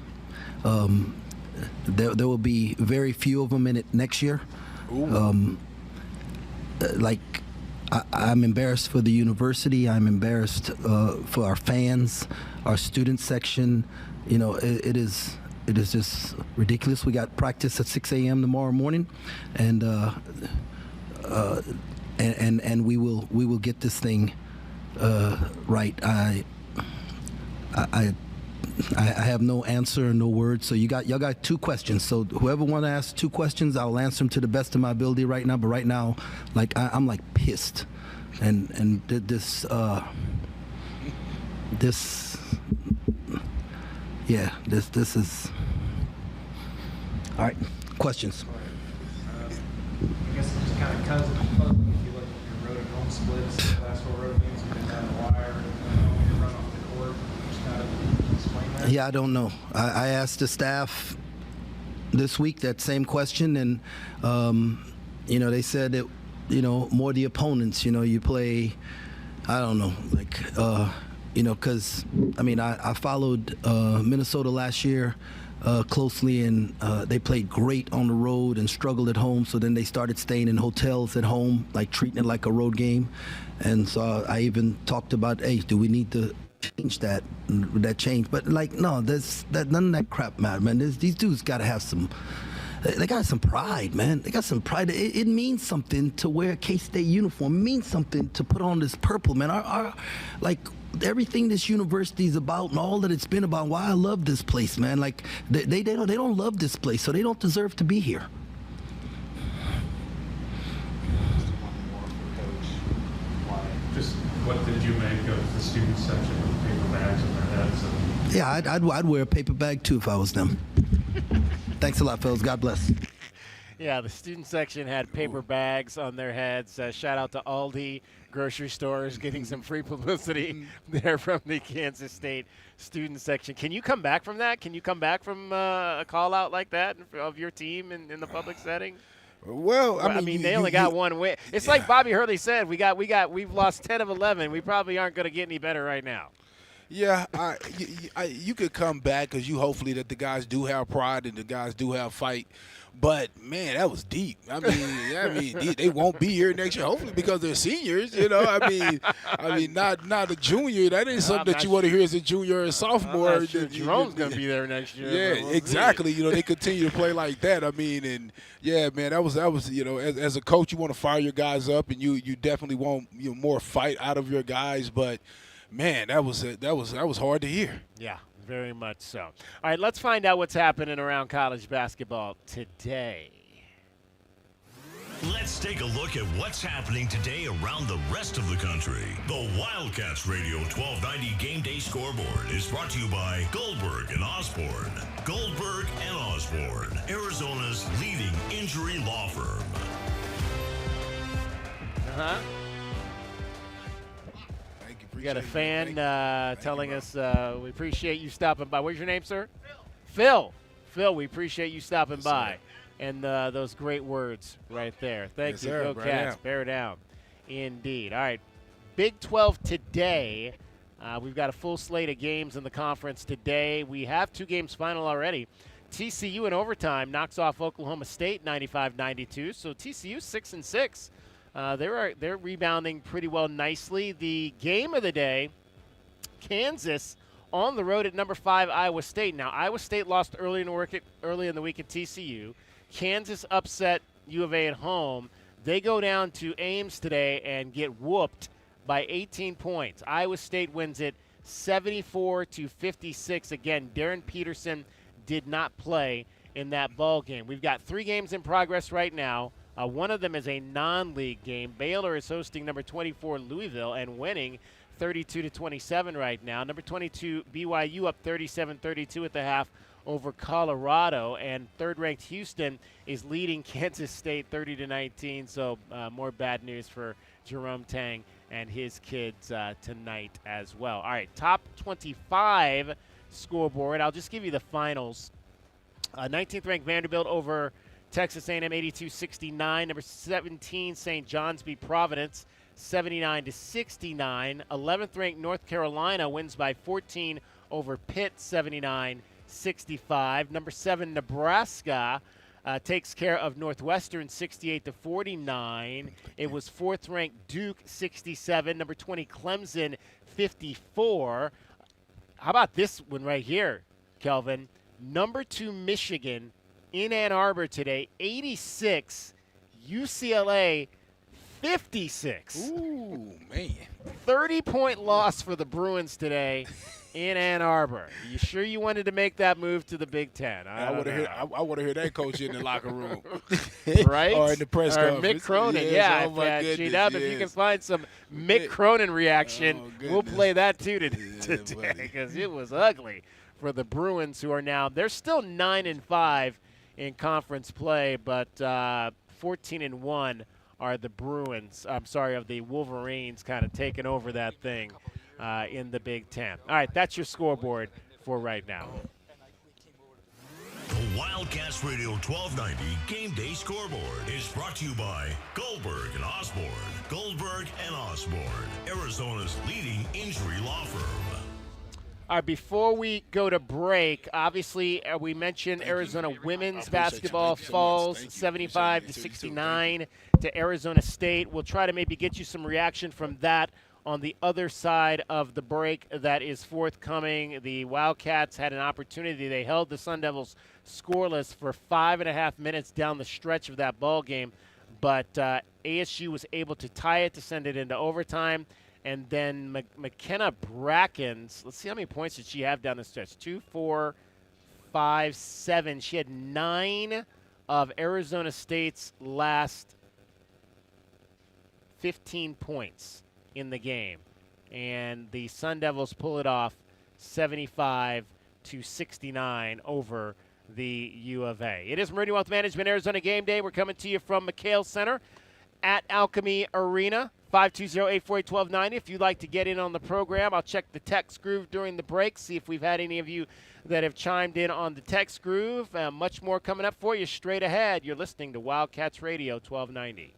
There will be very few of them in it next year. I'm embarrassed for the university. I'm embarrassed for our fans, our student section. It is just ridiculous. We got practice at 6 a.m. tomorrow morning, and we will get this thing right. I have no answer, no words. So y'all got 2 questions. So whoever want to ask 2 questions, I'll answer them to the best of my ability right now. But right now, I'm pissed, and this is all right. Questions. I guess it just kind of cuts it puzzling if you look at your road and home splits. The last 4 road games have been down the wire and you run off the court. Just kind of explain that. Yeah, I don't know. I asked the staff this week, that same question, and they said that more the opponents. You play, I don't know, like because I followed Minnesota last year closely, and they played great on the road and struggled at home. So then they started staying in hotels at home, like treating it like a road game. And so I even talked about, hey, do we need to change that change? But no, none of that crap matter, man. These dudes got to have some. They got some pride, man. They got some pride. It means something to wear a K-State uniform. It means something to put on this purple, man. Our everything this university is about and all that it's been about. Why I love this place, man. Like they don't love this place, so they don't deserve to be here. Just what did you make of the student section with paper bags on their heads? Yeah, I'd wear a paper bag too if I was them. Thanks a lot, fellas. God bless. Yeah, the student section had paper bags on their heads. Shout out to Aldi grocery stores getting some free publicity there from the Kansas State student section. Can you come back from that? Can you come back from a call out like that of your team in the public setting? Well, I mean, they only got one win. It's like Bobby Hurley said, we've lost 10 of 11. We probably aren't going to get any better right now. Yeah, you could come back because you hopefully that the guys do have pride and the guys do have fight. But man, that was deep. I mean, they won't be here next year. Hopefully, because they're seniors. I mean, not a junior. That ain't something that you want to hear as a junior or a sophomore. I'm not sure Jerome's gonna be there next year. Yeah, we'll exactly. See. They continue to play like that. I mean, and yeah, man, that was. As a coach, you want to fire your guys up, and you definitely want more fight out of your guys. But man, that was hard to hear. Yeah. Very much so. All right, let's find out what's happening around college basketball today. Let's take a look at what's happening today around the rest of the country. The Wildcats Radio 1290 Game Day Scoreboard is brought to you by Goldberg and Osborne. Goldberg and Osborne, Arizona's leading injury law firm. We got a fan telling us we appreciate you stopping by. What's your name, sir? Phil. Phil, we appreciate you stopping by. And those great words right there. Thank you. Sir. Go Cats. Bear down. Indeed. All right. Big 12 today. We've got a full slate of games in the conference today. We have 2 games final already. TCU in overtime knocks off Oklahoma State 95-92. So TCU 6-6. They're rebounding pretty well nicely. The game of the day, Kansas on the road at number 5 Iowa State. Now Iowa State lost early in the week at TCU. Kansas upset U of A at home. They go down to Ames today and get whooped by 18 points. Iowa State wins it 74-56. Again, Darren Peterson did not play in that ball game. We've got 3 games in progress right now. One of them is a non-league game. Baylor is hosting number 24 Louisville and winning 32-27 right now. Number 22 BYU up 37-32 at the half over Colorado, and third-ranked Houston is leading Kansas State 30-19. So more bad news for Jerome Tang and his kids tonight as well. All right, top 25 scoreboard. I'll just give you the finals. 19th-ranked Vanderbilt over Texas A&M 82-69. Number 17 St. John's beat Providence 79-69. 11th ranked North Carolina wins by 14 over Pitt 79-65. Number 7 Nebraska takes care of Northwestern 68-49. It was 4th ranked Duke 67. Number 20 Clemson 54. How about this one right here, Kelvin? Number 2 Michigan in Ann Arbor today, 86. UCLA, 56. Ooh, man. 30-point loss for the Bruins today in Ann Arbor. You sure you wanted to make that move to the Big Ten? I want to hear that coach in the locker room. Right? Or in the press conference. Mick Cronin, yes, if you can find some Mick Cronin reaction, we'll play that too today because it was ugly for the Bruins, who are now, they're still 9-5 in conference play, but 14-1 are the Bruins. Of the Wolverines kind of taking over that thing in the Big Ten. All right, that's your scoreboard for right now. The Wildcats Radio 1290 Game Day Scoreboard is brought to you by Goldberg and Osborne. Goldberg and Osborne, Arizona's leading injury law firm. All right, before we go to break, obviously we mentioned Arizona women's basketball falls 75-69 to Arizona State. We'll try to maybe get you some reaction from that on the other side of the break that is forthcoming. The Wildcats had an opportunity. They held the Sun Devils scoreless for 5.5 minutes down the stretch of that ball game, but ASU was able to tie it to send it into overtime. And then McKenna Brackens, let's see how many points did she have down the stretch. 2, 4, 5, 7. She had 9 of Arizona State's last 15 points in the game. And the Sun Devils pull it off 75-69 over the U of A. It is Meridian Wealth Management Arizona Game Day. We're coming to you from McKale Center at ALKEME Arena. 520-848-1290. If you'd like to get in on the program, I'll check the text groove during the break, see if we've had any of you that have chimed in on the text groove. Much more coming up for you straight ahead. You're listening to Wildcats Radio 1290.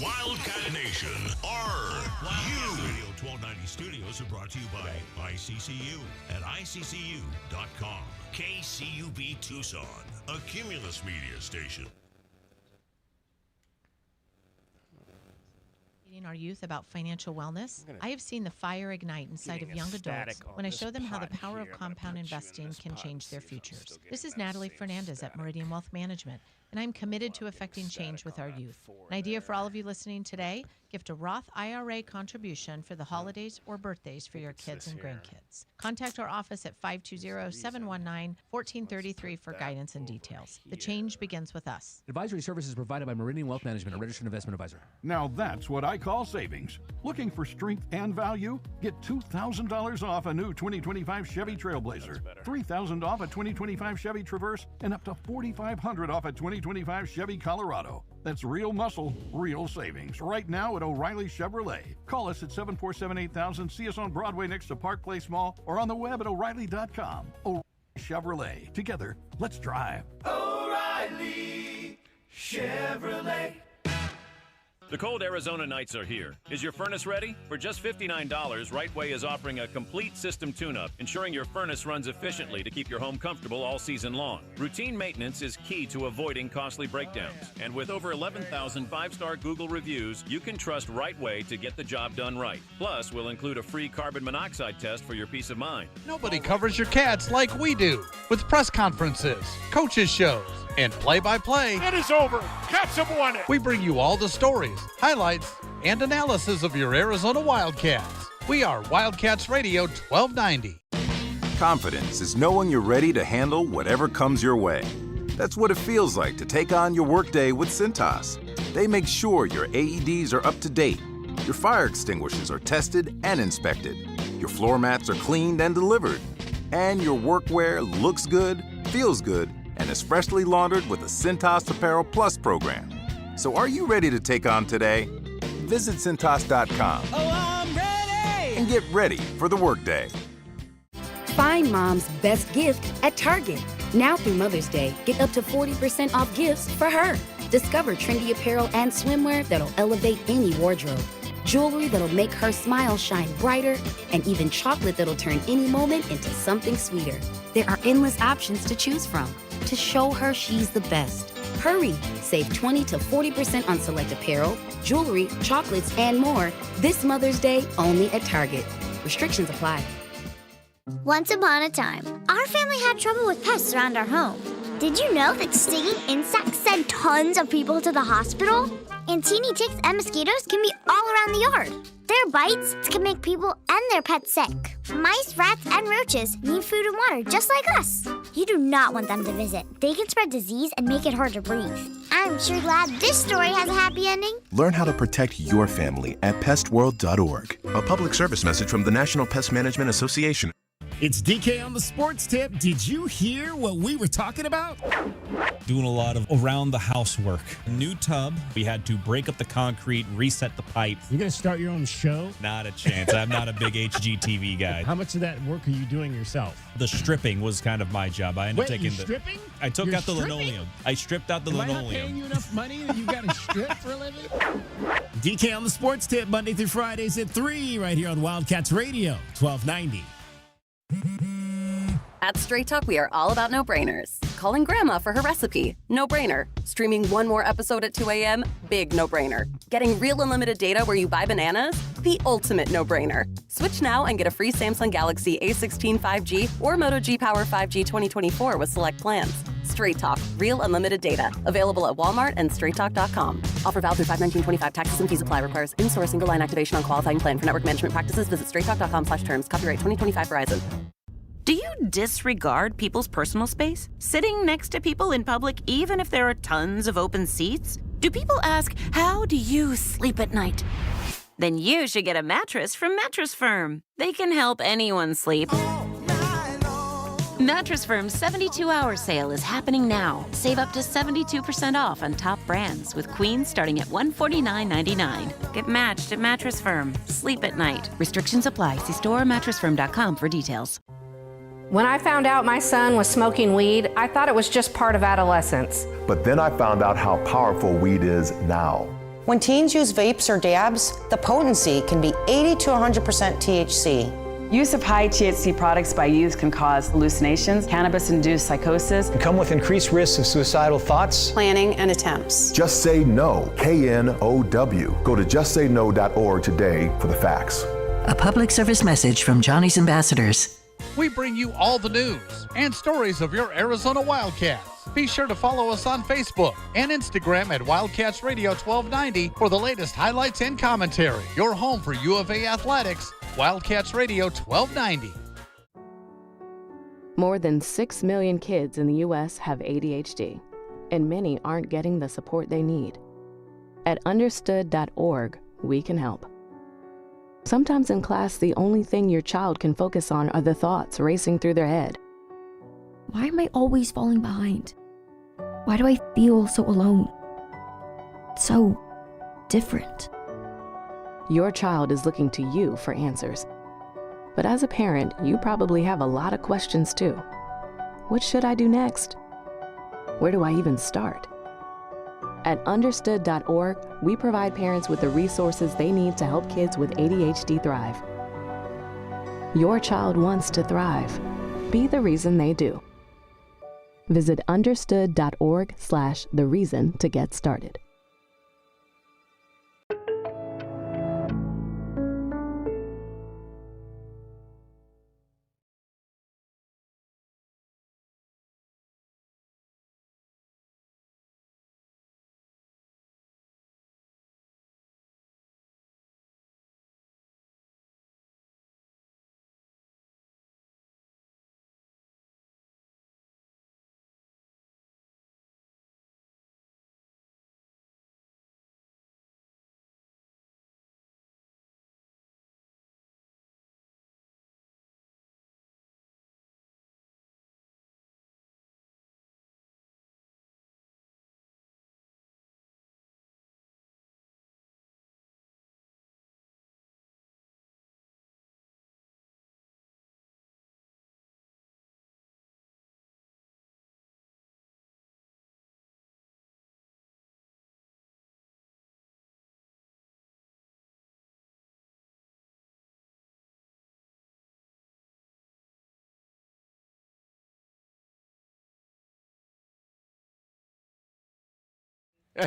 Wildcat Nation, Wildcats Radio 1290 studios are brought to you by ICCU at ICCU.com. KCUB Tucson, a Cumulus media station. Our youth about financial wellness. I have seen the fire ignite inside of young adults when I show them how the power of compound investing can change their futures. This is Natalie Fernandez at Meridian Wealth Management, and I'm committed to affecting change with our youth. An idea for all of you listening today: gift a Roth IRA contribution for the holidays or birthdays for your kids and grandkids. Contact our office at 520-719-1433 for guidance and details. The change begins with us. Advisory services provided by Meridian Wealth Management, a registered investment advisor. Now that's what I call savings. Looking for strength and value? Get $2,000 off a new 2025 Chevy Trailblazer, $3,000 off a 2025 Chevy Traverse, and up to $4,500 off a 2025 Chevy Colorado. That's real muscle, real savings. Right now at O'Reilly Chevrolet. Call us at 747-8000. See us on Broadway next to Park Place Mall or on the web at O'Reilly.com. O'Reilly Chevrolet. Together, let's drive. O'Reilly Chevrolet. The cold Arizona nights are here. Is your furnace ready? For just $59, Rightway is offering a complete system tune-up, ensuring your furnace runs efficiently to keep your home comfortable all season long. Routine maintenance is key to avoiding costly breakdowns. And with over 11,000 five-star Google reviews, you can trust Rightway to get the job done right. Plus, we'll include a free carbon monoxide test for your peace of mind. Nobody covers your Cats like we do, with press conferences, coaches shows, and play-by-play. It is over. Cats have won it. We bring you all the stories, highlights, and analysis of your Arizona Wildcats. We are Wildcats Radio 1290. Confidence is knowing you're ready to handle whatever comes your way. That's what it feels like to take on your workday with Cintas. They make sure your AEDs are up to date, your fire extinguishers are tested and inspected, your floor mats are cleaned and delivered, and your workwear looks good, feels good, and is freshly laundered with the Cintas Apparel Plus program. So are you ready to take on today? Visit Cintas.com. Oh, I'm ready! And get ready for the workday. Find mom's best gift at Target. Now through Mother's Day, get up to 40% off gifts for her. Discover trendy apparel and swimwear that'll elevate any wardrobe. Jewelry that'll make her smile shine brighter, and even chocolate that'll turn any moment into something sweeter. There are endless options to choose from to show her she's the best. Hurry! Save 20 to 40% on select apparel, jewelry, chocolates, and more this Mother's Day only at Target. Restrictions apply. Once upon a time, our family had trouble with pests around our home. Did you know that stinging insects send tons of people to the hospital? And teeny ticks and mosquitoes can be all around the yard. Their bites can make people and their pets sick. Mice, rats, and roaches need food and water just like us. You do not want them to visit. They can spread disease and make it hard to breathe. I'm sure glad this story has a happy ending. Learn how to protect your family at pestworld.org. A public service message from the National Pest Management Association. It's DK on the sports tip. Did you hear what we were talking about? Doing a lot of around-the-house work. New tub. We had to break up the concrete, reset the pipe. You're going to start your own show? Not a chance. I'm not a big HGTV guy. How much of that work are you doing yourself? The stripping was kind of my job. I ended up taking stripping? I took out the linoleum. I stripped out the linoleum. Am I not paying you enough money that you got to strip for a living? DK on the sports tip, Monday through Fridays at 3, right here on Wildcats Radio, 1290. At Straight Talk, we are all about no-brainers. Calling grandma for her recipe, no-brainer. Streaming one more episode at 2 a.m., big no-brainer. Getting real unlimited data where you buy bananas, the ultimate no-brainer. Switch now and get a free Samsung Galaxy A16 5G or Moto G Power 5G 2024 with select plans. Straight Talk, real unlimited data. Available at Walmart and straighttalk.com. Offer valid through 5/19/25. Taxes and fees apply. Requires in-store single line activation on qualifying plan. For network management practices, visit straighttalk.com/terms. Copyright 2025 Verizon. Do you disregard people's personal space? Sitting next to people in public, even if there are tons of open seats? Do people ask, how do you sleep at night? Then you should get a mattress from Mattress Firm. They can help anyone sleep. Mattress Firm's 72-hour sale is happening now. Save up to 72% off on top brands, with queens starting at $149.99. Get matched at Mattress Firm. Sleep at night. Restrictions apply. See store or mattressfirm.com for details. When I found out my son was smoking weed, I thought it was just part of adolescence. But then I found out how powerful weed is now. When teens use vapes or dabs, the potency can be 80 to 100% THC. Use of high THC products by youth can cause hallucinations, cannabis-induced psychosis, and come with increased risks of suicidal thoughts, planning, and attempts. Just Say No, KNOW. Go to justsayno.org today for the facts. A public service message from Johnny's Ambassadors. We bring you all the news and stories of your Arizona Wildcats. Be sure to follow us on Facebook and Instagram at Wildcats Radio 1290 for the latest highlights and commentary. Your home for U of A athletics, Wildcats Radio 1290. More than 6 million kids in the U.S. have ADHD, and many aren't getting the support they need. At understood.org, we can help. Sometimes in class, the only thing your child can focus on are the thoughts racing through their head. Why am I always falling behind? Why do I feel so alone? So different. Your child is looking to you for answers. But as a parent, you probably have a lot of questions too. What should I do next? Where do I even start? At understood.org, we provide parents with the resources they need to help kids with ADHD thrive. Your child wants to thrive. Be the reason they do. Visit understood.org/the reason to get started.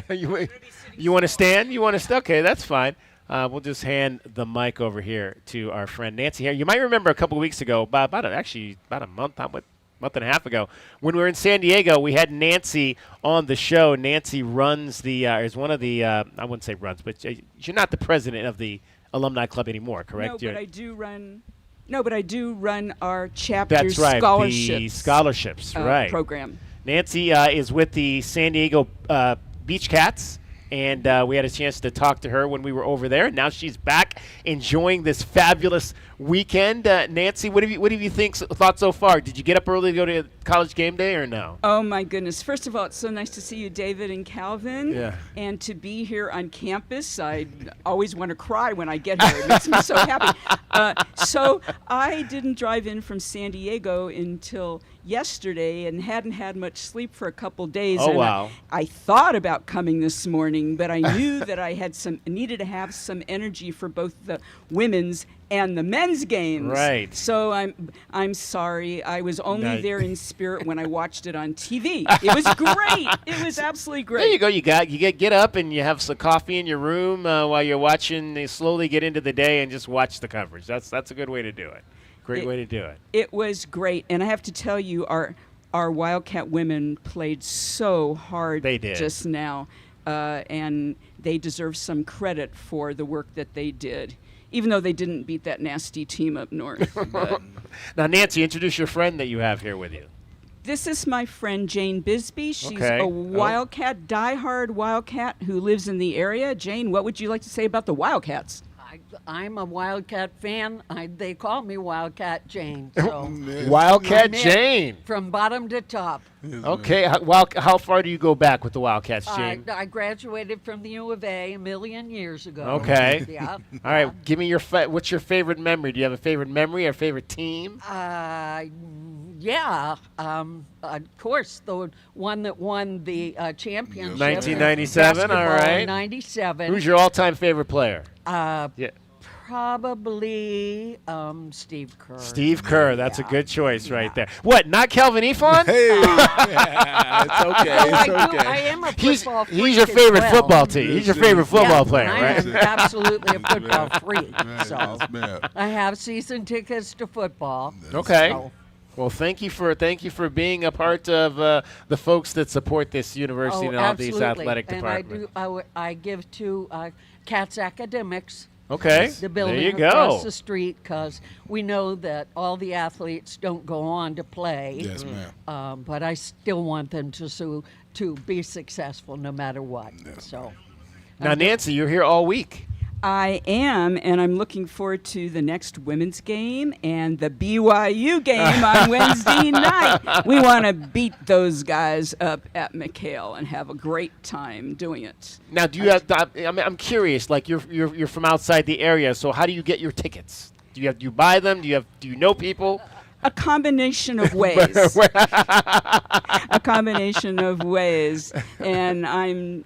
You want to stand? You want to stand? Okay, that's fine. We'll just hand the mic over here to our friend Nancy here. You might remember a couple of weeks ago, about a month and a half ago, when we were in San Diego, we had Nancy on the show. Nancy runs is one of the, I wouldn't say runs, but you're not the president of the alumni club anymore, correct? No, but I do run our chapter scholarships. The scholarships, right. Program. Nancy is with the San Diego Beach Cats, And we had a chance to talk to her when we were over there. Now she's back enjoying this fabulous weekend. Nancy, what have you thought so far? Did you get up early to go to college game day or no? Oh, my goodness. First of all, it's so nice to see you, David and Calvin. Yeah. And to be here on campus. I always want to cry when I get here. It makes me so happy. So I didn't drive in from San Diego until yesterday and hadn't had much sleep for a couple days. Oh, and wow. I thought about coming this morning, but I knew that I needed to have some energy for both the women's and the men's games. Right. So I'm sorry. I was only there in spirit when I watched it on TV. It was great. It was absolutely great. There you go. You get up and you have some coffee in your room while you're watching. You slowly get into the day and just watch the coverage. That's a good way to do it. Great way to do it. It was great, and I have to tell you, our Wildcat women played so hard just now, and they deserve some credit for the work that they did, even though they didn't beat that nasty team up north. Now, Nancy, introduce your friend that you have here with you. This is my friend Jane Bisbee. She's Okay. a Wildcat, diehard Wildcat who lives in the area. Jane, what would you like to say about the Wildcats? I'm a Wildcat fan. They call me Wildcat Jane. So Wildcat Jane. From bottom to top. Okay. How far do you go back with the Wildcats, Jane? I graduated from the U of A a million years ago. Okay. Yeah. All right. Give me what's your favorite memory? Do you have a favorite memory or favorite team? Yeah. Of course, the one that won the championship. 1997. All right. 97. Who's your all-time favorite player? Probably Steve Kerr. Steve Kerr. That's a good choice right there. What? Not Calvin Efon? Hey. It's okay. I am a football freak. He's your favorite as well. football team. He's your favorite football player, I right? am absolutely a football freak. So man. I have season tickets to football. Okay. So. Well, thank you for being a part of the folks that support this university and all these athletic departments. And I give to Cats Academics. Okay. The building there you go. across the street, because we know that all the athletes don't go on to play. Yes, ma'am. But I still want them to be successful no matter what. Yes, so. Now, Nancy, you're here all week. I am, and I'm looking forward to the next women's game and the BYU game on Wednesday night. We want to beat those guys up at McKale and have a great time doing it. Now, do you have? I'm curious. Like you're from outside the area, so how do you get your tickets? Do you buy them? Do you know people? A combination of ways. A combination of ways. And I'm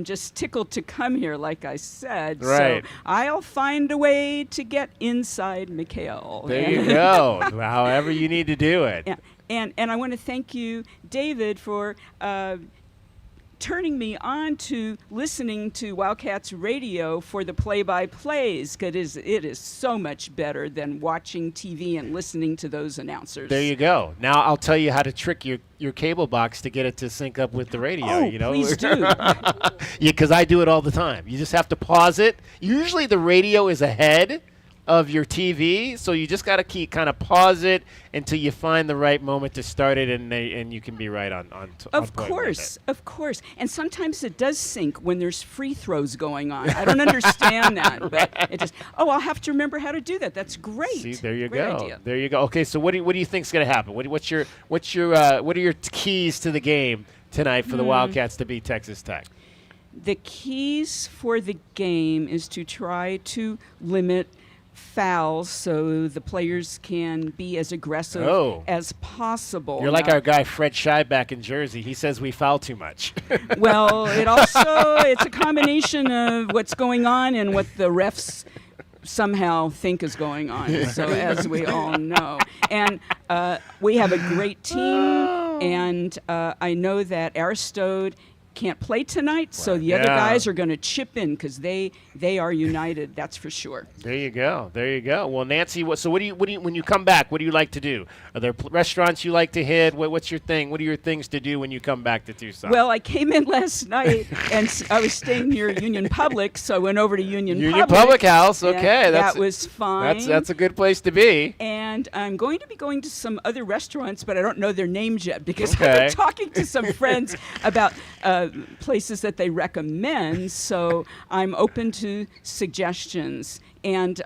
just tickled to come here, like I said. Right. So I'll find a way to get inside McKale. There you go. However you need to do it. Yeah. And I want to thank you, David, for turning me on to listening to Wildcats radio for the play-by-plays, because it is so much better than watching TV and listening to those announcers. There you go. Now I'll tell you how to trick your cable box to get it to sync up with the radio. Oh, please do. Yeah, because I do it all the time. You just have to pause it. Usually the radio is ahead of your TV, so you just got to kind of pause it until you find the right moment to start it, and you can be right on Of course. And sometimes it does sync when there's free throws going on. I don't understand that, but it just. Oh, I'll have to remember how to do that. That's great. See, there you Great go. idea. There you go. Okay, so what do you think's going to happen? What are your keys to the game tonight for the Wildcats to beat Texas Tech? The keys for the game is to try to limit fouls so the players can be as aggressive as possible. You're like our guy Fred Scheib in Jersey. He says we foul too much. Well, it's a combination of what's going on and what the refs somehow think is going on, so as we all know. And we have a great team, and I know that Aristode can't play tonight, so the other guys are going to chip in because they are united. That's for sure. There you go. Well, Nancy, what do you when you come back? What do you like to do? Are there restaurants you like to hit? What's your thing? What are your things to do when you come back to Tucson? Well, I came in last night and I was staying near Union Public, so I went over to Union Public House. Okay, that was fine. That's a good place to be. And I'm going to be going to some other restaurants, but I don't know their names yet because I've been talking to some friends about places that they recommend. So I'm open to suggestions. And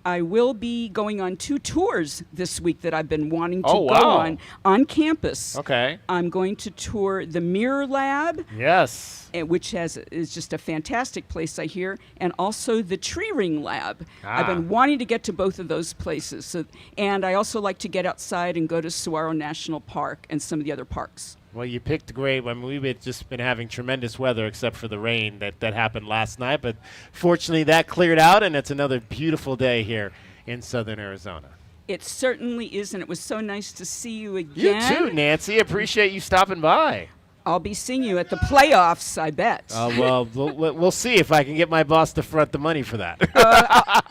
I will be going on 2 tours this week that I've been wanting to go on campus. Okay. I'm going to tour the Mirror Lab. Yes. Which is just a fantastic place, I hear, and also the Tree Ring Lab. I've been wanting to get to both of those places. So, and I also like to get outside and go to Saguaro National Park and some of the other parks. Well, you picked great. I mean, we've just been having tremendous weather except for the rain that happened last night. But fortunately, that cleared out, and it's another beautiful day here in southern Arizona. It certainly is, and it was so nice to see you again. You too, Nancy. Appreciate you stopping by. I'll be seeing you at the playoffs, I bet. Well, we'll see if I can get my boss to front the money for that.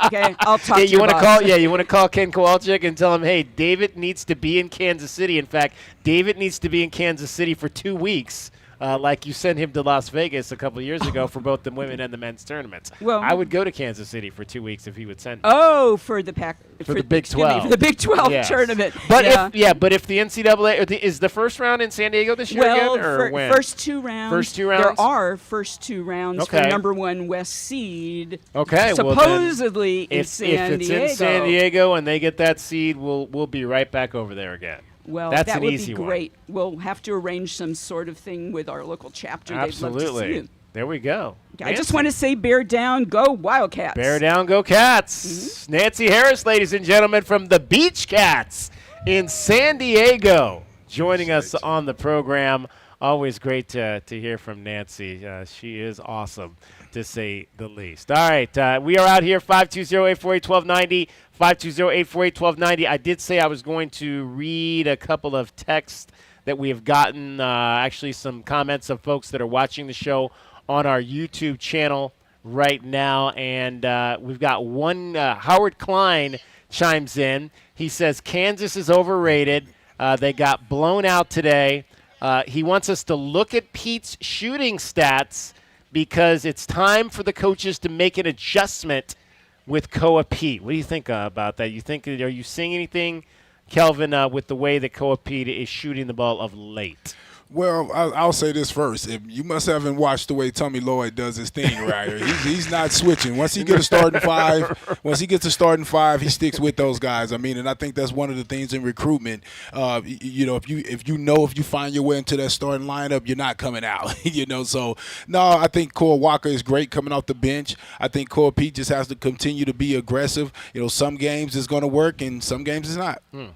Okay, I'll talk to you. Want to you want to call Ken Kowalczyk and tell him, hey, David needs to be in Kansas City. In fact, David needs to be in Kansas City for 2 weeks. Like you sent him to Las Vegas a couple of years ago for both the women and the men's tournaments. Well, I would go to Kansas City for 2 weeks if he would send me. Oh, for the Big 12. For the Big 12 tournament. But if the NCAA is the first round in San Diego this year again, or when? First 2 rounds. First 2 rounds. There are first 2 rounds for number 1 West seed. Okay, supposedly in San Diego. If it's in San Diego and they get that seed, we'll be right back over there again. Well, that's that an would easy be great. We'll have to arrange some sort of thing with our local chapter. Absolutely. They'd love to see you. There we go. I just want to say bear down, go Wildcats. Bear down, go Cats. Nancy Harris, ladies and gentlemen, from the Beach Cats in San Diego, joining us on the program. Always great to hear from Nancy. She is awesome, to say the least. All right, we are out here, 520-848-1290, 520-848-1290. I did say I was going to read a couple of texts that we have gotten, actually some comments of folks that are watching the show on our YouTube channel right now. And we've got one, Howard Klein chimes in. He says, Kansas is overrated. They got blown out today. He wants us to look at Pete's shooting stats because it's time for the coaches to make an adjustment with Koa Pete. What do you think about that? Are you seeing anything, Kelvin, with the way that Koa Pete is shooting the ball of late? Well, I'll say this first. If you must haven't watched the way Tommy Lloyd does his thing right here. He's not switching. Once he gets a starting five, he sticks with those guys. I mean, and I think that's one of the things in recruitment. If you find your way into that starting lineup, you're not coming out. So no, I think Cole Walker is great coming off the bench. I think Cole Pete just has to continue to be aggressive. Some games is going to work and some games is not. All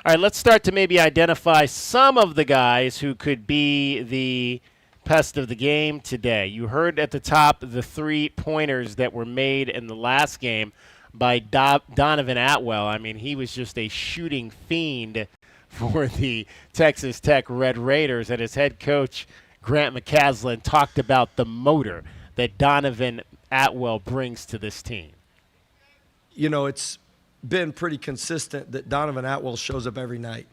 right, let's start to maybe identify some of the guys who could be the pest of the game today. You heard at the top the 3-pointers that were made in the last game by Donovan Atwell. I mean, he was just a shooting fiend for the Texas Tech Red Raiders, and his head coach, Grant McCasland, talked about the motor that Donovan Atwell brings to this team. It's been pretty consistent that Donovan Atwell shows up every night,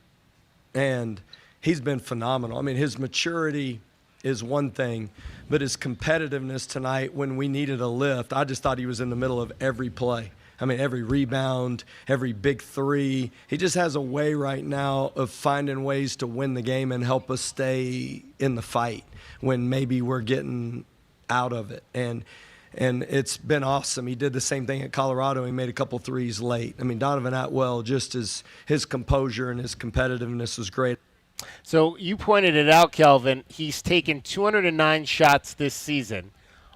and he's been phenomenal. I mean, his maturity is one thing, but his competitiveness tonight when we needed a lift, I just thought he was in the middle of every play. I mean, every rebound, every big three. He just has a way right now of finding ways to win the game and help us stay in the fight when maybe we're getting out of it. And it's been awesome. He did the same thing at Colorado. He made a couple threes late. I mean, Donovan Atwell, just his composure and his competitiveness was great. So you pointed it out, Kelvin. He's taken 209 shots this season.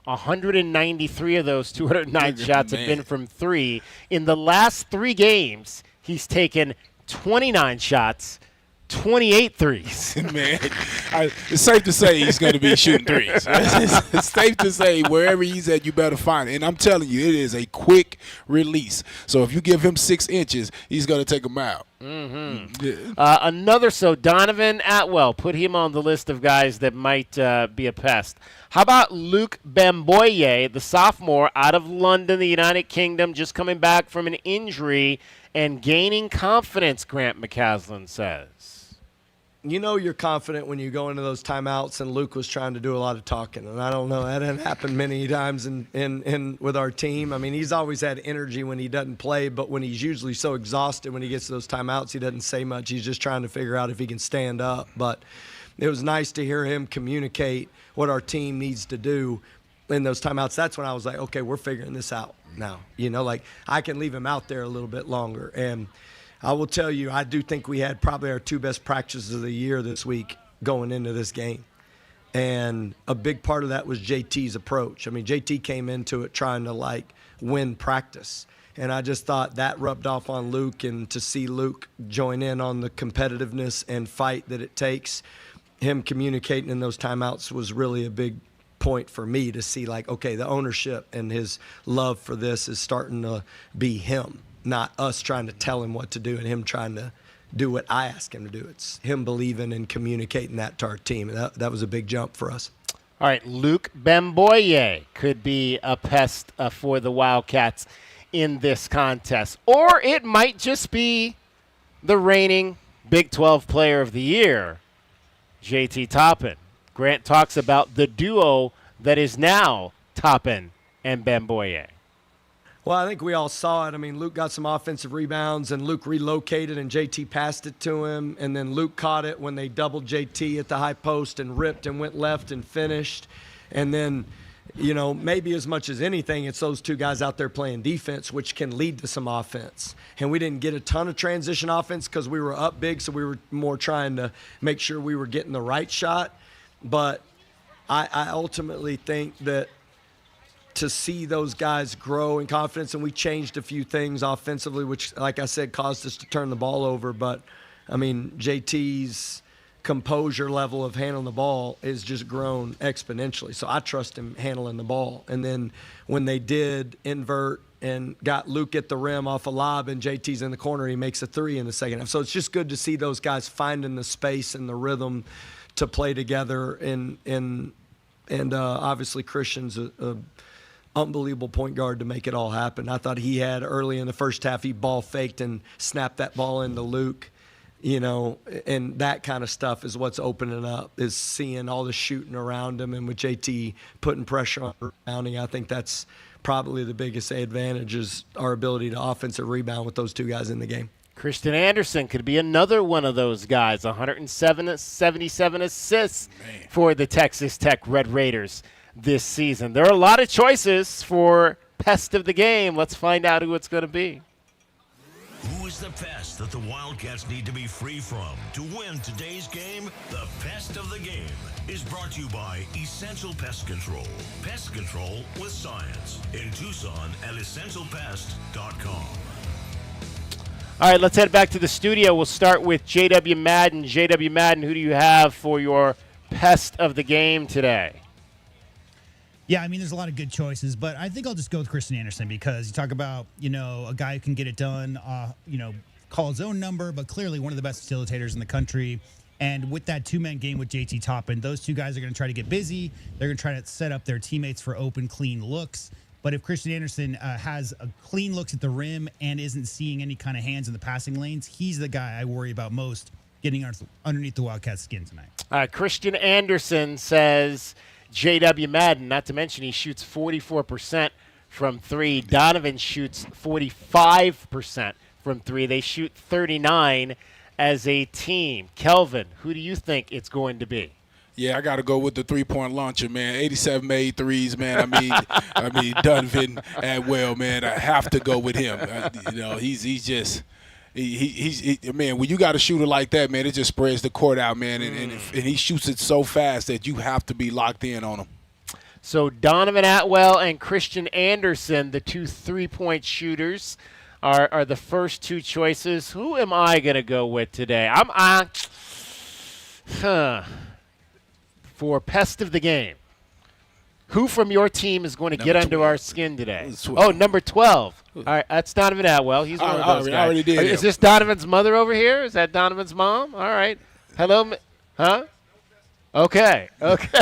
193 of those 209 shots have been from three. In the last 3 games, he's taken 29 shots, 28 threes. Man, it's safe to say he's going to be shooting threes. It's safe to say wherever he's at, you better find it. And I'm telling you, it is a quick release. So if you give him 6 inches, he's going to take them out. Yeah. Donovan Atwell, put him on the list of guys that might be a pest. How about Luke Bamboye, the sophomore out of London, the United Kingdom, just coming back from an injury and gaining confidence, Grant McCasland says. You're confident when you go into those timeouts, and Luke was trying to do a lot of talking. And I don't know, that didn't happen many times in with our team. I mean, he's always had energy when he doesn't play, but when he's usually so exhausted when he gets to those timeouts, he doesn't say much. He's just trying to figure out if he can stand up. But it was nice to hear him communicate what our team needs to do in those timeouts. That's when I was like, okay, we're figuring this out now. Like I can leave him out there a little bit longer. And I will tell you, I do think we had probably our 2 best practices of the year this week going into this game. And a big part of that was JT's approach. I mean, JT came into it trying to win practice. And I just thought that rubbed off on Luke, and to see Luke join in on the competitiveness and fight that it takes, him communicating in those timeouts was really a big point for me to see okay, the ownership and his love for this is starting to be him, not us trying to tell him what to do and him trying to do what I ask him to do. It's him believing and communicating that to our team. And that was a big jump for us. All right, Luke Bemboye could be a pest for the Wildcats in this contest. Or it might just be the reigning Big 12 Player of the Year, JT Toppin. Grant talks about the duo that is now Toppin and Bemboye. Well, I think we all saw it. I mean, Luke got some offensive rebounds, and Luke relocated, and JT passed it to him. And then Luke caught it when they doubled JT at the high post and ripped and went left and finished. And then, maybe as much as anything, it's those 2 guys out there playing defense, which can lead to some offense. And we didn't get a ton of transition offense because we were up big, so we were more trying to make sure we were getting the right shot. But I ultimately think that to see those guys grow in confidence, and we changed a few things offensively, which, like I said, caused us to turn the ball over. But, I mean, JT's composure level of handling the ball has just grown exponentially. So I trust him handling the ball. And then when they did invert and got Luke at the rim off a lob and JT's in the corner, he makes a 3 in the second half. So it's just good to see those guys finding the space and the rhythm to play together. And obviously Christian's a unbelievable point guard to make it all happen. I thought he had early in the first half, he ball faked and snapped that ball into Luke, and that kind of stuff is what's opening up, is seeing all the shooting around him, and with JT putting pressure on rebounding. I think that's probably the biggest advantage, is our ability to offensive rebound with those 2 guys in the game. Christian Anderson could be another one of those guys, 177 assists for the Texas Tech Red Raiders this season. There are a lot of choices for pest of the game. Let's find out who it's going to be. Who is the pest that the Wildcats need to be free from to win today's game? The Pest of the Game is brought to you by Essential Pest Control. Pest control with science. In Tucson at essentialpest.com. All right, let's head back to the studio. We'll start with J.W. Madden. J.W. Madden, who do you have for your pest of the game today? Yeah, I mean, there's a lot of good choices, but I think I'll just go with Christian Anderson, because you talk about, a guy who can get it done, call his own number, but clearly one of the best facilitators in the country. And with that 2-man game with JT Toppin, those 2 guys are going to try to get busy. They're going to try to set up their teammates for open, clean looks. But if Christian Anderson has a clean looks at the rim and isn't seeing any kind of hands in the passing lanes, he's the guy I worry about most getting underneath the Wildcats' skin tonight. Christian Anderson says J.W. Madden, not to mention he shoots 44% from 3. Donovan shoots 45% from 3. They shoot 39 as a team. Kelvin, who do you think it's going to be? Yeah, I got to go with the 3-point launcher, man. 87 made threes, man. I mean, Donovan Atwell, man. I have to go with him. He's just man. When you got a shooter like that, man, it just spreads the court out, man. And he shoots it so fast that you have to be locked in on him. So Donovan Atwell and Christian Anderson, the 2 3-point shooters, are the first 2 choices. Who am I going to go with today? For pest of the game, who from your team is going to get under our skin today? Oh, number 12. All right, that's Donovan Atwell. He's one of those guys. I already did. Is this Donovan's mother over here? Is that Donovan's mom? All right. Hello, huh? Okay.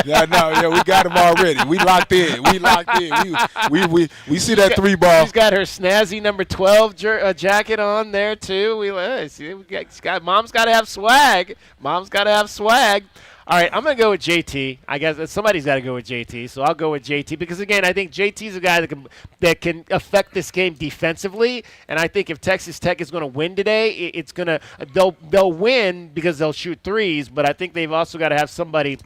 Yeah, we got him already. We locked in. We see that 3 ball. She's got her snazzy number 12 jacket on there too. Mom's got to have swag. All right, I'm going to go with JT. I guess somebody's got to go with JT, so I'll go with JT because, again, I think JT's a guy that can affect this game defensively, and I think if Texas Tech is going to win today, they'll win because they'll shoot threes, but I think they've also got to have somebody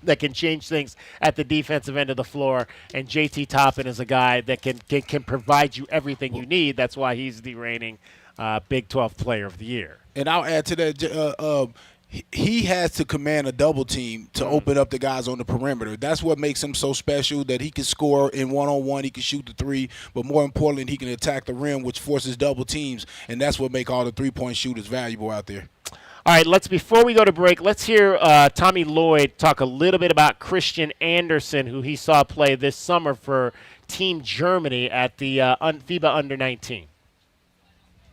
that can change things at the defensive end of the floor, and JT Toppin is a guy that can provide you everything you need. That's why he's the reigning Big 12 Player of the Year. And I'll add to that, he has to command a double team to open up the guys on the perimeter. That's what makes him so special, that he can score in one-on-one, he can shoot the three, but more importantly, he can attack the rim, which forces double teams, and that's what makes all the three-point shooters valuable out there. All right, before we go to break, let's hear Tommy Lloyd talk a little bit about Christian Andersen, who he saw play this summer for Team Germany at the FIBA Under-19.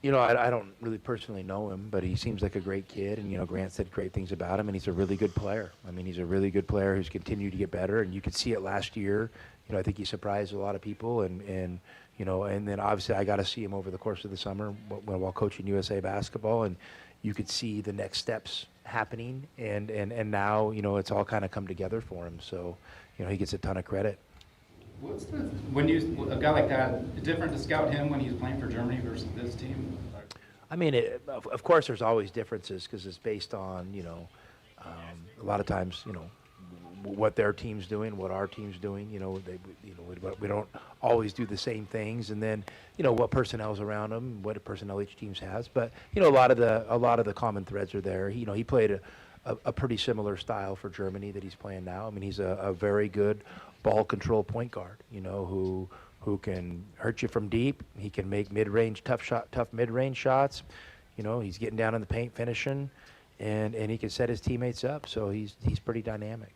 You know, I don't really personally know him, but he seems like a great kid, and, you know, Grant said great things about him, and he's a really good player. I mean, he's a really good player who's continued to get better, and you could see it last year. You know, I think he surprised a lot of people, and you know, and then obviously I got to see him over the course of the summer while coaching USA basketball, and you could see the next steps happening, and now, you know, it's all kind of come together for him, so, you know, he gets a ton of credit. When a guy like that, different to scout him when he's playing for Germany versus this team? I mean, of course, there's always differences because it's based on, you know, a lot of times, you know, what their team's doing, what our team's doing. You know, we don't always do the same things, and then, you know, what personnel's around them, what personnel each team has. But, you know, a lot of the common threads are there. You know, he played a pretty similar style for Germany that he's playing now. I mean, he's a very good ball control point guard, you know, who can hurt you from deep. He can make mid-range, tough mid-range shots. You know, he's getting down in the paint, finishing, and he can set his teammates up. So he's pretty dynamic.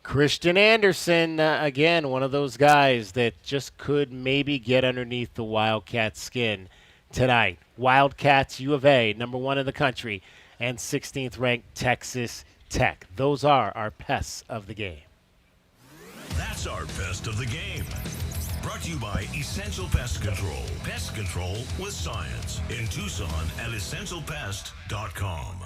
Christian Andersen, again, one of those guys that just could maybe get underneath the Wildcats' skin tonight. Wildcats, U of A, #1 in the country, and 16th ranked Texas Tech. Those are our pests of the game. That's our Pest of the Game. Brought to you by Essential Pest Control. Pest control with science. In Tucson at essentialpest.com.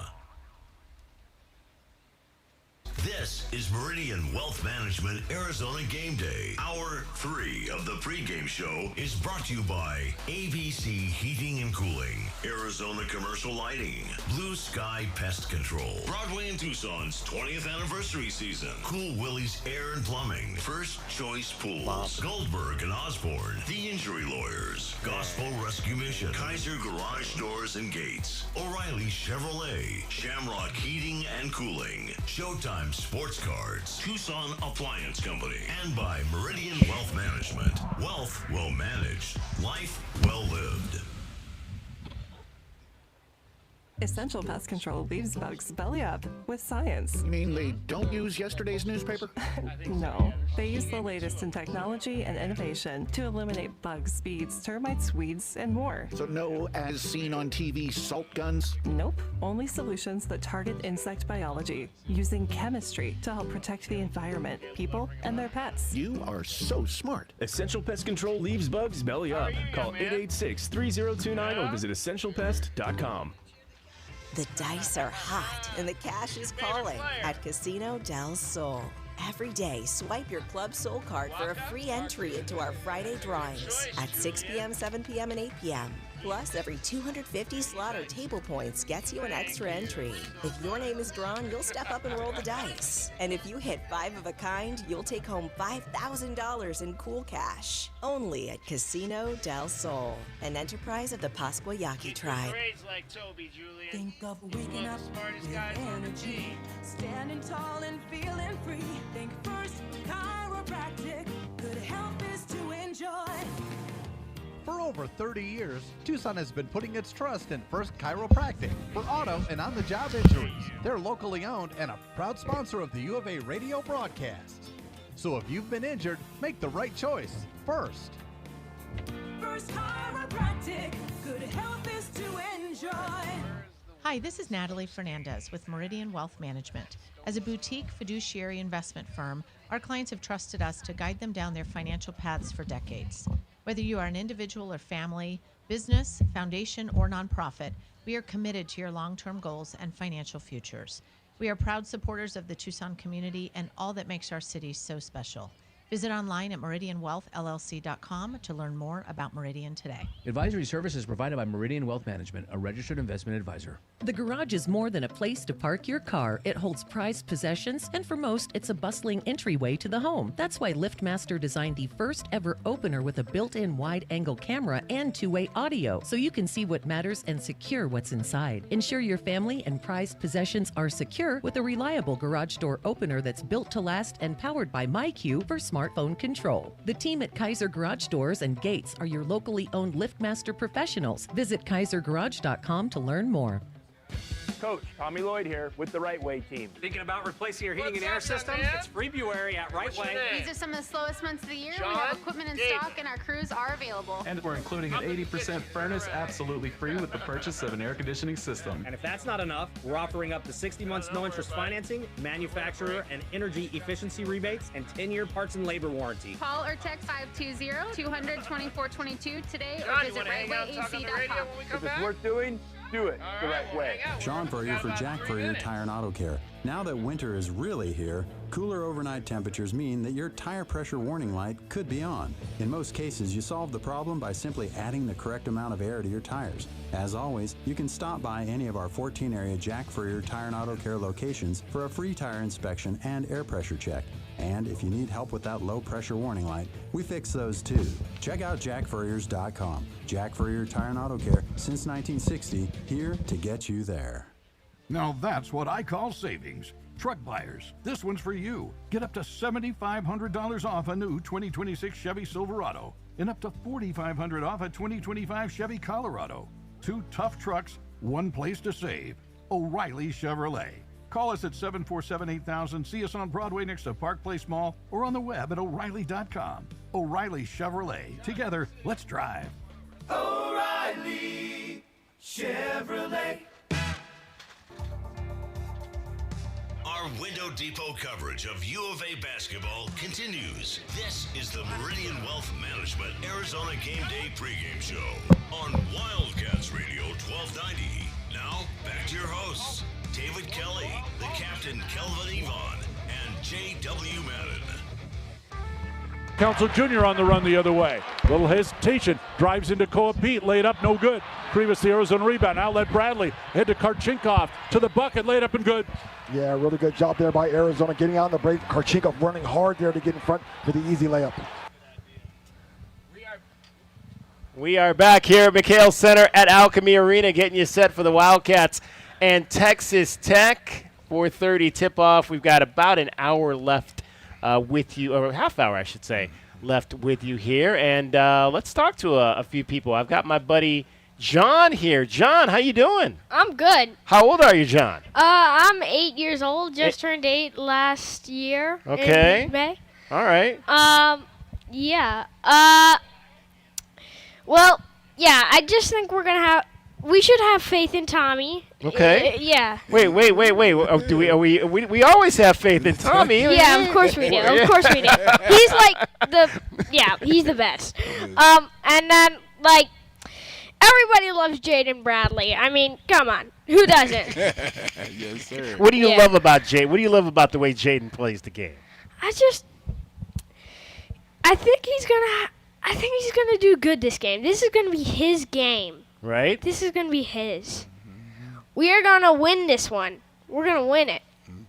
This is Meridian Wealth Management Arizona Game Day. Hour 3 of the pregame show is brought to you by ABC Heating and Cooling, Arizona Commercial Lighting, Blue Sky Pest Control, Broadway and Tucson's 20th anniversary season, Cool Willie's Air and Plumbing, First Choice Pools, Goldberg and Osborne, The Injury Lawyers, Gospel Rescue Mission, Kaiser Garage Doors and Gates, O'Reilly Chevrolet, Shamrock Heating and Cooling, Showtime Sports Cards, Tucson Appliance Company, and by Meridian Wealth Management. Wealth well managed, life well lived. Essential Pest Control leaves bugs belly up with science. You mean they don't use yesterday's newspaper? No, they use the latest in technology and innovation to eliminate bugs, bees, termites, weeds, and more. So no as seen on TV salt guns? Nope, only solutions that target insect biology, using chemistry to help protect the environment, people, and their pets. You are so smart. Essential Pest Control leaves bugs belly up. Call 886-3029 or visit essentialpest.com. The dice are hot and the cash is calling at Casino del Sol. Every day, swipe your Club Soul card for a free entry into our Friday drawings at 6 p.m., 7 p.m., and 8 p.m. Plus, every 250 slot or table points gets you an extra entry. If your name is drawn, you'll step up and roll the dice. And if you hit 5 of a kind, you'll take home $5,000 in cool cash. Only at Casino del Sol, an enterprise of the Pasquayaki tribe. Like Toby, Julian. Think of waking up with energy, standing tall and feeling free. Think first, chiropractic, good health is to enjoy. For over 30 years, Tucson has been putting its trust in First Chiropractic for auto and on-the-job injuries. They're locally owned and a proud sponsor of the U of A radio broadcasts. So if you've been injured, make the right choice first. First Chiropractic, good health is to enjoy. Hi, this is Natalie Fernandez with Meridian Wealth Management. As a boutique fiduciary investment firm, our clients have trusted us to guide them down their financial paths for decades. Whether you are an individual or family, business, foundation, or nonprofit, we are committed to your long-term goals and financial futures. We are proud supporters of the Tucson community and all that makes our city so special. Visit online at meridianwealthllc.com to learn more about Meridian today. Advisory services provided by Meridian Wealth Management, a registered investment advisor. The garage is more than a place to park your car. It holds prized possessions, and for most, it's a bustling entryway to the home. That's why LiftMaster designed the first ever opener with a built-in wide-angle camera and two-way audio, so you can see what matters and secure what's inside. Ensure your family and prized possessions are secure with a reliable garage door opener that's built to last and powered by MyQ for smartphone control. The team at Kaiser Garage Doors and Gates are your locally owned LiftMaster professionals. Visit kaisergarage.com to learn more. Coach, Tommy Lloyd here with the Right Way team. Thinking about replacing your heating and air system? It's February at Right Way. These are some of the slowest months of the year. John We have equipment in stock and our crews are available. And we're including an 80% furnace absolutely free with the purchase of an air conditioning system. And if that's not enough, we're offering up to 60 months no interest financing, manufacturer and energy efficiency rebates, and 10-year parts and labor warranty. Call or text 520-200-2422 today or visit rightwayac.com. If it's worth doing, do it the right way. Sean Furrier for Jack Furrier Tire and Auto Care. Now that winter is really here, cooler overnight temperatures mean that your tire pressure warning light could be on. In most cases, you solve the problem by simply adding the correct amount of air to your tires. As always, you can stop by any of our 14-area Jack Furrier Tire and Auto Care locations for a free tire inspection and air pressure check. And if you need help with that low pressure warning light, we fix those too. Check out jackfurriers.com. Jack Furrier Tire and Auto Care since 1960, here to get you there. Now that's what I call savings. Truck buyers, this one's for you. Get up to $7,500 off a new 2026 Chevy Silverado and up to $4,500 off a 2025 Chevy Colorado. Two tough trucks, one place to save. O'Reilly Chevrolet. Call us at 747-8000, see us on Broadway next to Park Place Mall, or on the web at O'Reilly.com. O'Reilly Chevrolet. Together, let's drive. O'Reilly Chevrolet. Our Window Depot coverage of U of A basketball continues. This is the Meridian Wealth Management Arizona Game Day pregame show on Wildcats Radio 1290. Now, back to your hosts, David Kelly, the captain Kelvin Yvonne, and J.W. Madden. Council Jr. on the run the other way. Little hesitation. Drives into Koa Pete. Laid up, no good. Previous the Arizona rebound. Outlet Bradley. Head to Karchinkov. To the bucket. Laid up and good. Yeah, really good job there by Arizona getting out in the break. Karchinkov running hard there to get in front for the easy layup. We are back here at McKale Center at ALKEME Arena, getting you set for the Wildcats and Texas Tech. 4:30 tip-off. We've got about an hour left with you, or a half hour, I should say, left with you here. And let's talk to a few people. I've got my buddy John here. John, how you doing? I'm good. How old are you, John? I'm 8 years old. Just turned 8 last year. Okay. In May. All right. Yeah. Well, yeah. I just think we should have faith in Tommy. Okay. Yeah. Wait. Oh, do we always have faith in Tommy? Yeah, of course we do. Of course we do. He's like he's the best. And then everybody loves Jaden Bradley. I mean, come on. Who doesn't? Yes, sir. What do you love about Jaden? What do you love about the way Jaden plays the game? I think he's gonna do good this game. This is gonna be his game. Right? This is gonna be his. We are gonna win this one. We're gonna win it.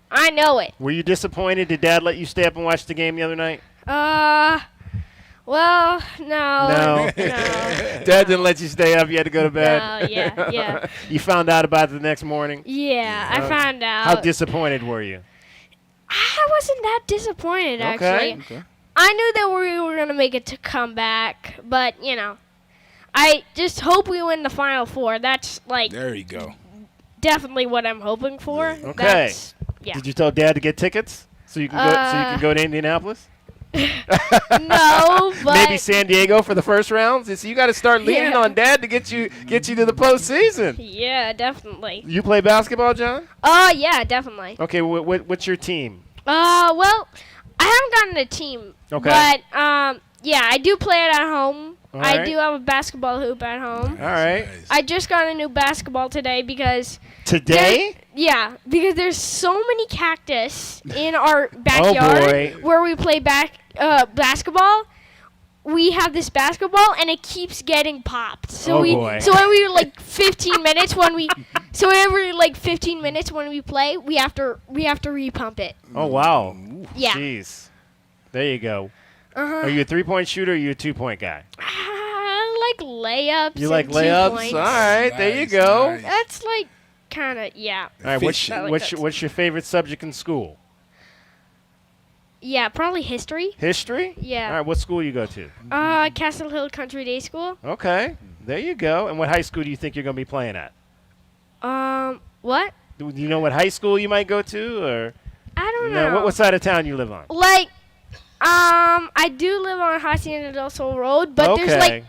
I know it. Were you disappointed? Did Dad let you stay up and watch the game the other night? Well, no. Dad didn't let you stay up. You had to go to bed. No, yeah. You found out about it the next morning? Yeah, I found out. How disappointed were you? I wasn't that disappointed, actually. Okay. I knew that we were going to make it to come back, but, I just hope we win the Final Four. That's, there you go. Definitely what I'm hoping for. Okay. Yeah. Did you tell Dad to get tickets so you can go to Indianapolis? No, but maybe San Diego for the first round. So you got to start leaning on Dad to get you to the postseason. Yeah, definitely. You play basketball, John? Yeah, definitely. Okay, what's your team? Well, I haven't gotten a team. Okay. But yeah, I do play it at home. I do have a basketball hoop at home. All right. I just got a new basketball today because... Today? Yeah, because there's so many cactus in our backyard where we play basketball. We have this basketball and it keeps getting popped. So every like 15 minutes when we play, we have to repump it. Oh wow. Yeah. Jeez. There you go. Uh-huh. Are you a 3-point shooter or are you a 2-point guy? I like layups. You like and layups? 2 points. All right, there you go. That's like kind of yeah. All right, what's your favorite subject in school? Yeah, probably history. History? Yeah. All right, what school you go to? Castle Hill Country Day School. Okay, there you go. And what high school do you think you're going to be playing at? What? Do you know what high school you might go to, or? I don't know. What side of town you live on? Like, I do live on Hacienda del Sol Road, but there's like.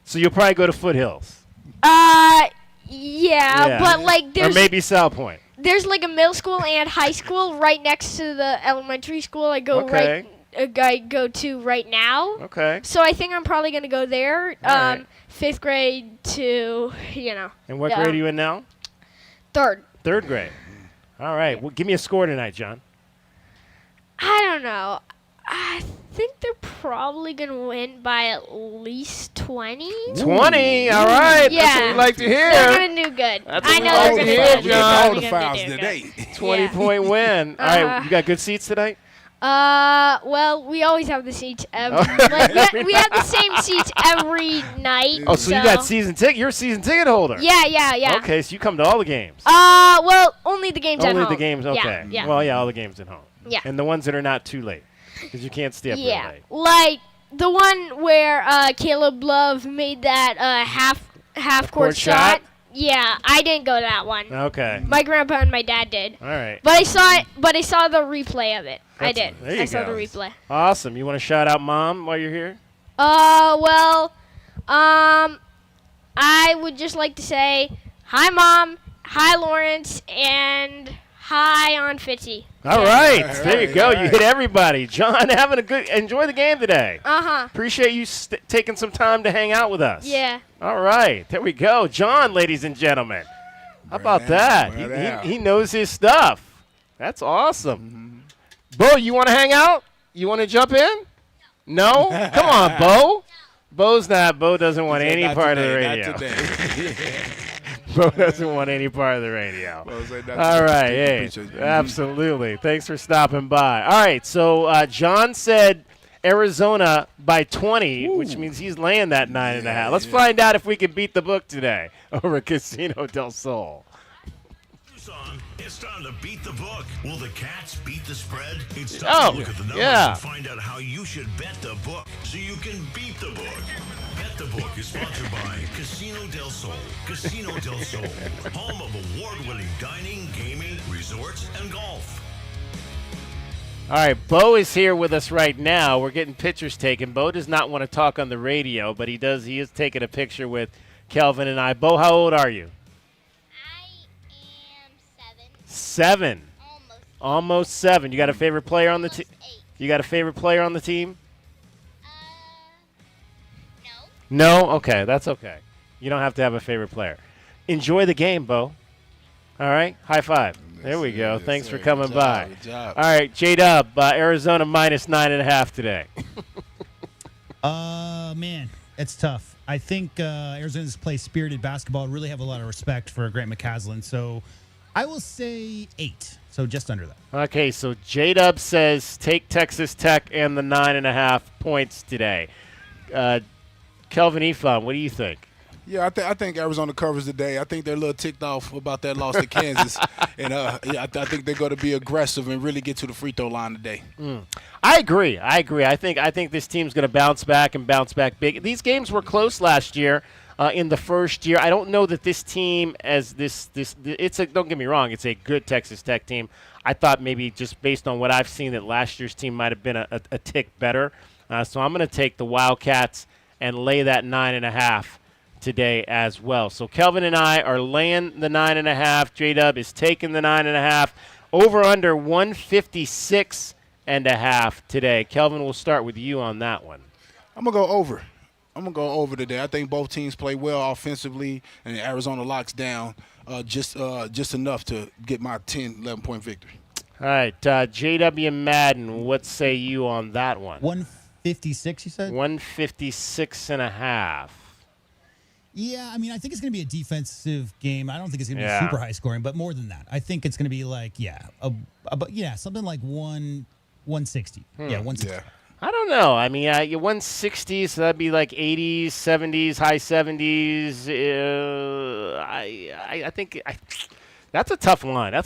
So you'll probably go to Foothills. Yeah, but like there's. Or maybe South Point. There's like a middle school and high school right next to the elementary school I go to right now. Okay. So I think I'm probably gonna go there. Right. 5th grade to And what grade are you in now? 3rd. 3rd grade. All right. Well, give me a score tonight, John. I don't know. I think they're probably gonna win by at least 20. 20. All right. Yeah. That's what we like to hear. They're gonna do good. That's I what know we like to hear, John. All the fouls today. 20-point win. All right. You got good seats tonight? Well, we always have the seats. We have the same seats every night. Oh, so you got season ticket? You're a season ticket holder. Yeah. Okay, so you come to all the games. Well, only the games at home. Only the games, okay. Yeah. Well, yeah, all the games at home. Yeah. And the ones that are not too late, because you can't stay up real late. Like the one where Caleb Love made that half court shot. Yeah, I didn't go to that one. Okay. My grandpa and my dad did. All right. But I saw it. But I saw the replay of it. I did. There you I saw go. the replay. Awesome. You want to shout out Mom while you're here? Well, I would just like to say hi, Mom. Hi, Lawrence, and hi, on Fitzy. All right. There you go. You hit everybody. John, enjoy the game today. Appreciate you taking some time to hang out with us. Yeah. All right. There we go. John, ladies and gentlemen. How about that? He knows his stuff. That's awesome. Bo, you want to hang out? You want to jump in? No? Come on, Bo. Bo doesn't want any part of the radio. Not today. Bo doesn't want any part of the radio. All right. Hey, absolutely. Thanks for stopping by. All right. So John said Arizona by 20, which means he's laying that 9.5. Let's find out if we can beat the book today over at Casino del Sol. It's time to beat the book. Will the Cats beat the spread? It's time to look at the numbers and find out how you should bet the book so you can beat the book. Bet the Book is sponsored by Casino del Sol. Casino del Sol, home of award-winning dining, gaming, resorts, and golf. All right, Bo is here with us right now. We're getting pictures taken. Bo does not want to talk on the radio, but he is taking a picture with Kelvin and I. Bo, how old are you? 7. Almost 7. You got a favorite player on the team? You got a favorite player on the team? No. No? Okay, that's okay. You don't have to have a favorite player. Enjoy the game, Bo. All right? High five. There we go. Thanks for coming by. Good job. All right, J-Dub, Arizona minus 9.5 today. Man, it's tough. I think Arizona's play spirited basketball. Really have a lot of respect for Grant McCasland. So I will say 8. So just under that. Okay, so J-Dub says take Texas Tech and the 9.5 points today. Kelvin Efon, what do you think? Yeah, I think Arizona covers today. I think they're a little ticked off about that loss to Kansas, and I think they're going to be aggressive and really get to the free throw line today. I agree. I think this team's going to bounce back big. These games were close last year. In the first year, I don't know that this team, as don't get me wrong, it's a good Texas Tech team. I thought maybe just based on what I've seen that last year's team might have been a tick better. So I'm going to take the Wildcats and lay that 9.5 today as well. So Kelvin and I are laying the 9.5. J-Dub is taking the 9.5. Over under 156.5 today. Kelvin, we'll start with you on that one. I'm going to go over. I'm going to go over today. I think both teams play well offensively, and Arizona locks down just enough to get my 10, 11-point victory. All right, JW Madden, what say you on that one? 156, you said? 156.5. Yeah, I mean, I think it's going to be a defensive game. I don't think it's going to be super high scoring, but more than that. I think it's going to be like, something like 160. Yeah, 160. Yeah. I don't know. I mean, you're 160, so that'd be like 80s, 70s, high 70s. I think that's a tough line. I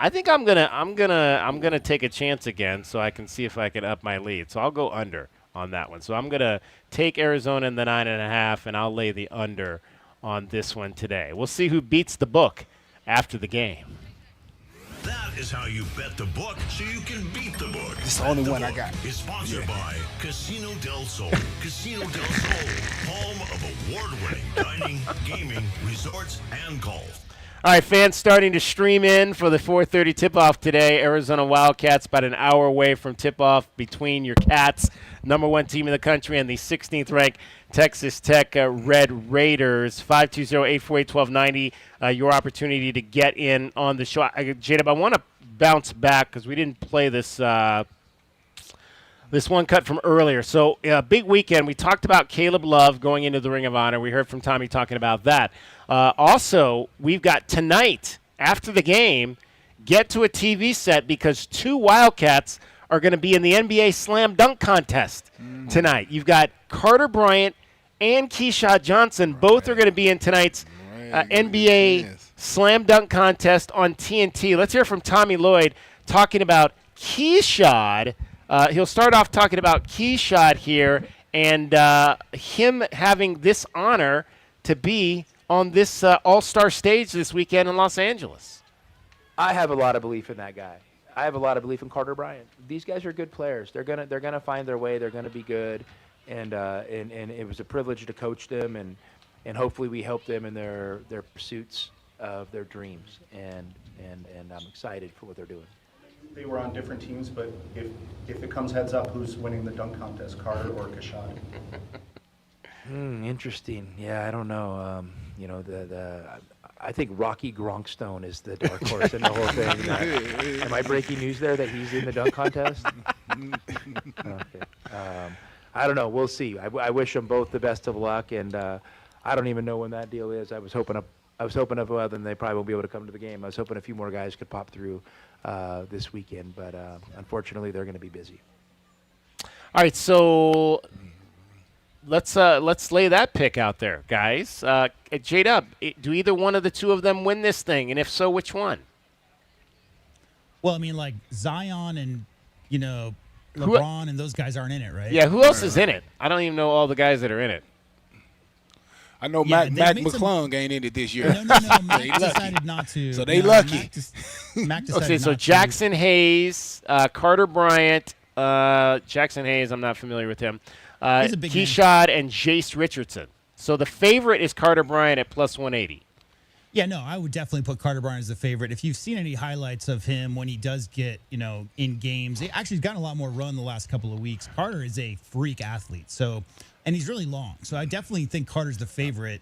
think I'm gonna take a chance again, so I can see if I can up my lead. So I'll go under on that one. So I'm gonna take Arizona in the 9.5, and I'll lay the under on this one today. We'll see who beats the book after the game. That is how you bet the book, so you can beat the book. It's the only one I got. Is sponsored by Casino del Sol. Casino del Sol, home of award-winning dining, gaming, resorts, and golf. All right, fans starting to stream in for the 4:30 tip-off today. Arizona Wildcats about an hour away from tip-off between your Cats, number 1 team in the country, and the 16th-ranked Texas Tech Red Raiders. 520-848-1290, your opportunity to get in on the show. J-Dub, I want to bounce back because we didn't play this this one cut from earlier. So, big weekend. We talked about Caleb Love going into the Ring of Honor. We heard from Tommy talking about that. Also, we've got tonight, after the game, get to a TV set because 2 Wildcats are going to be in the NBA Slam Dunk Contest tonight. You've got Carter Bryant and Keyshawn Johnson. Both are going to be in tonight's NBA Slam Dunk Contest on TNT. Let's hear from Tommy Lloyd talking about Keyshawn. He'll start off talking about Keyshawn here and him having this honor to be on this all-star stage this weekend in Los Angeles. I have a lot of belief in that guy. I have a lot of belief in Carter Bryant. These guys are good players. They're gonna find their way. They're gonna be good, and it was a privilege to coach them, and hopefully we help them in their pursuits of their dreams, and I'm excited for what they're doing. They were on different teams, but if it comes heads up, who's winning the dunk contest, Carter or Keyshawn? Interesting. Yeah, I don't know. I think Rocky Gronkstone is the dark horse in the whole thing. Am I breaking news there that he's in the dunk contest? Okay. I don't know. We'll see. I wish them both the best of luck, and I don't even know when that deal is. I was hoping of well, then they probably won't be able to come to the game. I was hoping a few more guys could pop through this weekend, but unfortunately they're going to be busy. All right, so let's lay that pick out there, guys. J-Dub, do either one of the two of them win this thing, and if so, which one? Well, I mean, like Zion and LeBron and those guys aren't in it, right? Yeah, who else is in it? I don't even know all the guys that are in it. I know Mac McClung ain't in it this year. No. Mac decided not to. So they lucky. Mac decided okay, so not Jackson Hayes, Carter Bryant, Jackson Hayes, I'm not familiar with him. Keyshawn and Jace Richardson. So the favorite is Carter Bryant at plus 180. Yeah, no, I would definitely put Carter Bryant as the favorite. If you've seen any highlights of him when he does get, in games, he's gotten a lot more run the last couple of weeks. Carter is a freak athlete, and he's really long. So I definitely think Carter's the favorite.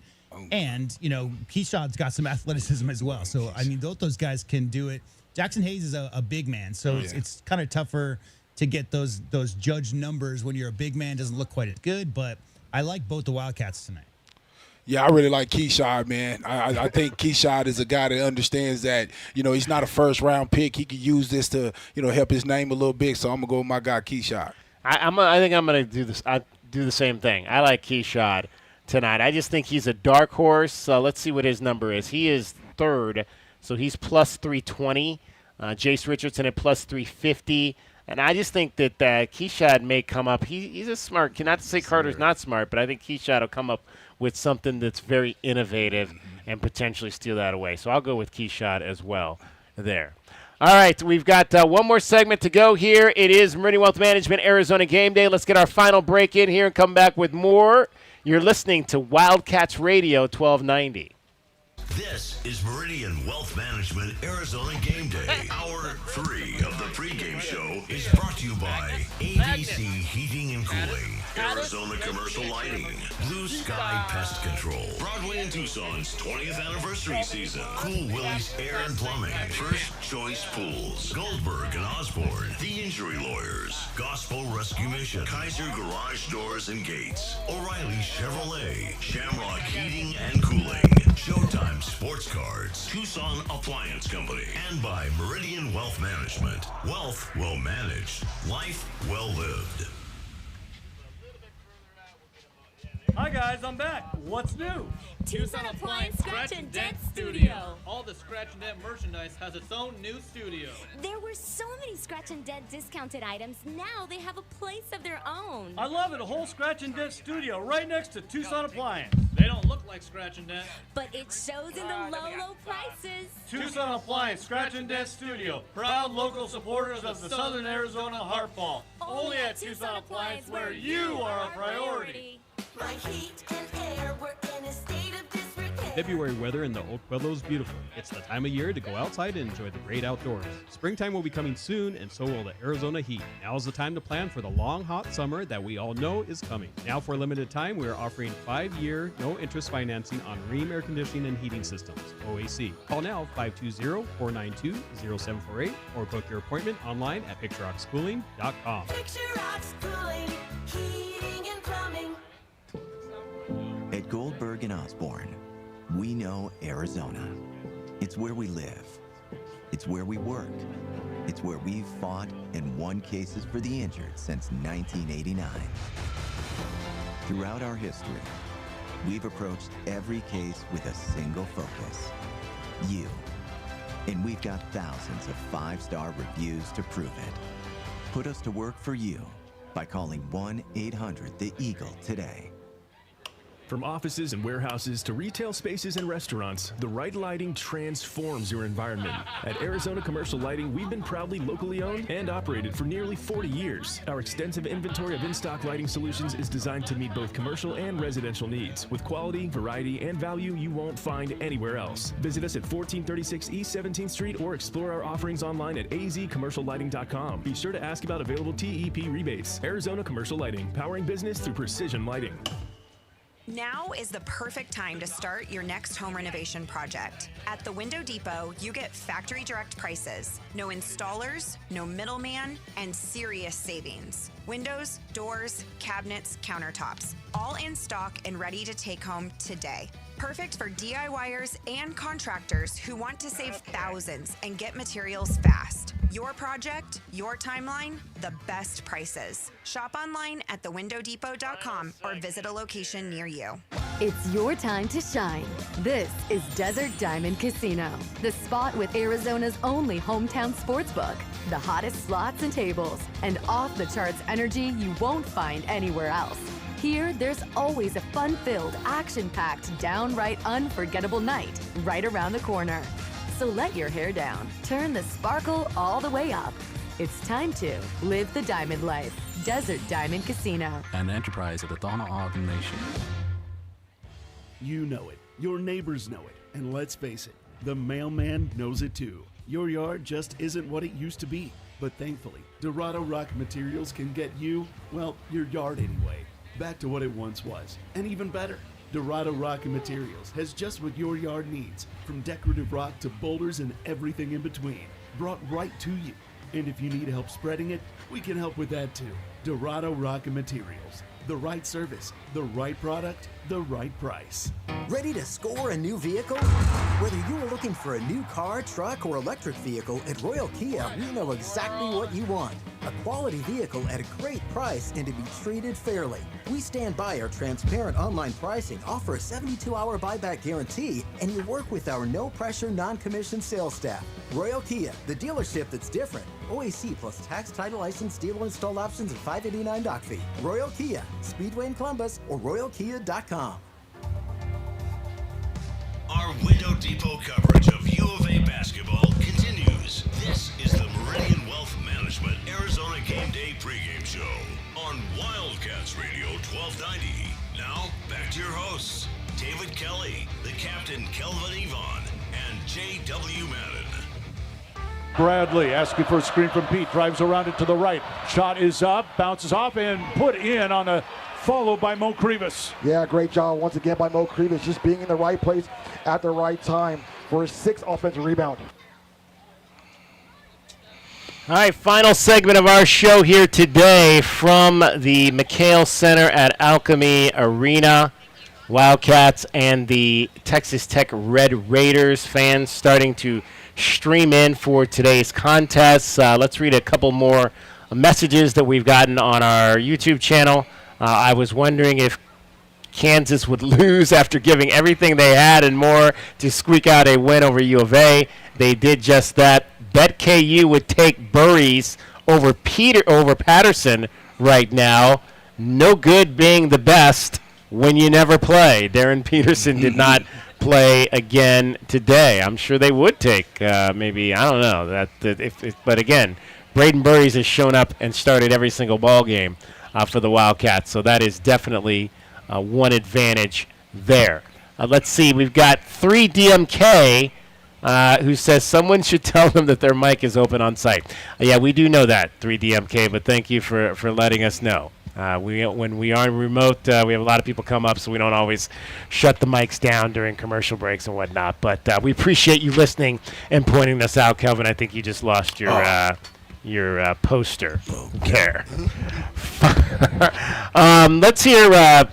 And, Keyshawn's got some athleticism as well. So, I mean, those guys can do it. Jackson Hayes is a big man, so it's kind of tougher to get those judge numbers when you're a big man. Doesn't look quite as good, but I like both the Wildcats tonight. Yeah, I really like Keyshawn, man. I think Keyshawn is a guy that understands that, he's not a first-round pick. He could use this to, help his name a little bit. So I'm going to go with my guy, Keyshawn. I think I'm going to do this. I do the same thing. I like Keyshawn tonight. I just think he's a dark horse. Let's see what his number is. He is third, so he's plus 320. Jace Richardson at plus 350. And I just think that Keyshawn may come up. He's a smart kid. Not to say Carter's not smart, but I think Keyshawn will come up with something that's very innovative and potentially steal that away. So I'll go with Keyshawn as well there. All right, we've got one more segment to go here. It is Meridian Wealth Management Arizona Game Day. Let's get our final break in here and come back with more. You're listening to Wildcats Radio 1290. This is Meridian Wealth Management Arizona Game Day. Hour 3 of the pregame show is brought to you by ABC Heating and Cooling, Arizona Commercial Lighting, Blue Sky Pest Control, Broadway and Tucson's 20th anniversary season, Cool Willie's Air and Plumbing, First Choice Pools, Goldberg and Osborne, The Injury Lawyers, Gospel Rescue Mission, Kaiser Garage Doors and Gates, O'Reilly Chevrolet, Shamrock Heating and Cooling, Showtime Sports Cards, Tucson Appliance Company, and by Meridian Wealth Management. Wealth well managed, life well lived. Hi guys, I'm back. What's new? Tucson Appliance Scratch and Dent Studio. All the Scratch and Dent merchandise has its own new studio. There were so many Scratch and Dent discounted items. Now they have a place of their own. I love it. A whole Scratch and Dent studio right next to Tucson Appliance. They don't look like Scratch and Dent, but it shows in the low prices. Tucson Appliance Scratch and Dent Studio. Proud local supporters of the Southern Arizona Heartball. Only at Tucson Appliance, where you are a priority. My heat and air were in a state of disrepair. February weather in the Oak Pueblo is beautiful. It's the time of year to go outside and enjoy the great outdoors. Springtime will be coming soon, and so will the Arizona heat. Now is the time to plan for the long, hot summer that we all know is coming. Now, for a limited time, we are offering 5-year, no-interest financing on Rheem air conditioning and heating systems, OAC. Call now, 520-492-0748, or book your appointment online at PictureRocksCooling.com. Picture Rocks Cooling, heating and plumbing. At Goldberg and Osborne, we know Arizona. It's where we live. It's where we work. It's where we've fought and won cases for the injured since 1989. Throughout our history, we've approached every case with a single focus: you. And we've got thousands of 5-star reviews to prove it. Put us to work for you by calling 1-800-THE-EAGLE today. From offices and warehouses to retail spaces and restaurants, the right lighting transforms your environment. At Arizona Commercial Lighting, we've been proudly locally owned and operated for nearly 40 years. Our extensive inventory of in-stock lighting solutions is designed to meet both commercial and residential needs, with quality, variety, and value you won't find anywhere else. Visit us at 1436 East 17th Street or explore our offerings online at azcommerciallighting.com. Be sure to ask about available TEP rebates. Arizona Commercial Lighting, powering business through precision lighting. Now is the perfect time to start your next home renovation project. At the Window Depot, you get factory direct prices, no installers, no middleman, and serious savings. Windows, doors, cabinets, countertops, all in stock and ready to take home today. Perfect for DIYers and contractors who want to save thousands and get materials fast. Your project, your timeline, the best prices. Shop online at thewindowdepot.com or visit a location near you. It's your time to shine. This is Desert Diamond Casino, the spot with Arizona's only hometown sportsbook, the hottest slots and tables, and off-the-charts energy you won't find anywhere else. Here, there's always a fun-filled, action-packed, downright unforgettable night right around the corner. So let your hair down, turn the sparkle all the way up. It's time to live the diamond life. Desert Diamond Casino. An enterprise of the Tohono O'odham Nation. You know it. Your neighbors know it. And let's face it, the mailman knows it too. Your yard just isn't what it used to be. But thankfully, Dorado Rock Materials can get you, well, your yard anyway, back to what it once was. And even better. Dorado Rock and Materials has just what your yard needs, from decorative rock to boulders and everything in between, brought right to you. And if you need help spreading it, we can help with that too. Dorado Rock and Materials. The right service, the right product, the right price. Ready to score a new vehicle? Whether you are looking for a new car, truck, or electric vehicle, at Royal Kia, we know exactly what you want. A quality vehicle at a great price and to be treated fairly. We stand by our transparent online pricing, offer a 72-hour buyback guarantee, and you work with our no-pressure, non-commissioned sales staff. Royal Kia, the dealership that's different. OAC plus tax, title, license, dealer installed options, and $589 doc fee. Royal Kia, Speedway in Columbus, or RoyalKia.com. Our Window Depot coverage of U of A basketball continues. This is the Meridian Wealth Management Arizona Game Day pregame show on Wildcats Radio 1290. Now, back to your hosts, David Kelly, the captain Kelvin Yvonne, and J.W. Madden. Bradley asking for a screen from Pete, drives around it to the right. Shot is up, bounces off, and put in on a follow by Mo Krivas. Yeah, great job once again by Mo Krivas, just being in the right place at the right time for his 6th offensive rebound. All right, final segment of our show here today from the McKale Center at ALKEME Arena. Wildcats and the Texas Tech Red Raiders fans starting to stream in for today's contest. Let's read a couple more messages that we've gotten on our YouTube channel. I was wondering if Kansas would lose after giving everything they had and more to squeak out a win over U of A. They did just that. Bet KU would take Burries over Patterson right now. No good being the best when you never play. Darren Peterson did not play again today. I'm sure they would take maybe, I don't know. But again, Braden Burries has shown up and started every single ball game for the Wildcats. So that is definitely one advantage there. Let's see. We've got 3DMK who says someone should tell them that their mic is open on site. Yeah, we do know that, 3DMK, but thank you for letting us know. When we are remote, we have a lot of people come up, so we don't always shut the mics down during commercial breaks and whatnot. But we appreciate you listening and pointing this out, Kelvin. I think you just lost your poster there. Let's hear.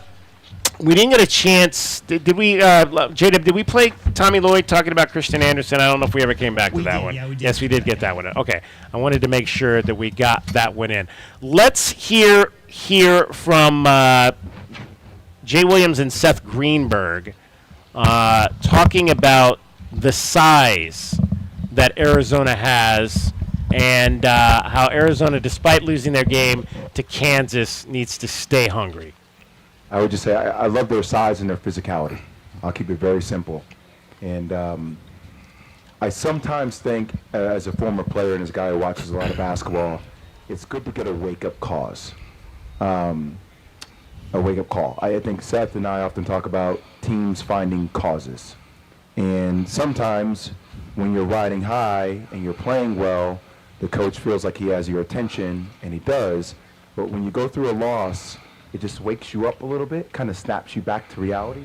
We didn't get a chance. Did we, J-Dub, did we play Tommy Lloyd talking about Christian Anderson? I don't know if we ever came back to that one. Yeah, we did. Yes, we did get that one in. Okay. I wanted to make sure that we got that one in. Let's hear from Jay Williams and Seth Greenberg talking about the size that Arizona has and how Arizona, despite losing their game to Kansas, needs to stay hungry. I would just say I love their size and their physicality. I'll keep it very simple. And I sometimes think, as a former player and as a guy who watches a lot of basketball, it's good to get a wake-up cause, a wake-up call. I think Seth and I often talk about teams finding causes. And sometimes when you're riding high and you're playing well, the coach feels like he has your attention, and he does. But when you go through a loss, it just wakes you up a little bit, kind of snaps you back to reality.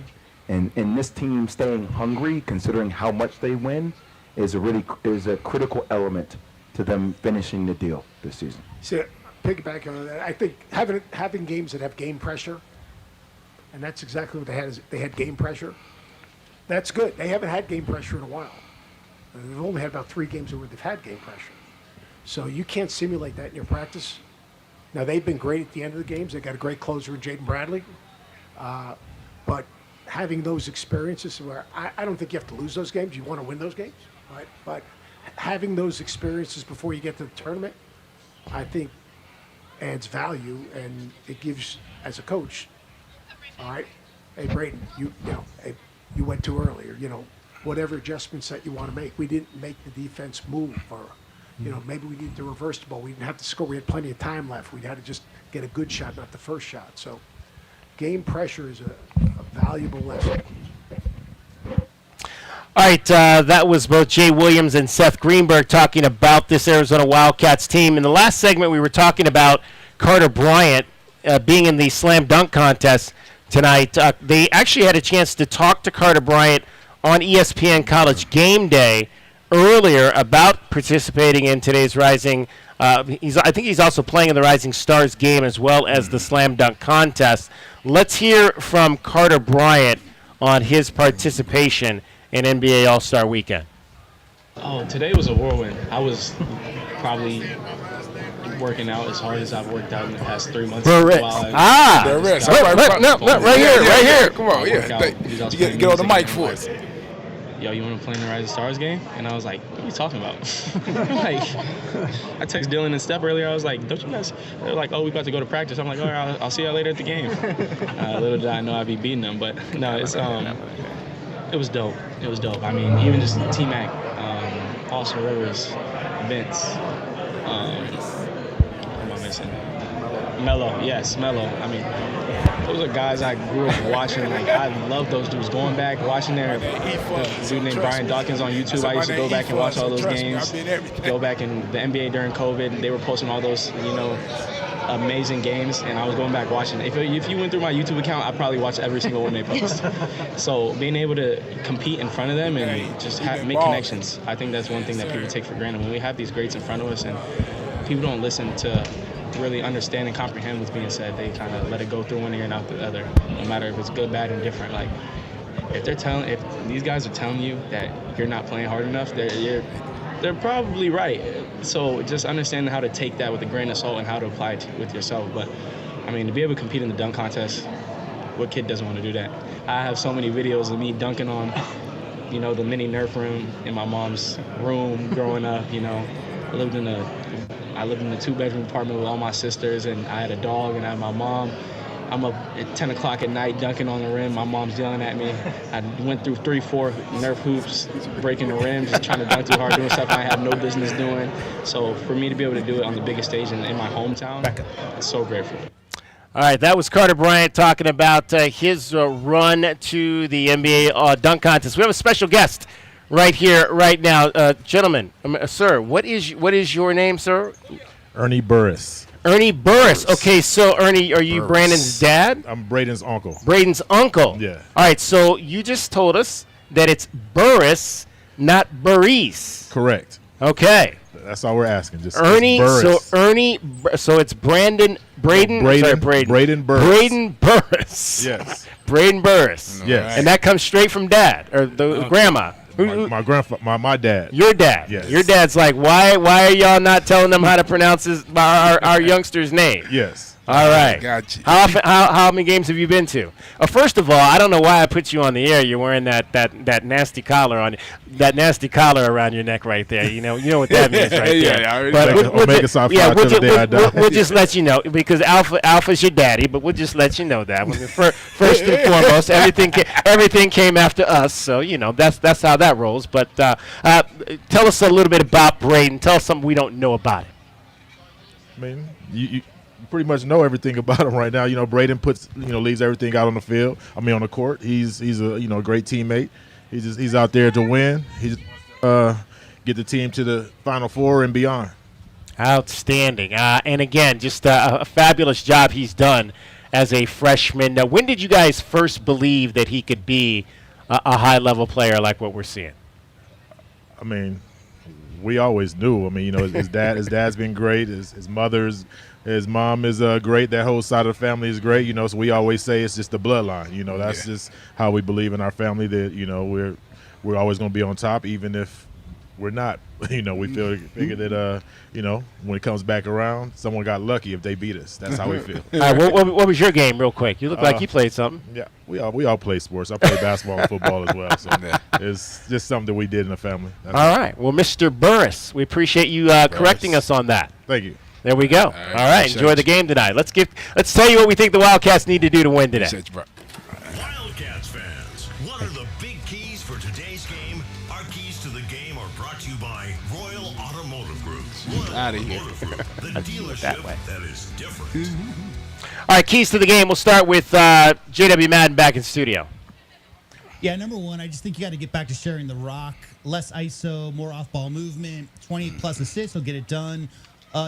And this team staying hungry, considering how much they win, is a critical element to them finishing the deal this season. So, piggyback on that, I think having games that have game pressure, and that's exactly what they had. Is they had game pressure. That's good. They haven't had game pressure in a while. They've only had about 3 games where they've had game pressure. So you can't simulate that in your practice. Now, they've been great at the end of the games. They've got a great closer in Jaden Bradley. But having those experiences where I don't think you have to lose those games. You want to win those games, right? But having those experiences before you get to the tournament, I think adds value, and it gives, as a coach, all right, hey, Braden, you went too early, or, whatever adjustments that you want to make. We didn't make the defense move, or maybe we needed to reverse the ball. We didn't have to score. We had plenty of time left. We had to just get a good shot, not the first shot. So game pressure is a valuable lesson. All right, that was both Jay Williams and Seth Greenberg talking about this Arizona Wildcats team. In the last segment, we were talking about Carter Bryant being in the slam dunk contest tonight. They actually had a chance to talk to Carter Bryant on ESPN College Game Day earlier about participating in today's Rising. I think he's also playing in the Rising Stars game as well as the slam dunk contest. Let's hear from Carter Bryant on his participation in NBA All-Star Weekend. Oh, today was a whirlwind. I was probably working out as hard as I've worked out in the past 3 months. Right here. Come on, get on the mic for us. Yo, you want to play in the Rising Stars game? And I was like, what are you talking about? Like, I texted Dylan and Steph earlier. I was like, don't you guys? They're like, oh, we about to go to practice. I'm like, all right, I'll see y'all later at the game. Little did I know I'd be beating them, but no, it's it was dope. It was dope. I mean, even just T-Mac, Austin Rivers, Vince, who am I missing? Melo, yes, Melo. I mean, those are guys I grew up watching. Like, I love those dudes. Going back, watching their dude named Brian Dawkins on YouTube. I used to go back and watch all those games. Go back in the NBA during COVID. They were posting all those, amazing games, and I was going back watching. If you went through my YouTube account, I probably watched every single one they post. So being able to compete in front of them and just make connections, I think that's one thing that people take for granted. When we have these greats in front of us and people don't listen to really understand and comprehend what's being said, they kind of let it go through one ear and out the other, no matter if it's good, bad, and different. Like, if these guys are telling you that you're not playing hard enough, they're probably right. So just understanding how to take that with a grain of salt and how to apply it with yourself. But, I mean, to be able to compete in the dunk contest, what kid doesn't want to do that? I have so many videos of me dunking on, the mini Nerf room in my mom's room growing up. I lived in a 2-bedroom apartment with all my sisters, and I had a dog, and I had my mom. I'm up at 10 o'clock at night dunking on the rim. My mom's yelling at me. I went through 3-4 Nerf hoops, breaking the rim, just trying to dunk too hard, doing stuff I have no business doing. So for me to be able to do it on the biggest stage in my hometown, I'm so grateful. All right, that was Carter Bryant talking about his run to the NBA dunk contest. We have a special guest right here, right now. Gentlemen, sir, what is your name, sir? Ernie Burris. Ernie Burris. Okay, so Ernie, are you Burris. Brandon's dad? I'm Braden's uncle. Braden's uncle. Yeah. All right, so you just told us that it's Burris, not Burris. Correct. Okay. That's all we're asking. Just Ernie. Burris. So it's Braden Burris. Braden Burris. Yes. Braden Burris. Yes. And that comes straight from dad or the grandma. My grandfather, my dad. Your dad. Yes. Your dad's like, why are y'all not telling them how to pronounce our youngster's name? Yes. All right. Gotcha. How many games have you been to? First of all, I don't know why I put you on the air. You're wearing that nasty collar around your neck right there. You know what that means right there. Yeah. But we'll just let you know because Alpha's your daddy, but we'll just let you know that. First and foremost, everything came after us, so that's how that rolls. But tell us a little bit about Braden. Tell us something we don't know about him. I mean, you pretty much know everything about him right now. Braden leaves everything out on the field. I mean, on the court. He's a great teammate. He's out there to win. He's get the team to the Final Four and beyond. Outstanding. And again, just a fabulous job he's done as a freshman. Now, when did you guys first believe that he could be a high-level player like what we're seeing? I mean, we always knew. I mean, his dad's been great. His mom is great. That whole side of the family is great. So we always say it's just the bloodline. That's just how we believe in our family. That we're always going to be on top, even if we're not. We figure that when it comes back around, someone got lucky if they beat us. That's how we feel. All right, what was your game, real quick? You look like you played something. Yeah, we all play sports. I play basketball and football as well. So it's just something that we did in the family. All right. Well, Mr. Burris, we appreciate you correcting us on that. Thank you. There we go. All right. Enjoy the game tonight. Let's tell you what we think the Wildcats need to do to win today. Wildcats fans, what are the big keys for today's game? Our keys to the game are brought to you by Royal Automotive Group. Out of here. The dealership that is different. All right, keys to the game. We'll start with J.W. Madden back in studio. Yeah, number one, I just think you got to get back to sharing the rock. Less ISO, more off-ball movement. 20-plus assists will get it done.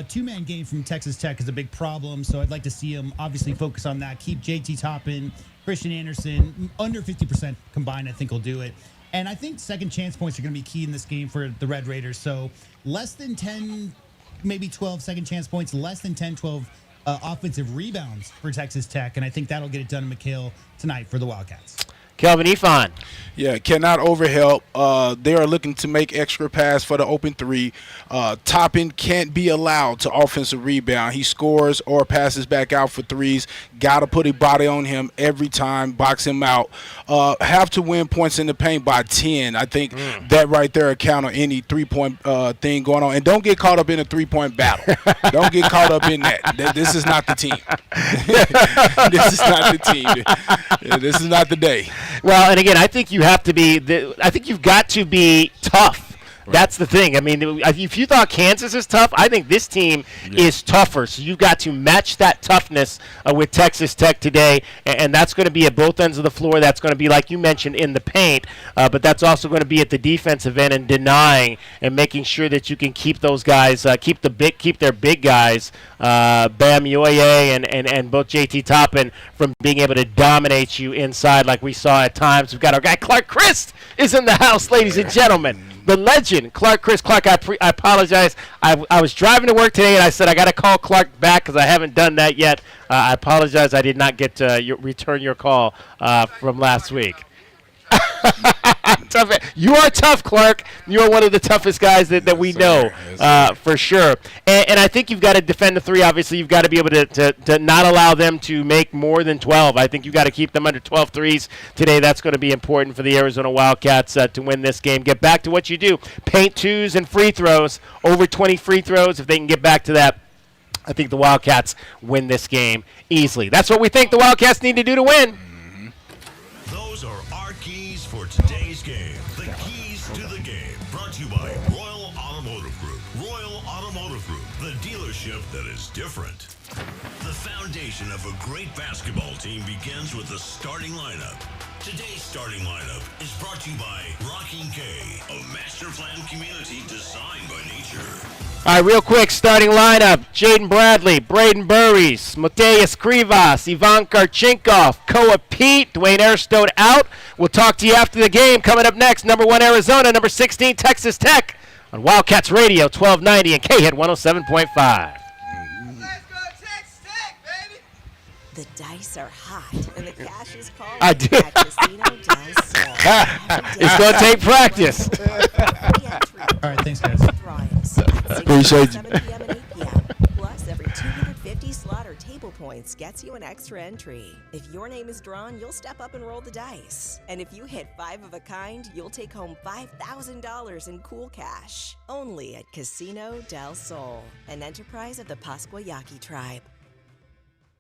Two-man game from Texas Tech is a big problem, so I'd like to see him obviously focus on that. Keep JT Toppin, Christian Anderson, under 50% combined, I think will do it. And I think second chance points are going to be key in this game for the Red Raiders. So less than 10, maybe 12 second chance points, less than 10, 12 offensive rebounds for Texas Tech, and I think that'll get it done in McKale tonight for the Wildcats. Kelvin Ifan. Yeah, cannot overhelp. They are looking to make extra pass for the open three. Toppin can't be allowed to offensive rebound. He scores or passes back out for threes. Got to put a body on him every time, box him out. Have to win points in the paint by 10. I think that right there account on any three-point thing going on. And don't get caught up in a three-point battle. Don't get caught up in that. This is not the team. This is not the team. This is not the day. Well, and again, I think you have to be. I think you've got to be tough That's the thing. I mean, if you thought Kansas is tough, I think this team is tougher. So you've got to match that toughness with Texas Tech today, and that's going to be at both ends of the floor. That's going to be, like you mentioned, in the paint, but that's also going to be at the defensive end and denying and making sure that you can keep those guys, keep their big guys, Bam Yoye and both JT Toppin, from being able to dominate you inside like we saw at times. We've got our guy Clark Christ is in the house, ladies and gentlemen. The legend, Clark Christ. Clark, I apologize. I was driving to work today, and I said I got to call Clark back because I haven't done that yet. I apologize. I did not get to return your call from last week. Tough. You are tough, Clark. You are one of the toughest guys that we know, for sure. And I think you've got to defend the three. Obviously, you've got to be able to not allow them to make more than 12. I think you've got to keep them under 12 threes today. That's going to be important for the Arizona Wildcats to win this game. Get back to what you do. Paint twos and free throws, over 20 free throws. If they can get back to that, I think the Wildcats win this game easily. That's what we think the Wildcats need to do to win. Those are our keys for today's game. The keys to the game. Brought to you by Royal Automotive Group. Royal Automotive Group, the dealership that is different. The foundation of a great basketball team begins with the starting lineup. Today's starting lineup is brought to you by Rocking K, a master plan community designed by nature. All right, real quick, starting lineup. Jaden Bradley, Braden Burries, Mateus Krivas, Ivan Karchinkov, Koa Pete, Dwayne Airstone out. We'll talk to you after the game. Coming up next, number 1 Arizona, number 16 Texas Tech on Wildcats Radio 1290 and K-Hit 107.5. The dice are hot, and the cash is called. I do. It's going to take practice. All right, thanks, guys. Appreciate you. 7 p.m. and 8 p.m. Plus, every 250 slot or table points gets you an extra entry. If your name is drawn, you'll step up and roll the dice. And if you hit 5 of a kind, you'll take home $5,000 in cool cash. Only at Casino del Sol, an enterprise of the Pascua Yaqui tribe.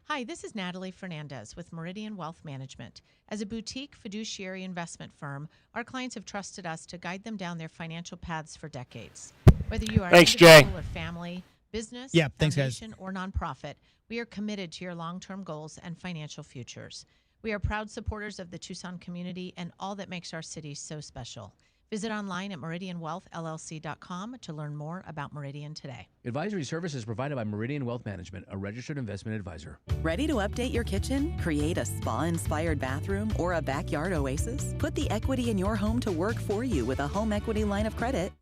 Hi, this is Natalie Fernandez with Meridian Wealth Management. As a boutique fiduciary investment firm, our clients have trusted us to guide them down their financial paths for decades. Whether you are an individual or family, business, foundation, or nonprofit, we are committed to your long-term goals and financial futures. We are proud supporters of the Tucson community and all that makes our city so special. Visit online at meridianwealthllc.com to learn more about Meridian today. Advisory services provided by Meridian Wealth Management, a registered investment advisor. Ready to update your kitchen, create a spa-inspired bathroom, or a backyard oasis? Put the equity in your home to work for you with a home equity line of credit